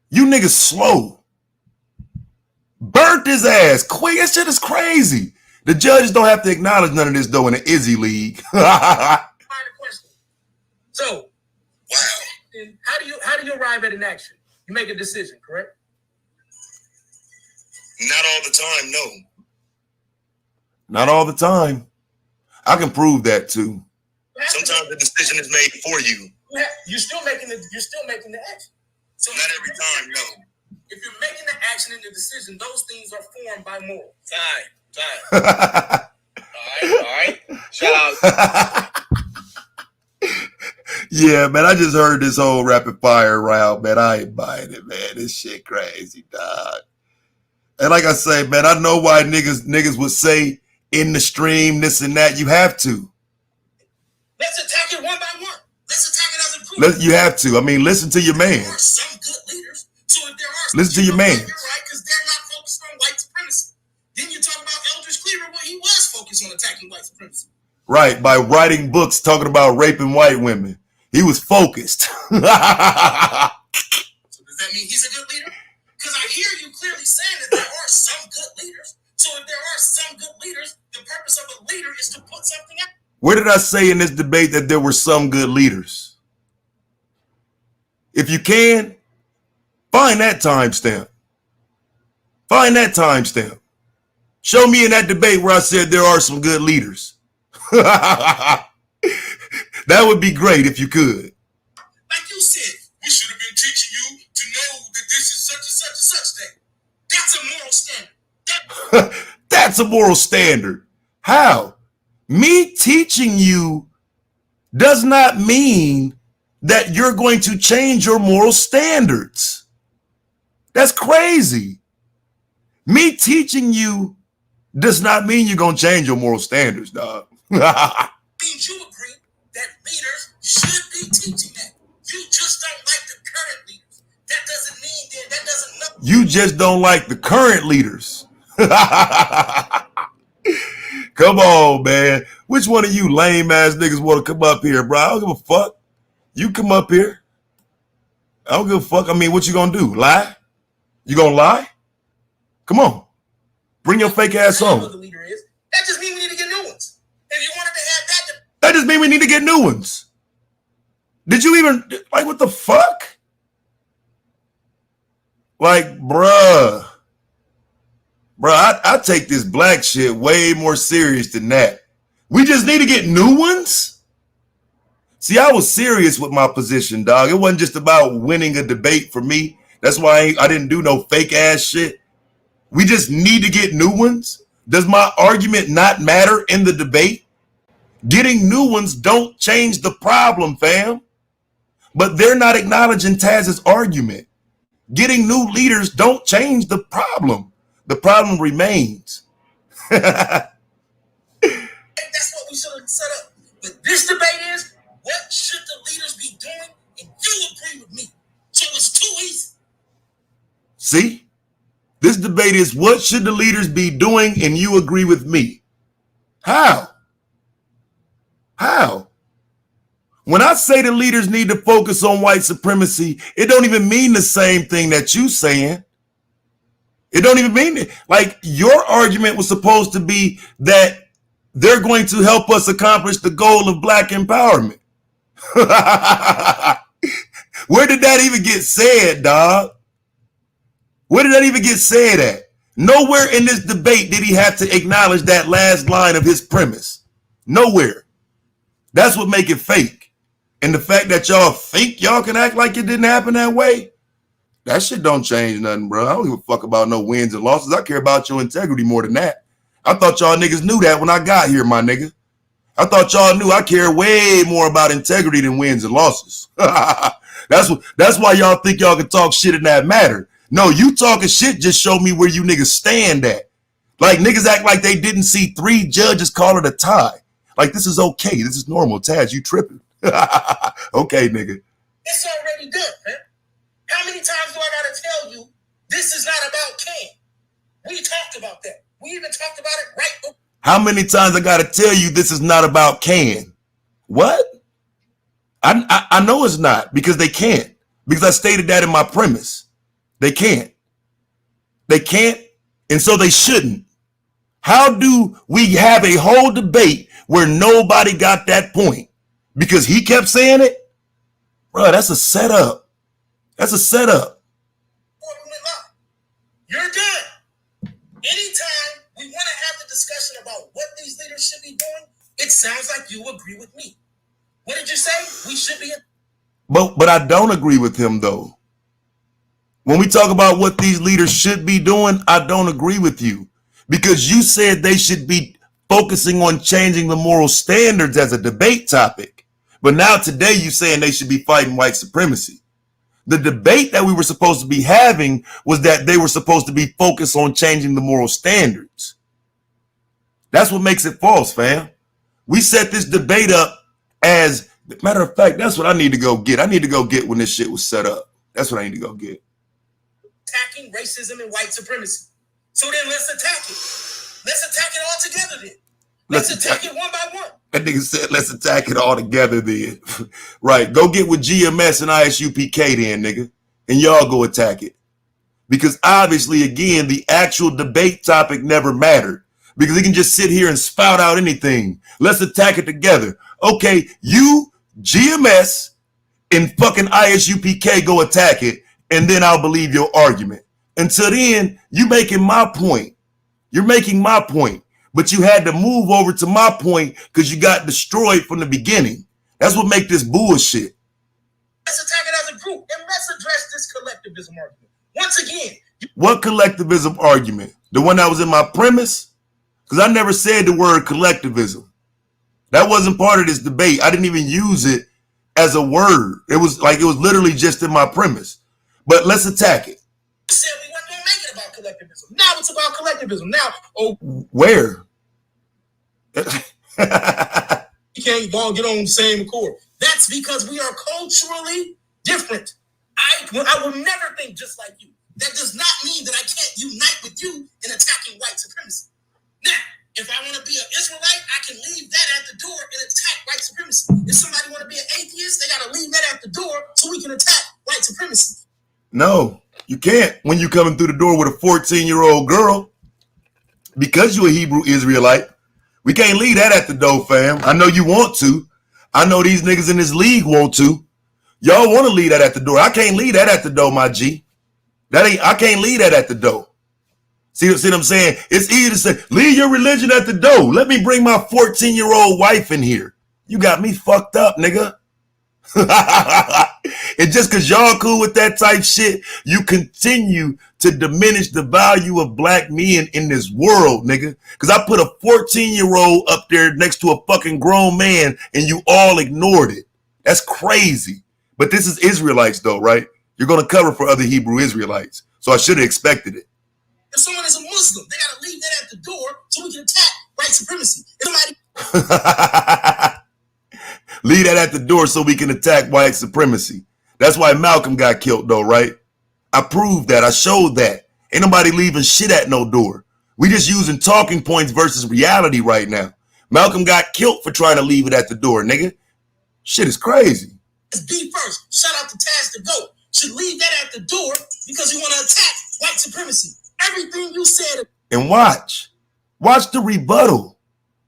You niggas slow. Burnt his ass quick. That shit is crazy. The judges don't have to acknowledge none of this though in the Izzy league. So, wow. How do you arrive at an action? You make a decision, correct? Not all the time, no. Not all the time. I can prove that too. Sometimes the decision is made for you. You're still making the action. So not every time, no. If you're making the action and the decision, those things are formed by moral. Time. All right. Shout out. Yeah, man, I just heard this whole rapid fire round, man. I ain't buying it, man. This shit crazy, dog. And like I say, man, I know why niggas would say in the stream, this and that. You have to. Let's attack it one by one. Let's attack it as a group. You have to. I mean, listen to your man. There are some good leaders. So if there are listen to your man. You're right, because they're not focused on white supremacy. Then you talk about Eldridge Cleaver, where he was focused on attacking white supremacy. Right, by writing books talking about raping white women. He was focused. So does that mean he's a good leader? Because I hear you clearly saying that there are some good leaders. So if there are some good leaders, the purpose of a leader is to put something out. Where did I say in this debate that there were some good leaders? If you can, find that timestamp. Find that timestamp. Show me in that debate where I said there are some good leaders. That would be great if you could. Like you said, we should have been teaching you to know that this is such and such and such thing. That's a moral standard. That's a moral standard. How? Me teaching you does not mean that you're going to change your moral standards. That's crazy. Me teaching you does not mean you're going to change your moral standards, dog. Means you agree that leaders should be teaching that. You just don't like the current leaders. That doesn't mean that doesn't know. You just don't like the current leaders. Come on, man. Which one of you lame ass niggas want to come up here, bro? I don't give a fuck. You come up here. I don't give a fuck. I mean, what you gonna do? Lie? You gonna lie? Come on. Bring your fake ass on. That just means we need to get new ones. If you wanted to have that just means we need to get new ones. Did you even, like, what the fuck? Like, bruh, I take this black shit way more serious than that. We just need to get new ones? See, I was serious with my position, dog. It wasn't just about winning a debate for me. That's why I didn't do no fake ass shit. We just need to get new ones? Does my argument not matter in the debate? Getting new ones don't change the problem, fam. But they're not acknowledging Taz's argument. Getting new leaders don't change the problem. The problem remains. That's what we should have set up. But this debate is, what should the leaders be doing? And you agree with me. So it's too easy. See? This debate is what should the leaders be doing, and you agree with me. How? How? When I say the leaders need to focus on white supremacy, it don't even mean the same thing that you saying. It don't even mean it. Like, your argument was supposed to be that they're going to help us accomplish the goal of black empowerment. Where did that even get said, dog? Where did that even get said at? Nowhere in this debate did he have to acknowledge that last line of his premise. Nowhere. That's what make it fake. And the fact that y'all think y'all can act like it didn't happen that way, that shit don't change nothing, bro. I don't give a fuck about no wins and losses. I care about your integrity more than that. I thought y'all niggas knew that when I got here, my nigga. I thought y'all knew I care way more about integrity than wins and losses. That's why y'all think y'all can talk shit in that matter. No, you talking shit just show me where you niggas stand at. Like, niggas act like they didn't see 3 judges call it a tie. Like, this is okay. This is normal. Taz, you tripping. Okay, nigga. It's already done, man. How many times do I gotta tell you this is not about Ken? We talked about that. We even talked about it right. How many times I gotta tell you this is not about Ken? What? I know it's not, because they can't. Because I stated that in my premise. They can't. They can't, and so they shouldn't. How do we have a whole debate where nobody got that point? Because he kept saying it? Bro, that's a setup. That's a setup. You're done. Anytime we want to have the discussion about what these leaders should be doing, it sounds like you agree with me. What did you say? We should be. But I don't agree with him, though. When we talk about what these leaders should be doing, I don't agree with you. Because you said they should be focusing on changing the moral standards as a debate topic. But now today you're saying they should be fighting white supremacy. The debate that we were supposed to be having was that they were supposed to be focused on changing the moral standards. That's what makes it false, fam. We set this debate up as, matter of fact, that's what I need to go get. I need to go get when this shit was set up. That's what I need to go get. Attacking racism and white supremacy. So then let's attack it. Let's attack it all together then. Let's attack it one by one. That nigga said, let's attack it all together then. Right. Go get with GMS and ISUPK then, nigga. And y'all go attack it. Because obviously, again, the actual debate topic never mattered. Because he can just sit here and spout out anything. Let's attack it together. Okay, you, GMS, and fucking ISUPK go attack it. And then I'll believe your argument. Until then, you making my point. You're making my point. But you had to move over to my point because you got destroyed from the beginning. That's what make this bullshit. Let's attack it as a group and let's address this collectivism argument. Once again. What collectivism argument? The one that was in my premise? Because I never said the word collectivism. That wasn't part of this debate. I didn't even use it as a word. It was literally just in my premise. But let's attack it. You said we weren't going to make it about collectivism. Now it's about collectivism. Now, where? You can't all get on the same accord. That's because we are culturally different. I will never think just like you. That does not mean that I can't unite with you in attacking white supremacy. Now, if I want to be an Israelite, I can leave that at the door and attack white supremacy. If somebody want to be an atheist, they got to leave that at the door so we can attack white supremacy. No, you can't when you coming through the door with a 14-year-old girl. Because you're a Hebrew Israelite, we can't leave that at the door, fam. I know you want to. I know these niggas in this league want to. Y'all want to leave that at the door. I can't leave that at the door, my G. I can't leave that at the door. See what I'm saying? It's easy to say, leave your religion at the door. Let me bring my 14-year-old wife in here. You got me fucked up, nigga. And just because y'all cool with that type shit, you continue to diminish the value of black men in this world, nigga. Because I put a 14-year-old up there next to a fucking grown man and you all ignored it. That's crazy. But this is Israelites though, right? You're going to cover for other Hebrew Israelites. So I should have expected it. If someone is a Muslim, they got to leave that at the door so we can attack white supremacy. Leave that at the door so we can attack white supremacy. That's why Malcolm got killed though, right? I proved that. I showed that. Ain't nobody leaving shit at no door. We just using talking points versus reality right now. Malcolm got killed for trying to leave it at the door, nigga. Shit is crazy. Let's be first. Shout out to Taz the GOAT. Should leave that at the door because you want to attack white supremacy. Everything you said. And watch the rebuttal.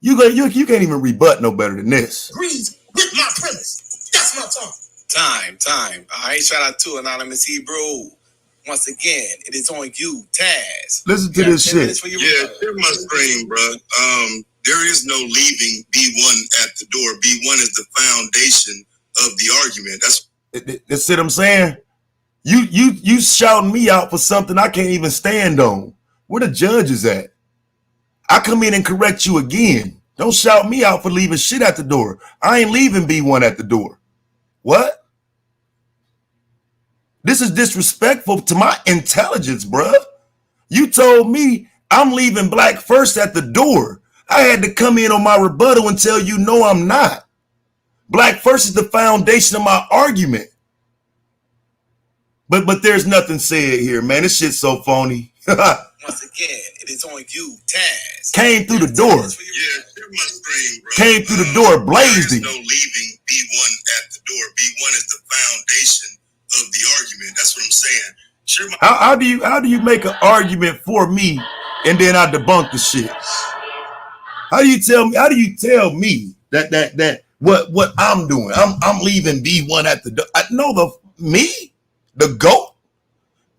You can't even rebut no better than this. Agrees with my premise. That's my time. Time. All right, shout out to Anonymous Hebrew. Once again, it is on you, Taz. Listen to this shit. Yeah, share my screen, bro. There is no leaving B1 at the door. B1 is the foundation of the argument. That's what I'm saying. You shouting me out for something I can't even stand on. Where the judge is at? I come in and correct you again. Don't shout me out for leaving shit at the door. I ain't leaving B1 at the door. What? This is disrespectful to my intelligence, bruh. You told me I'm leaving Black first at the door. I had to come in on my rebuttal and tell you, no, I'm not. Black first is the foundation of my argument. But there's nothing said here, man. This shit's so phony. Once again, it is on you, Taz. Came through the door. Yeah, share my screen, bro. Came through the door blazing. There is no leaving B1 at the door. B1 is the foundation of the argument. That's what I'm saying. Share my How do you make an argument for me and then I debunk the shit? How do you tell me that what I'm doing? I'm leaving B1 at the door. I know the GOAT.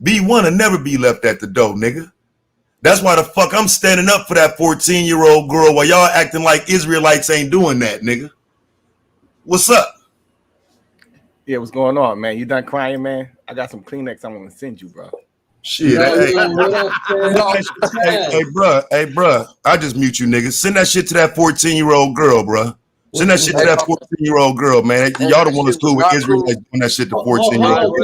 B1 will never be left at the door, nigga. That's why the fuck I'm standing up for that 14-year-old girl while y'all acting like Israelites ain't doing that, nigga. What's up? Yeah, what's going on, man? You done crying, man? I got some Kleenex I want to send you, bro. Shit. Hey, bro. I just mute you, niggas. Send that shit to that 14-year-old girl, bro. Send that shit to that 14-year-old girl, man. Y'all the one that's cool with Israelites doing that shit to 14-year-old.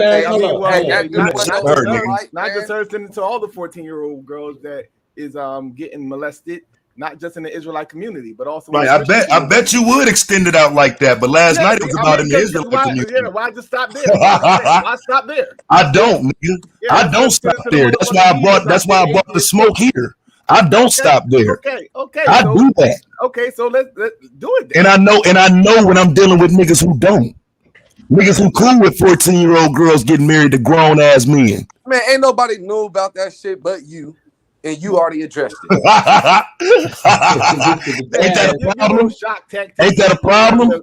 Not just her sending it to all the 14-year-old girls that is getting molested, not just in the Israelite community, but also right. I bet you would extend it out like that, but last night it was about in the Israelite community. Yeah, why just stop there? Why stop there? I don't, nigga. Yeah, I don't stop there. That's why I brought the smoke here. I don't stop there. Okay. I do that. Okay, so let's do it And then. I know when I'm dealing with niggas who don't. Niggas who cool with 14-year-old girls getting married to grown ass men. Man, ain't nobody knew about that shit but you. And you already addressed it. Ain't that a problem? Ain't that a problem?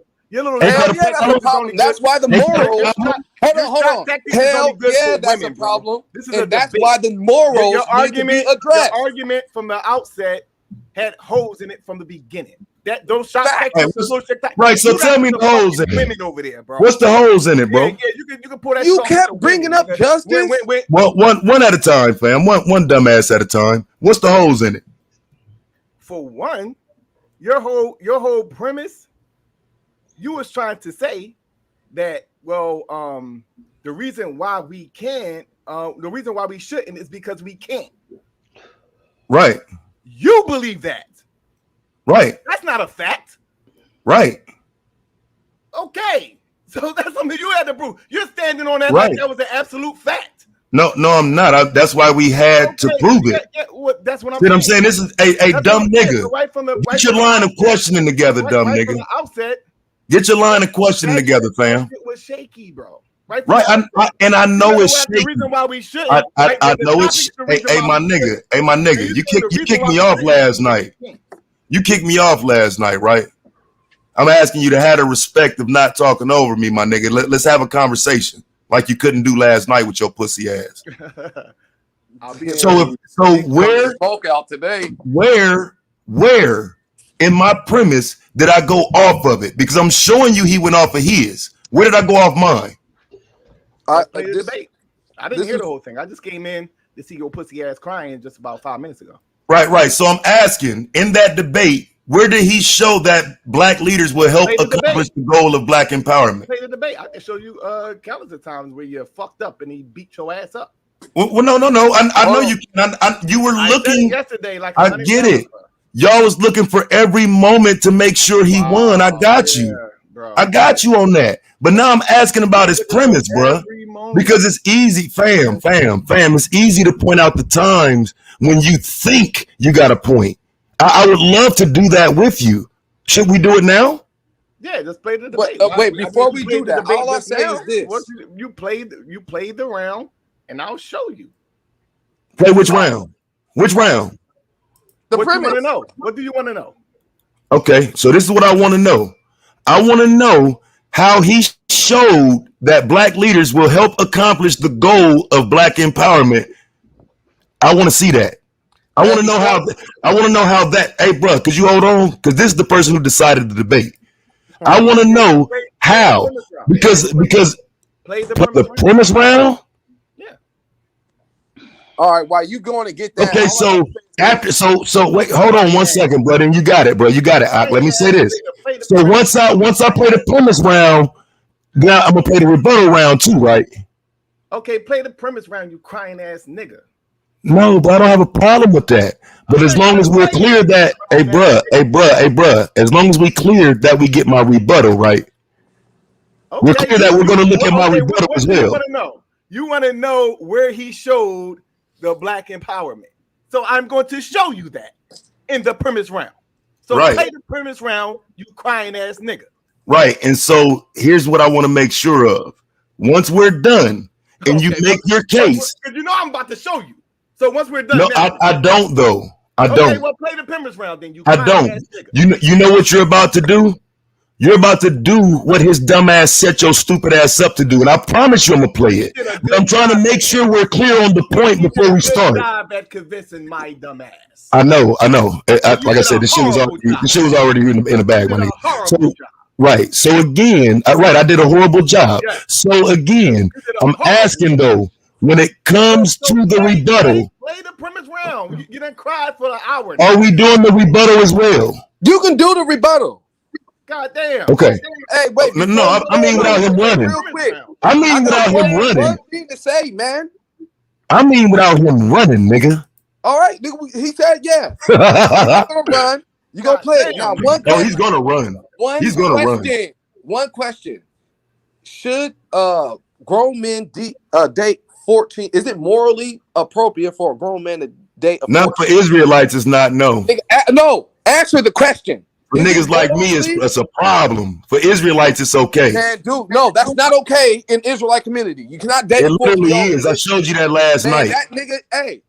That's a problem. That's why the morals. Hold on. Hell yeah, that's a problem. And that's why the morals need to be addressed. Your argument from the outset had holes in it from the beginning. Those shot tactics, right? So tell me the holes in it. Over there, bro. What's the holes in it, bro? Yeah, you can pull that. You kept bringing up justice. Well, one at a time, fam. One dumbass at a time. What's the holes in it? For one, your whole premise, you was trying to say that the reason why we can't, the reason why we shouldn't is because we can't. Right. You believe that. Right. That's not a fact. Right. Okay. So that's something you had to prove. You're standing on that right. Like that was an absolute fact. No, I'm not. That's why we had to prove it. That's what I'm saying. I'm saying this is a dumb nigga. So Get your line of questioning together, dumb nigga. From the outset, get your line of questioning together, fam. It was shaky, bro. Right. I know it's shaky. The reason why we shouldn't. I know it's. Hey, my nigga. You kicked me off last night. You kicked me off last night, right? I'm asking you to have the respect of not talking over me, my nigga. Let's have a conversation like you couldn't do last night with your pussy ass. So where spoke out today? Where in my premise did I go off of it? Because I'm showing you he went off of his. Where did I go off mine? I didn't hear the whole thing. I just came in to see your pussy ass crying just about 5 minutes ago. Right. So I'm asking, in that debate, where did he show that black leaders will help accomplish the goal of black empowerment? Play the debate. I can show you countless of times where you fucked up and he beat your ass up. Well, no. I know you can. You were looking yesterday. Like I get it. Y'all was looking for every moment to make sure he won. I got you. Bro. I got you on that. But now I'm asking about his premise, bro. on. Because it's easy, fam. It's easy to point out the times when you think you got a point. I would love to do that with you. Should we do it now? Yeah, just play the debate. Wait, before we do that, all I say is this: you played the round, and I'll show you. Play which round? Which round? The what premise. You want to know? What do you want to know? Okay, so this is what I want to know. I want to know how he showed that black leaders will help accomplish the goal of black empowerment. I want to see that. I want to know how. I want to know how that. Hey, bro, could you hold on? Because this is the person who decided the debate. I want to know how. Because play the premise round. Yeah. All right. While you going to get that? Okay. So after so wait. Hold on 1 second, brother. And you got it, bro. You got it. Let me say this. So once I play the premise round, now I'm gonna play the rebuttal round too, right? Okay. Play the premise round. You crying ass nigga. No, but I don't have a problem with that. But as long as we're clear that, hey, bruh, as long as we clear that we get my rebuttal, right? Okay, we're clear that we're going to look at my rebuttal as well. You want to know where he showed the black empowerment. So I'm going to show you that in the premise round. So play the premise round, you crying ass nigga. Right. And so here's what I want to make sure of. Once we're done and you make your case. Because you know I'm about to show you. So once we're done, no, I don't though. I don't. Okay, well, play the premise round then. I don't. You know what you're about to do? You're about to do what his dumb ass set your stupid ass up to do, and I promise you I'm gonna play it. But I'm trying to make sure we're clear on the point before we start. Job at convincing my dumb ass. I know. Like I said, the shit was already in the bag, my nigga. So, right. So again, I did a horrible job. Yeah. So again, I'm asking though. When it comes to the rebuttal, play the premise round. You done cried for an hour. Are we doing the rebuttal as well? You can do the rebuttal. God damn. Okay. Hey, wait. No, I mean without him running. Real quick. I mean without him running. One thing to say, man. I mean without him running, nigga. All right, nigga. He said, yeah. You're gonna run. You gonna play it now? One. Oh, he's gonna run. He's gonna run. One question: should grown men date 14? Is it morally appropriate for a grown man to date? Not for Israelites, it's not. No. No. Answer the question. For niggas like me, it's a problem. For Israelites, it's okay. Man, dude, no, that's not okay in Israelite community. You cannot date. It literally is. I showed you that last night. That nigga, hey,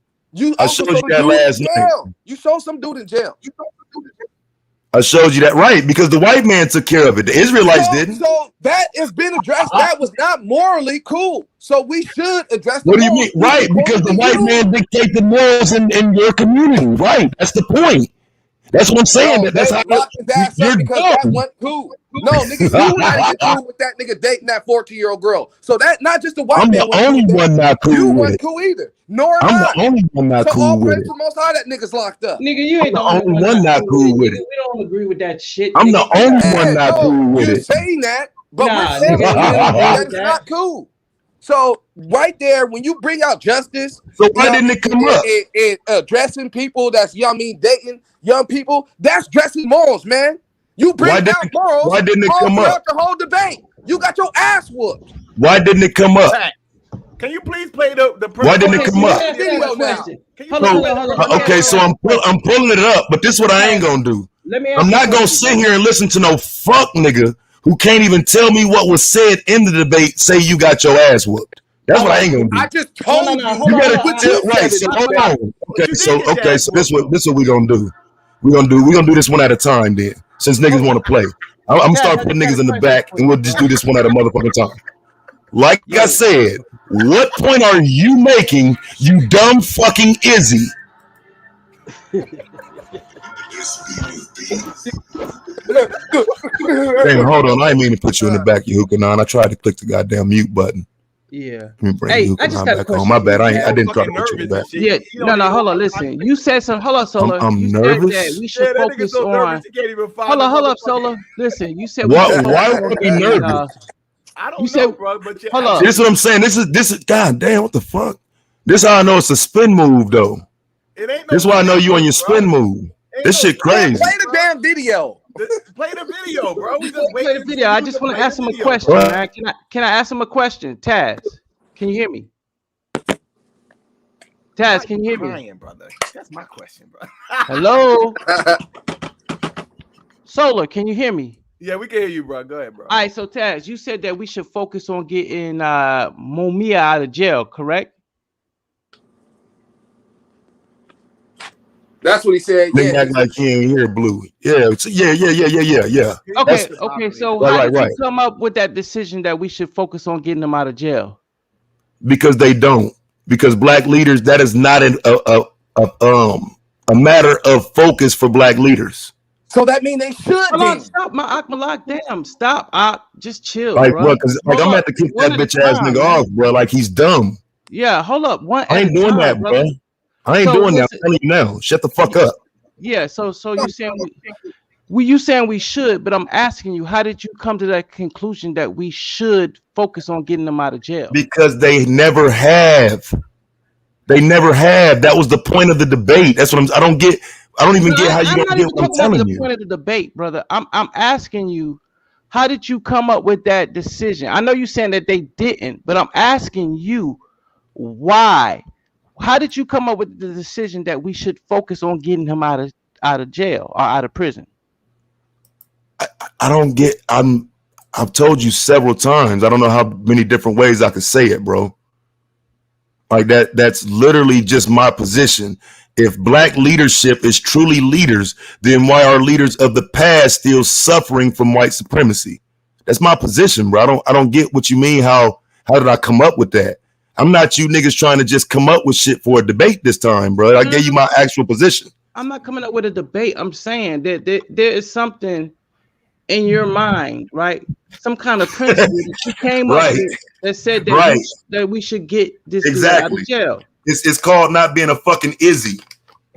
I showed you that last night. You saw some dude in jail. I showed you that, right? Because the white man took care of it. The Israelites didn't. So that has been addressed. That was not morally cool. So we should address. What do you mean? Right? Because the white man dictates the morals in your community. Right? That's the point. That's what I'm saying. No, that's how you're because that wasn't cool. No, nigga, you not cool with that nigga dating that 14-year-old girl. So that not just the white man. I'm the only one not cool. You wasn't cool either. Nor I'm the only one not cool with it. So all most high that nigga's locked up. Nigga, you ain't the only one not cool with it. We don't agree with that shit. I'm the only one not cool with it. You're saying that, but we're saying that's not cool. So right there, when you bring out justice, so why didn't it come up? Addressing people that's dating young people, that's dressing morals, man. You bring out morals. Why didn't it come up? The whole debate, you got your ass whooped. Why didn't it come up? Can you please play the Why didn't it come up? Video now. Okay, so I'm pulling it up, but this is what I ain't gonna do. I'm not gonna sit here and listen to no fuck nigga who can't even tell me what was said in the debate. Say you got your ass whooped. That's what I ain't gonna do. I just told you. You gotta put your right. So hold on. Okay, so this what we gonna do. We're gonna do this one at a time then. Since niggas want to play, I'm gonna start putting niggas in the back, and we'll just do this one at a motherfucking time. Like I said, what point are you making, you dumb fucking Izzy? Damn, hold on. I didn't mean to put you in the back, you hookah. I tried to click the goddamn mute button. Yeah. Hey, I just got a question. My bad. I didn't try to put you in the back. Yeah. No. Hold on. Listen. You said some. Hold on, Sola. I'm nervous. That we should focus on. Hold up, Sola. Listen. You said. Why would I be nervous? I don't know, bro. But hold on. This is what I'm saying. This is. God damn. What the fuck? This is how I know it's a spin move, though. This is why I know you on your spin move. This shit crazy. Play the damn video. Play the video, bro. We just play the video. I just want to ask him a question, man. Can I ask him a question, Taz? Can you hear me? Taz, can you hear me? Brother? That's my question, bro. Hello? Solar, can you hear me? Yeah, we can hear you, bro. Go ahead, bro. All right, so Taz, you said that we should focus on getting Mumia out of jail, correct? That's what he said. Nigga act like he ain't hear Blue. Yeah. Okay. So how did you come up with that decision that we should focus on getting them out of jail? Because they don't. Because black leaders, that is not a matter of focus for black leaders. So that means they should. Hold on, stop, my Malak. Damn, stop. Just chill, like, bro. Because like, I'm gonna have to kick that bitch ass nigga off, bro. Like he's dumb. Yeah, hold up. I ain't doing that, bro. I ain't doing that. I'm telling you now. Shut the fuck up. Yeah. So you saying you saying we should, but I'm asking you, how did you come to that conclusion that we should focus on getting them out of jail? Because they never have. They never have. That was the point of the debate. That's what I don't get. I don't even get how you don't get what I'm telling you. The point of the debate, brother. I'm asking you, how did you come up with that decision? I know you're saying that they didn't, but I'm asking you why. How did you come up with the decision that we should focus on getting him out of jail or out of prison? I don't get. I've told you several times. I don't know how many different ways I could say it, bro. Like that's literally just my position. If black leadership is truly leaders, then why are leaders of the past still suffering from white supremacy? That's my position, bro. I don't get what you mean. How did I come up with that? I'm not you niggas trying to just come up with shit for a debate this time, bro. I gave you my actual position. I'm not coming up with a debate. I'm saying that there is something in your mind, right? Some kind of principle that you came up with that said that we should get this dude out of jail. It's called not being a fucking Izzy.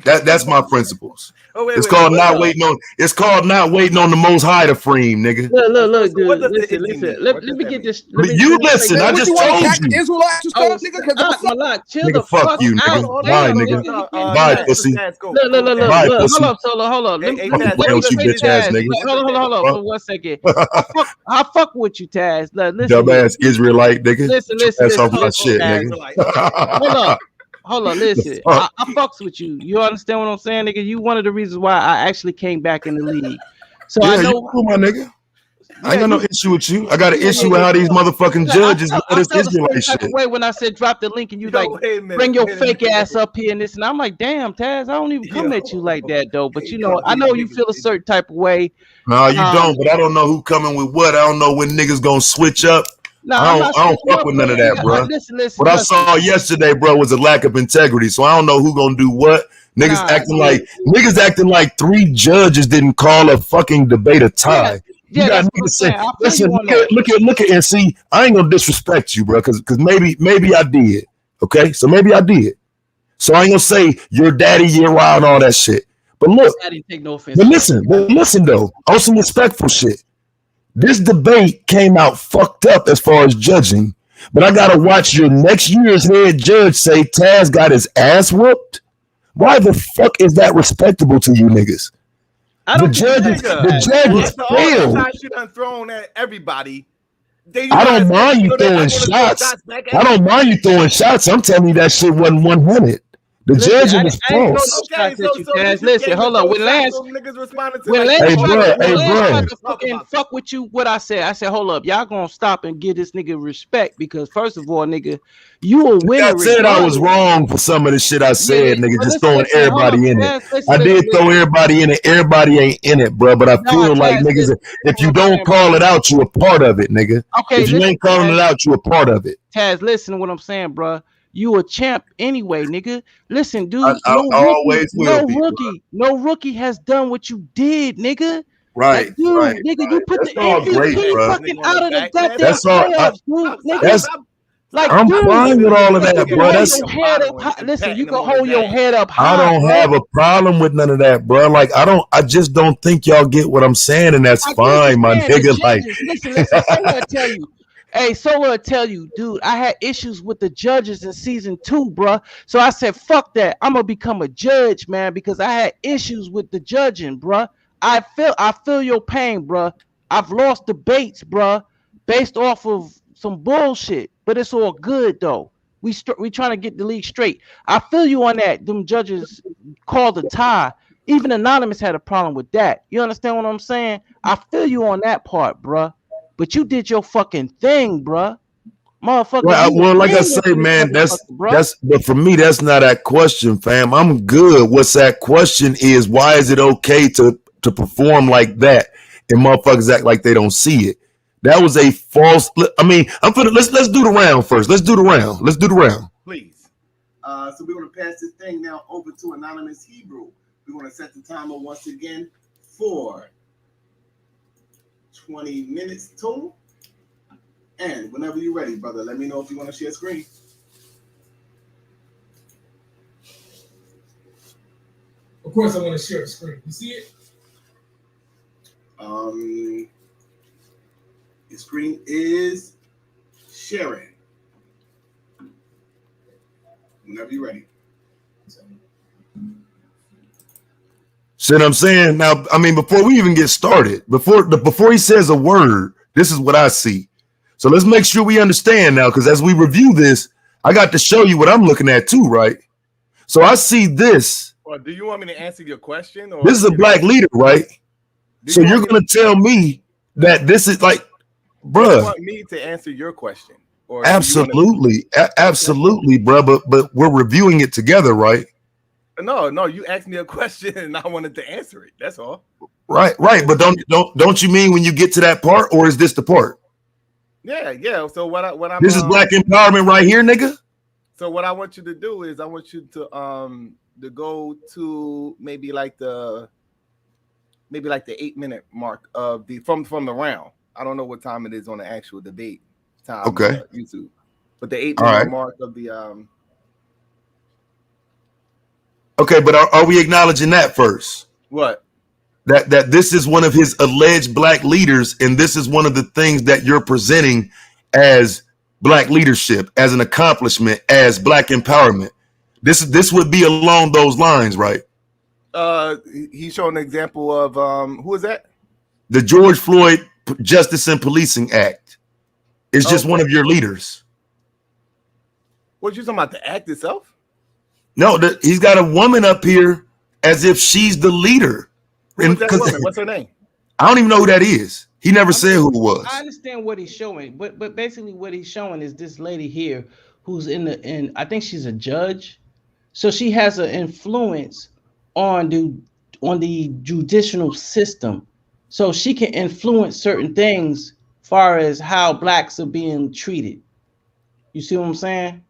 That's my principles. It's called not waiting on the Most High to free him, nigga. Look, dude. Listen. Let me get this. You listen. I just told you. Israelites and stuff, nigga. Chill the fuck you, out. Nigga. Bye, nigga. Bye, pussy. Look. Bye, pussy. Hold on. Let me you bitch ass nigga. Hold on for 1 second. I fuck with you, Taz. Listen, dumbass Israelite, nigga. Listen. That's off my shit, nigga. Hold on, listen. I fucks with you. You understand what I'm saying, nigga? You one of the reasons why I actually came back in the league. So I know, you cool, my nigga. I ain't got no issue with you. I got an issue with how these motherfucking judges let this Israelite shit. Way when I said drop the link and you bring your fake ass up here and this, and I'm like, damn, Taz, I don't even come at you like that though. But you know, I know you feel a certain type of way. No, you don't. But I don't know who coming with what. I don't know when niggas gonna switch up. No, I don't fuck with none of that, bro. Listen, what I saw yesterday, bro, was a lack of integrity. So I don't know who gonna do what. Niggas acting like 3 judges didn't call a fucking debate a tie. You got niggas say, listen, look at and see. I ain't gonna disrespect you, bro, because maybe I did. Okay, so maybe I did. So I ain't gonna say your daddy, you're wild, and all that shit. But look, daddy, take no offense. But listen though, on some respectful shit. This debate came out fucked up as far as judging, but I gotta watch your next year's head judge say Taz got his ass whooped. Why the fuck is that respectable to you niggas? The judges failed. You done thrown at everybody. I don't mind you throwing shots. I don't mind you throwing shots. I'm telling you that shit wasn't 100. The judge was false. Listen, hold on. When Lance tried to fucking fuck with you, what I said, hold up, y'all gonna stop and give this nigga respect because first of all, nigga, you a winner. I said I was wrong for some of the shit I said, nigga. Just throwing everybody in it. I did throw everybody in it. Everybody ain't in it, bro. But I feel like niggas, if you don't call it out, you a part of it, nigga. Okay, if you ain't calling it out, you a part of it. Taz, listen to what I'm saying, bro. You a champ anyway, nigga. Listen, dude. No rookie has done what you did, nigga. Right, like, dude, right. Nigga, you put that's the MVP fucking out of the goddamn playoffs, dude. Nigga. I'm fine with all of that, bro. Listen, you can hold your head up high. I don't have a problem with none of that, bro. Like, I just don't think y'all get what I'm saying, and that's fine, my nigga. Like, listen, I tell you. Hey, so I tell you, dude, I had issues with the judges in season 2, bro. So I said, fuck that. I'm gonna become a judge, man, because I had issues with the judging, bro. I feel your pain, bro. I've lost debates, bro, based off of some bullshit. but it's all good though. We trying to get the league straight. I feel you on that. Them judges called a tie. Even Anonymous had a problem with that. You understand what I'm saying? I feel you on that part, bruh. But you did your fucking thing, bruh. Motherfucker. Well, like I say, man, but for me, that's not that question, fam. I'm good. What's that question is, why is it okay to perform like that and motherfuckers act like they don't see it? That was a false. I mean, let's do the round first. Let's do the round. Please. So we're gonna pass this thing now over to Anonymous Hebrew. We're gonna set the timer once again for 20 minutes total. And whenever you're ready, brother, let me know if you want to share screen. Of course, I want to share the screen. You see it? The screen is sharing. Whenever you're ready. See what I'm saying? Now, I mean, before we even get started, before he says a word, this is what I see. So let's make sure we understand now, because as we review this, I got to show you what I'm looking at too, right? So I see this. Well, do you want me to answer your question? Or this is a black leader, right? So you're going to tell me that this is like, bruh. Do you want me to answer your question? Or absolutely, absolutely, bruh. But we're reviewing it together, right? No, you asked me a question and I wanted to answer it. That's all. Right. But don't you mean when you get to that part, or is this the part? Yeah. So what I'm this is black empowerment right here, nigga. So what I want you to do is I want you to go to maybe like the 8-minute mark of the from the round. I don't know what time it is on the actual debate time. Okay. On YouTube, but the 8-minute mark of the Okay, but are we acknowledging that first? What? That this is one of his alleged black leaders, and this is one of the things that you're presenting as black leadership, as an accomplishment, as black empowerment. This would be along those lines, right? He's showing an example of who is that? The George Floyd Justice and Policing Act. It's just one of your leaders. What, you talking about the act itself? No, he's got a woman up here as if she's the leader. Who's that woman? What's her name? I don't even know who that is. He never said who it was. I understand what he's showing, but basically what he's showing is this lady here who's in I think she's a judge. So she has an influence on the judicial system. So she can influence certain things far as how blacks are being treated. You see what I'm saying?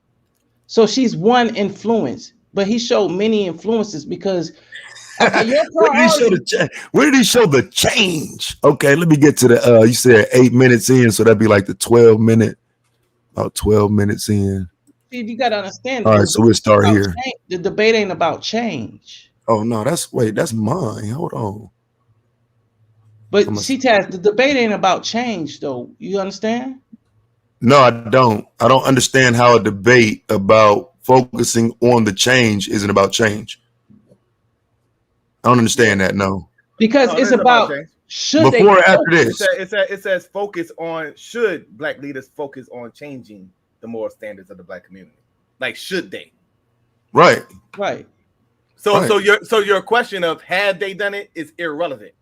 So she's one influence, but he showed many influences because where did he show the change? Okay, let me get to the you said 8 minutes in, so that'd be like the 12-minute, about 12 minutes in. See, you gotta understand. All right, so we'll start here. The debate ain't about change. Oh no, that's mine. Hold on. But C-Taz, the debate ain't about change, though. You understand? No, I don't. I don't understand how a debate about focusing on the change isn't about change. I don't understand that. No, because it's about should before or after this. It says focus on should black leaders focus on changing the moral standards of the black community. Like, should they? Right. So your question of have they done it is irrelevant.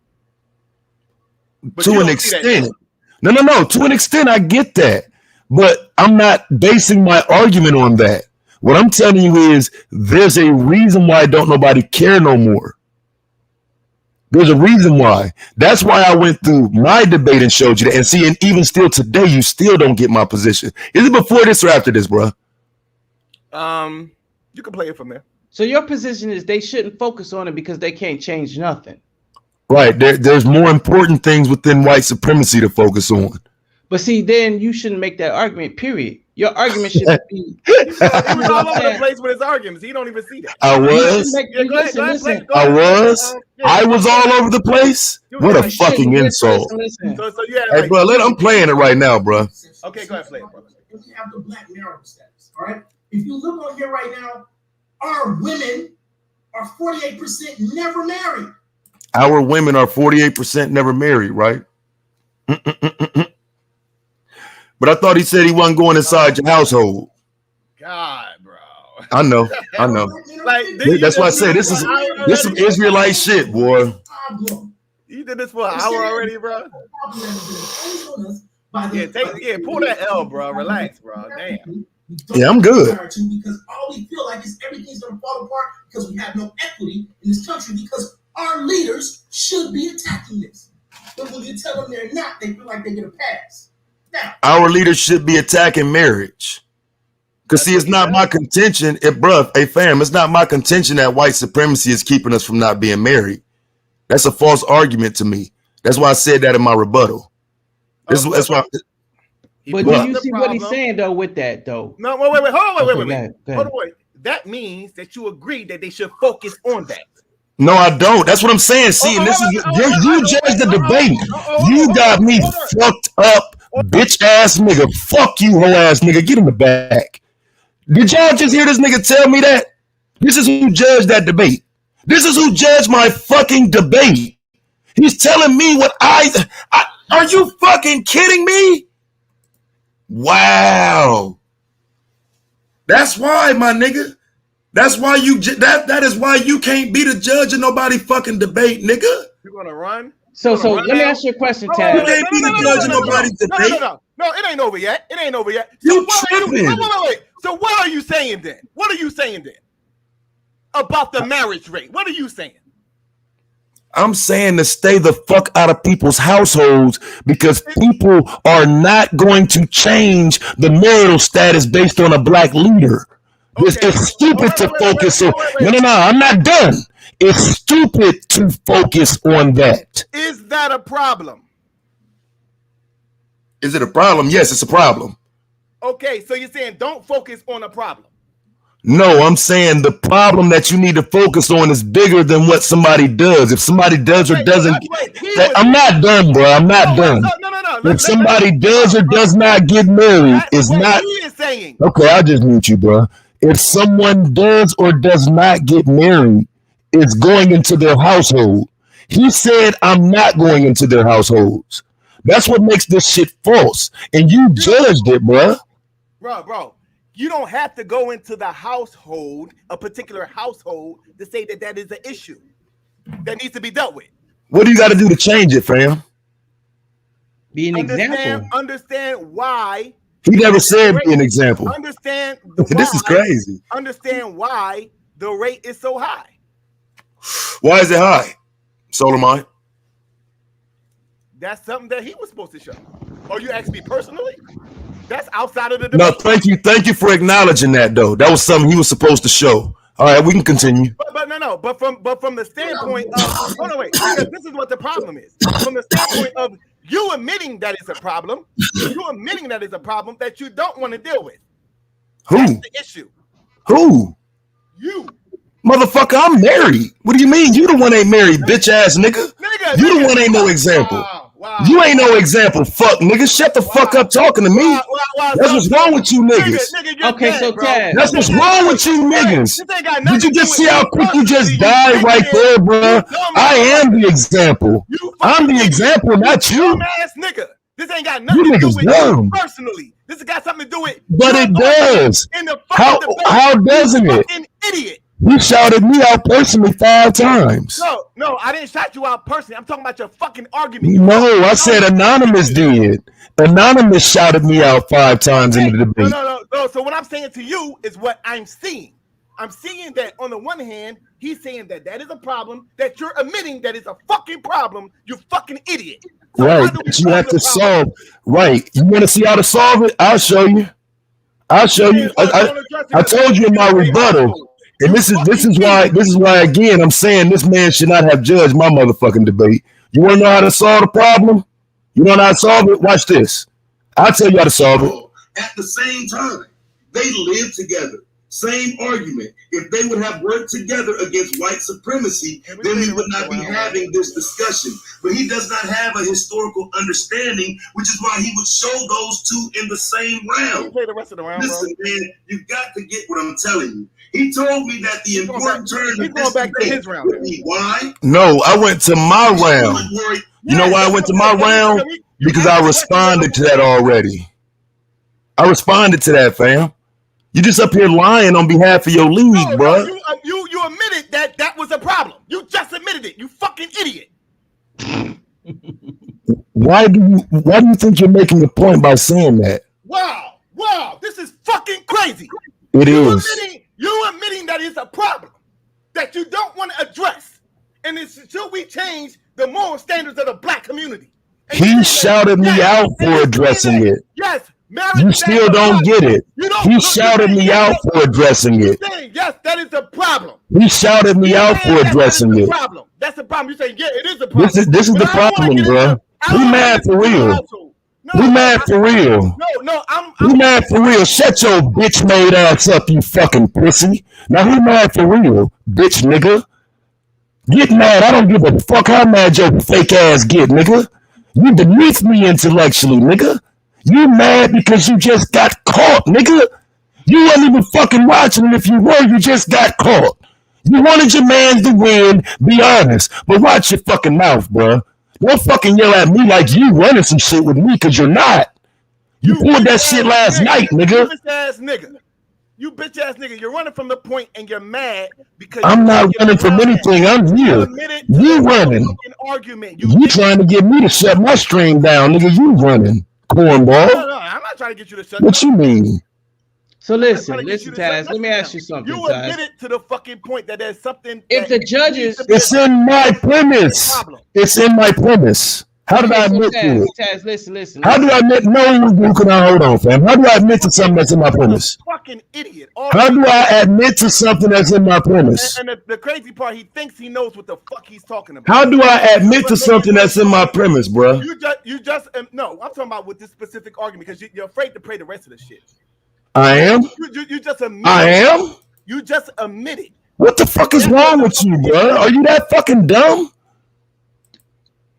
But to an extent. No. To an extent, I get that. But I'm not basing my argument on that. What I'm telling you is there's a reason why don't nobody care no more. There's a reason why. That's why I went through my debate and showed you that. And see, and even still today, you still don't get my position. Is it before this or after this, bro? You can play it from there. So your position is they shouldn't focus on it because they can't change nothing. Right. There's more important things within white supremacy to focus on. But see, then you shouldn't make that argument, period. Your argument should be. He was all over the place with his arguments. He don't even see that. I was. I was all over the place. What a fucking insult. So you hey, bro, I'm playing it right now, bro. Okay, go ahead, play it, brother. If you have the black marital status, all right? If you look on here right now, our women are 48% never married. Our women are 48% never married, right? But I thought he said he wasn't going inside your household. God, bro. I know. Like that's why I said this is some Israelite shit, boy. You did this for an hour already, bro. Pull that L, bro. Relax, bro. Damn. Yeah, I'm good. Because all we feel like is everything's gonna fall apart because we have no equity in this country because our leaders should be attacking this. But when you tell them they're not, they feel like they get a pass. Now, our leaders should be attacking marriage. Because see, it's not my contention, fam, it's not my contention that white supremacy is keeping us from not being married. That's a false argument to me. That's why I said that in my rebuttal. That's why. But do you see what he's saying though with that though? No, wait. Hold on. That means that you agree that they should focus on that. No, I don't. That's what I'm saying. See, you judge the debate. You got me fucked up, bitch ass nigga. Fuck you, hoe ass nigga. Get in the back. Did y'all just hear this nigga tell me that? This is who judged that debate. This is who judged my fucking debate. He's telling me what are you fucking kidding me? Wow. That's why, my nigga. That's why that is why you can't be the judge of nobody fucking debate, nigga. You're gonna run? So let me ask you a question, Tad. You can't be the judge of nobody's debate. No, it ain't over yet. You tripping. Wait. So what are you saying then? About the marriage rate? What are you saying? I'm saying to stay the fuck out of people's households because people are not going to change the marital status based on a black leader. It's stupid to focus on. No, I'm not done. It's stupid to focus on that. Is that a problem? Is it a problem? Yes, it's a problem. Okay, so you're saying don't focus on a problem. No, I'm saying the problem that you need to focus on is bigger than what somebody does. If somebody does or doesn't, I'm not done, bro. I'm not done. No. If somebody does or does not get married, is not. Okay, I'll just mute you, bro. If someone does or does not get married, it's going into their household. He said, I'm not going into their households. That's what makes this shit false. And you judged it, bro. Bro. You don't have to go into the household, a particular household, to say that is an issue that needs to be dealt with. What do you got to do to change it, fam? Be an example. Understand why. He never said be an example. Understand. This is crazy. Understand why the rate is so high. Why is it high? Solomon? That's something that he was supposed to show. Or you ask me personally? That's outside of the debate. No, thank you for acknowledging that though. That was something he was supposed to show. All right, we can continue. But from the standpoint of because this is what the problem is. From the standpoint of you admitting that it's a problem, that you don't want to deal with. Who? That's the issue. Who? You. Motherfucker, I'm married. What do you mean? You the one ain't married, bitch ass nigga. You the one ain't no example. Wow. You ain't no example, fuck nigga. Shut the fuck up talking to me. That's what's wrong with you niggas. Okay, so Tad. That's what's wrong with you niggas. Did you just see how quick you just died right there, bro? I am the example. I'm the example, not you. Ass nigga. This ain't got nothing to do with you personally. This has got something to do with. But it does. How doesn't it? Fucking idiot. You shouted me out personally 5 times. No, I didn't shout you out personally. I'm talking about your fucking argument. No, I said Anonymous did. Anonymous shouted me out 5 times in the debate. No. So what I'm saying to you is what I'm seeing. I'm seeing that on the one hand, he's saying that is a problem, that you're admitting that is a fucking problem, you fucking idiot. So right, that you have to solve. Right. You want to see how to solve it? I'll show you. I told you in my rebuttal. And this is why again I'm saying this man should not have judged my motherfucking debate. You want to know how to solve the problem? You want to know how to solve it? Watch this. I'll tell you how to solve it. At the same time, they live together. Same argument. If they would have worked together against white supremacy, then we would not be having this discussion. But he does not have a historical understanding, which is why he would show those two in the same round. Play the rest of the round, listen, man, you got to get what I'm telling you. He told me that the important turn of this back to his round. Why? No, I went to my round. You know why I went to my round? Because I responded to that already. I responded to that, fam. You just up here lying on behalf of your league, bro. You admitted that was a problem. You just admitted it. You fucking idiot. Why do you think you're making a point by saying that? Wow, this is fucking crazy. It is. You admitting that it's a problem that you don't want to address, and it's until we change the moral standards of the black community. And he shouted me out for addressing it. Yes. You still don't get it. He shouted me out for addressing it. Yes, that is a problem. He shouted me out for addressing it. That's a problem. You saying, yeah, it is a problem. This is the problem, bro. We mad for real. We mad for real. We mad for real. Shut your bitch made ass up, you fucking pussy. Now we mad for real, bitch nigga. Get mad. I don't give a fuck how mad your fake ass get, nigga. You beneath me intellectually, nigga. You mad because you just got caught, nigga. You wasn't even fucking watching it. If you were, you just got caught. You wanted your man to win, be honest. But watch your fucking mouth, bro. Don't fucking yell at me like you running some shit with me, because you're not. You pulled that shit last night, nigga. You bitch ass nigga. You're running from the point and you're mad because I'm not running from anything. I'm here. You running. You trying to get me to shut my stream down, nigga. You running. Cornball. No, I'm not trying to get you to shut. What you mean? So listen, Taz. Let me ask you something. You admitted to the fucking point that there's something. If the judges, it's in my premise. It's in my premise. How did I admit to it? Taz, listen. How do I admit? No, you cannot hold on, fam. How do I admit to something that's in my premise? Fucking idiot. How do I admit to something that's in my premise? And the crazy part, he thinks he knows what the fuck he's talking about. How do I admit to something that's in my premise, bro? You just no. I'm talking about with this specific argument because you're afraid to play the rest of the shit. I am. You just admitted. I am. You just admitted. What the fuck is wrong with you, bro? Are you that fucking dumb?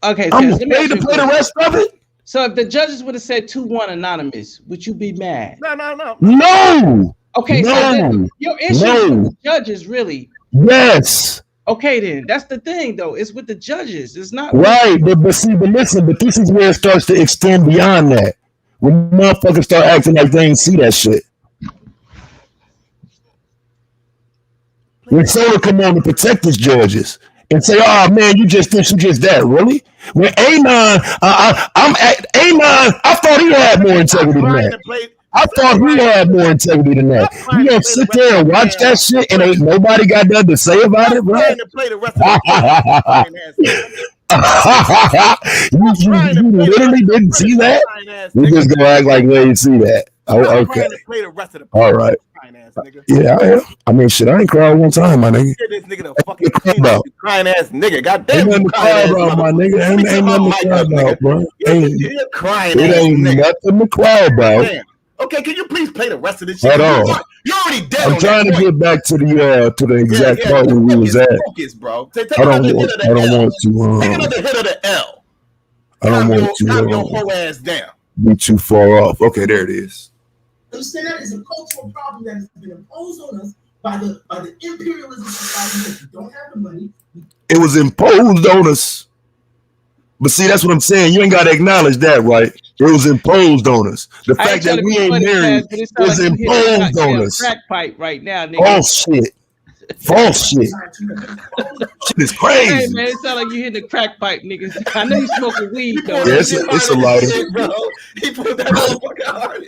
Okay, I'm afraid to play the rest of it. So if the judges would have said 2-1 anonymous, would you be mad? No. Okay, no. So your issue with the judges, really? Yes. Okay, then that's the thing, though. It's with the judges. It's not right. But listen. But this is where it starts to extend beyond that. When motherfuckers start acting like they ain't see that shit. When Solar come on to protect his judges and say, "Oh man, you just this, you just that." Really? When Anon, Anon, I thought he had more integrity than that. I thought he had more integrity than that. You gonna sit there and watch that shit and ain't nobody got nothing to say about it, bro? You literally didn't see that? You just gonna act like they didn't see that. Oh, okay. All right. Yeah, I am. I mean, shit, I ain't cried one time, my nigga. This nigga the fucking crying ass nigga. Goddamn, ain't nothing to cry about, my nigga. Ain't nothing to cry about, bro. You're crying. It ain't nothing to cry about. Okay, can you please play the rest of this shit? At all. You're already dead. I'm trying to get back to the exact part where we was at. Focus, bro. I don't want to. Take another hit of the L. I don't want to. Calm your whole ass down. Be too far off. Okay, there it is. Understand that is a cultural problem that has been imposed on us by the imperialism society that you don't have the money. It was imposed on us. But see, that's what I'm saying. You ain't got to acknowledge that, right? It was imposed on us. The fact that we ain't married was imposed on us. Crack pipe right now, nigga. False shit. False shit. Shit is crazy. Hey man, it sound like you hitting the crack pipe, niggas. I know you smoking weed though. Yeah, it's a lighter. He put that motherfucker hard.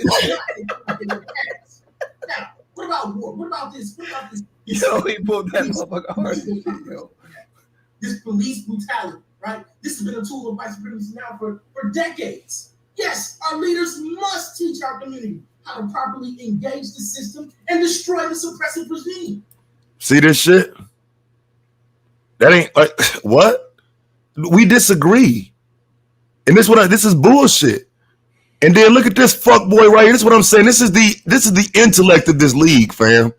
Now, what about war? What about this? Yo, he pulled that motherfucker hard. This police brutality, right? This has been a tool of white supremacy now for decades. Yes, our leaders must teach our community how to properly engage the system and destroy the suppressive regime. See this shit? That ain't like what? We disagree. And this is bullshit. And then look at this fuck boy right here. This is what I'm saying. This is the intellect of this league, fam.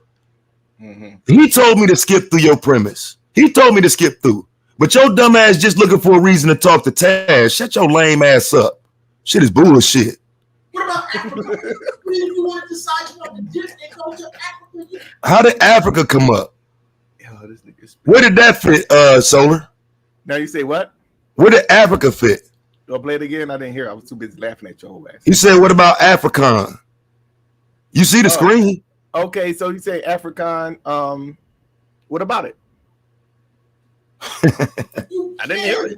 Mm-hmm. He told me to skip through your premise. He told me to skip through. But your dumb ass just looking for a reason to talk to Taz. Shut your lame ass up. Shit is bullshit. What about Africa? If you want to decide you want to dip and go to Africa, how did Africa come up? Yo, this nigga's where did that fit, Solar? Now you say what? Where did Africa fit? Do I play it again? I didn't hear. I was too busy laughing at your whole ass. You said, what about African? You see the screen? Okay, so you say African. What about it? I didn't hear it.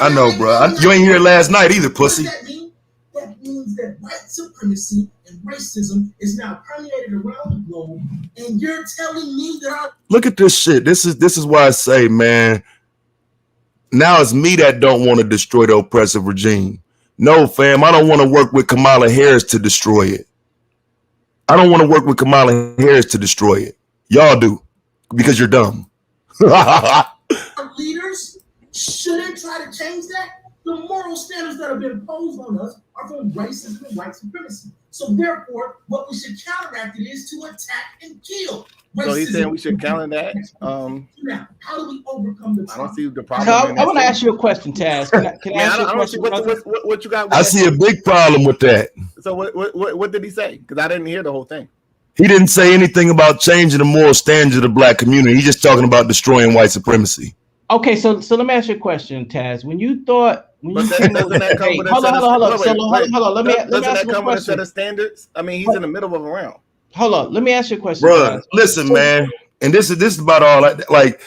I know, bro. You ain't hear it last night either, pussy. What does that mean? That means that white supremacy and racism is now permeated around the globe, and you're telling me that Look at this shit. This is why I say, man, now it's me that don't want to destroy the oppressive regime. No, fam, I don't want to work with Kamala Harris to destroy it. I don't want to work with Kamala Harris to destroy it. Y'all do, because you're dumb. our leaders shouldn't try to change that. The moral standards that have been imposed on us are from racism and white supremacy. So therefore, what we should counteract it is to attack and kill. So he's saying we should counter that. Now, how do we overcome the problem? I don't see the problem. I want to ask you a question, Taz. Can I ask you a question? What you got? I see a big problem with that. So what did he say? Because I didn't hear the whole thing. He didn't say anything about changing the moral standards of the black community. He's just talking about destroying white supremacy. Okay, so let me ask you a question, Taz. When you thought, hold on. Let me ask you a question. Set of standards. I mean, he's in the middle of a round. Hold on. Let me ask you a question, bro. Listen, man, and this is about all. Like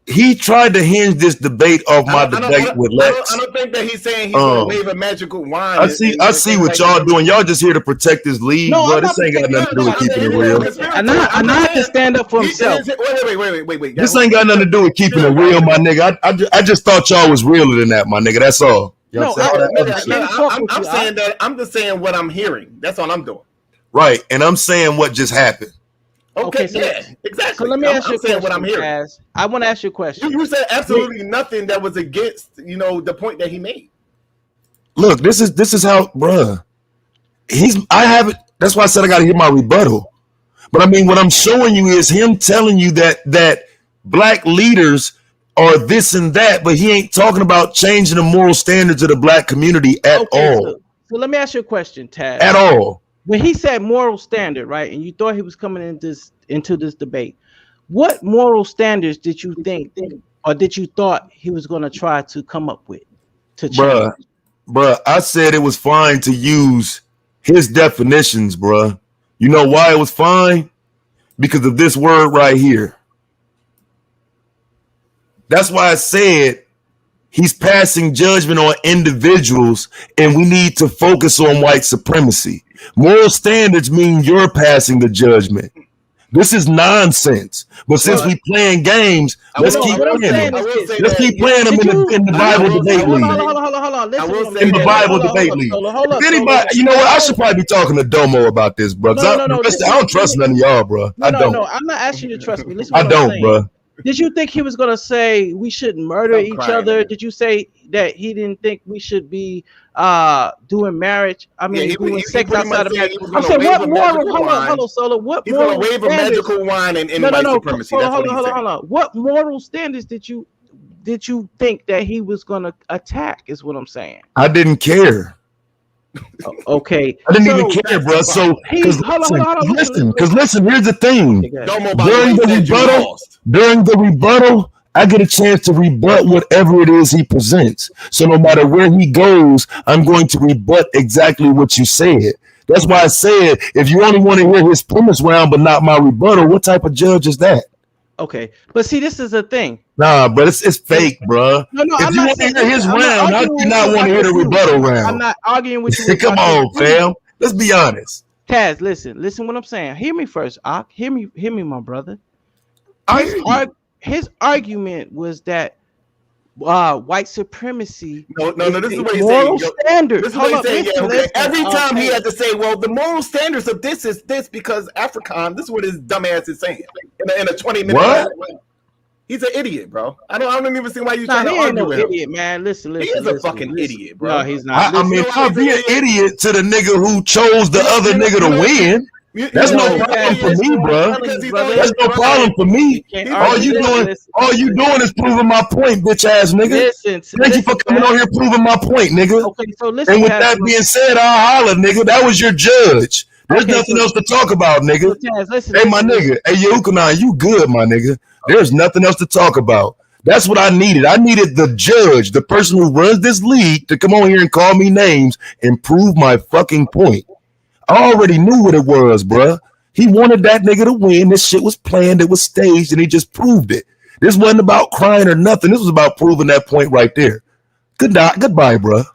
he tried to hinge this debate off my debate with Lex. I don't think that he's saying he's going to wave a magical wand. I see what y'all doing. Y'all just here to protect his league, bro. This ain't got nothing to do with keeping it real. And I have to stand up for himself. Wait. This ain't got nothing to do with keeping it real, my nigga. I just thought y'all was realer than that, my nigga. That's all. I'm saying that. I'm just saying what I'm hearing. That's all I'm doing. Right, and I'm saying what just happened. Okay, so, yeah, exactly. So let me ask you a question, what I'm hearing. I want to ask you a question. You said absolutely nothing that was against, the point that he made. Look, this is how, bruh. That's why I said I got to hear my rebuttal. But I mean, what I'm showing you is him telling you that black leaders are this and that, but he ain't talking about changing the moral standards of the black community at all. So let me ask you a question, Taz. At all. When he said moral standard, right, and you thought he was coming into this debate, what moral standards did you think, or did you thought he was going to try to come up with to change? Bruh, I said it was fine to use his definitions, bruh. You know why it was fine? Because of this word right here. That's why I said he's passing judgment on individuals, and we need to focus on white supremacy. Moral standards mean you're passing the judgment. This is nonsense. But since we playing games, let's keep playing them. Let's keep playing them in the Bible debate league. In the Bible debate league. If anybody, you know what? I should probably be talking to Domo about this, bro. I don't trust none of y'all, bro. I don't. No, I'm not asking you to trust me. Listen, I don't, bro. Did you think he was going to say we shouldn't murder each other? Did you say that he didn't think we should be doing marriage? I mean, doing sex outside of marriage. I said, what moral? Hold on, Solo. What moral standards? He's going to wave a magical wand in white supremacy. Hold on. What moral standards did you think that he was going to attack? Is what I'm saying. I didn't care. Okay, I didn't even care, bro. So, listen. Here's the thing. During the rebuttal, I get a chance to rebut whatever it is he presents. So no matter where he goes, I'm going to rebut exactly what you said. That's why I said, if you only want to hear his premise round, but not my rebuttal, what type of judge is that? Okay, but see, this is the thing. Nah, but it's fake, bro. No, if you want to hear his round, I do not want to hear the rebuttal round. I'm not arguing with you. Come on, fam. Let's be honest. Taz, listen what I'm saying. Hear me first, Ak. Hear me, my brother. His argument was that white supremacy. No. This is what he's moral saying. Standards. This is what he's saying. Every time he had to say, "Well, the moral standards of this is this because African." This is what his dumbass is saying in a 20-minute. What? He's an idiot, bro. I don't even see why you're trying to argue with him. Idiot, man. Listen. He is a fucking idiot, bro. No, he's not. I mean, I'll be an idiot to the nigga who chose the other nigga to win. That's no problem for me, bro. That's no problem for me. All you doing is proving my point, bitch ass nigga. Thank you for coming on here proving my point, nigga. Okay, so listen. And with that being said, I'll holler, nigga. That was your judge. There's nothing else to talk about, nigga. Hey, my nigga. Hey, Yukonan, you good, my nigga. There's nothing else to talk about. That's what I needed. I needed the judge, the person who runs this league, to come on here and call me names and prove my fucking point. I already knew what it was, bruh. He wanted that nigga to win. This shit was planned. It was staged, and he just proved it. This wasn't about crying or nothing. This was about proving that point right there. Goodbye, bruh.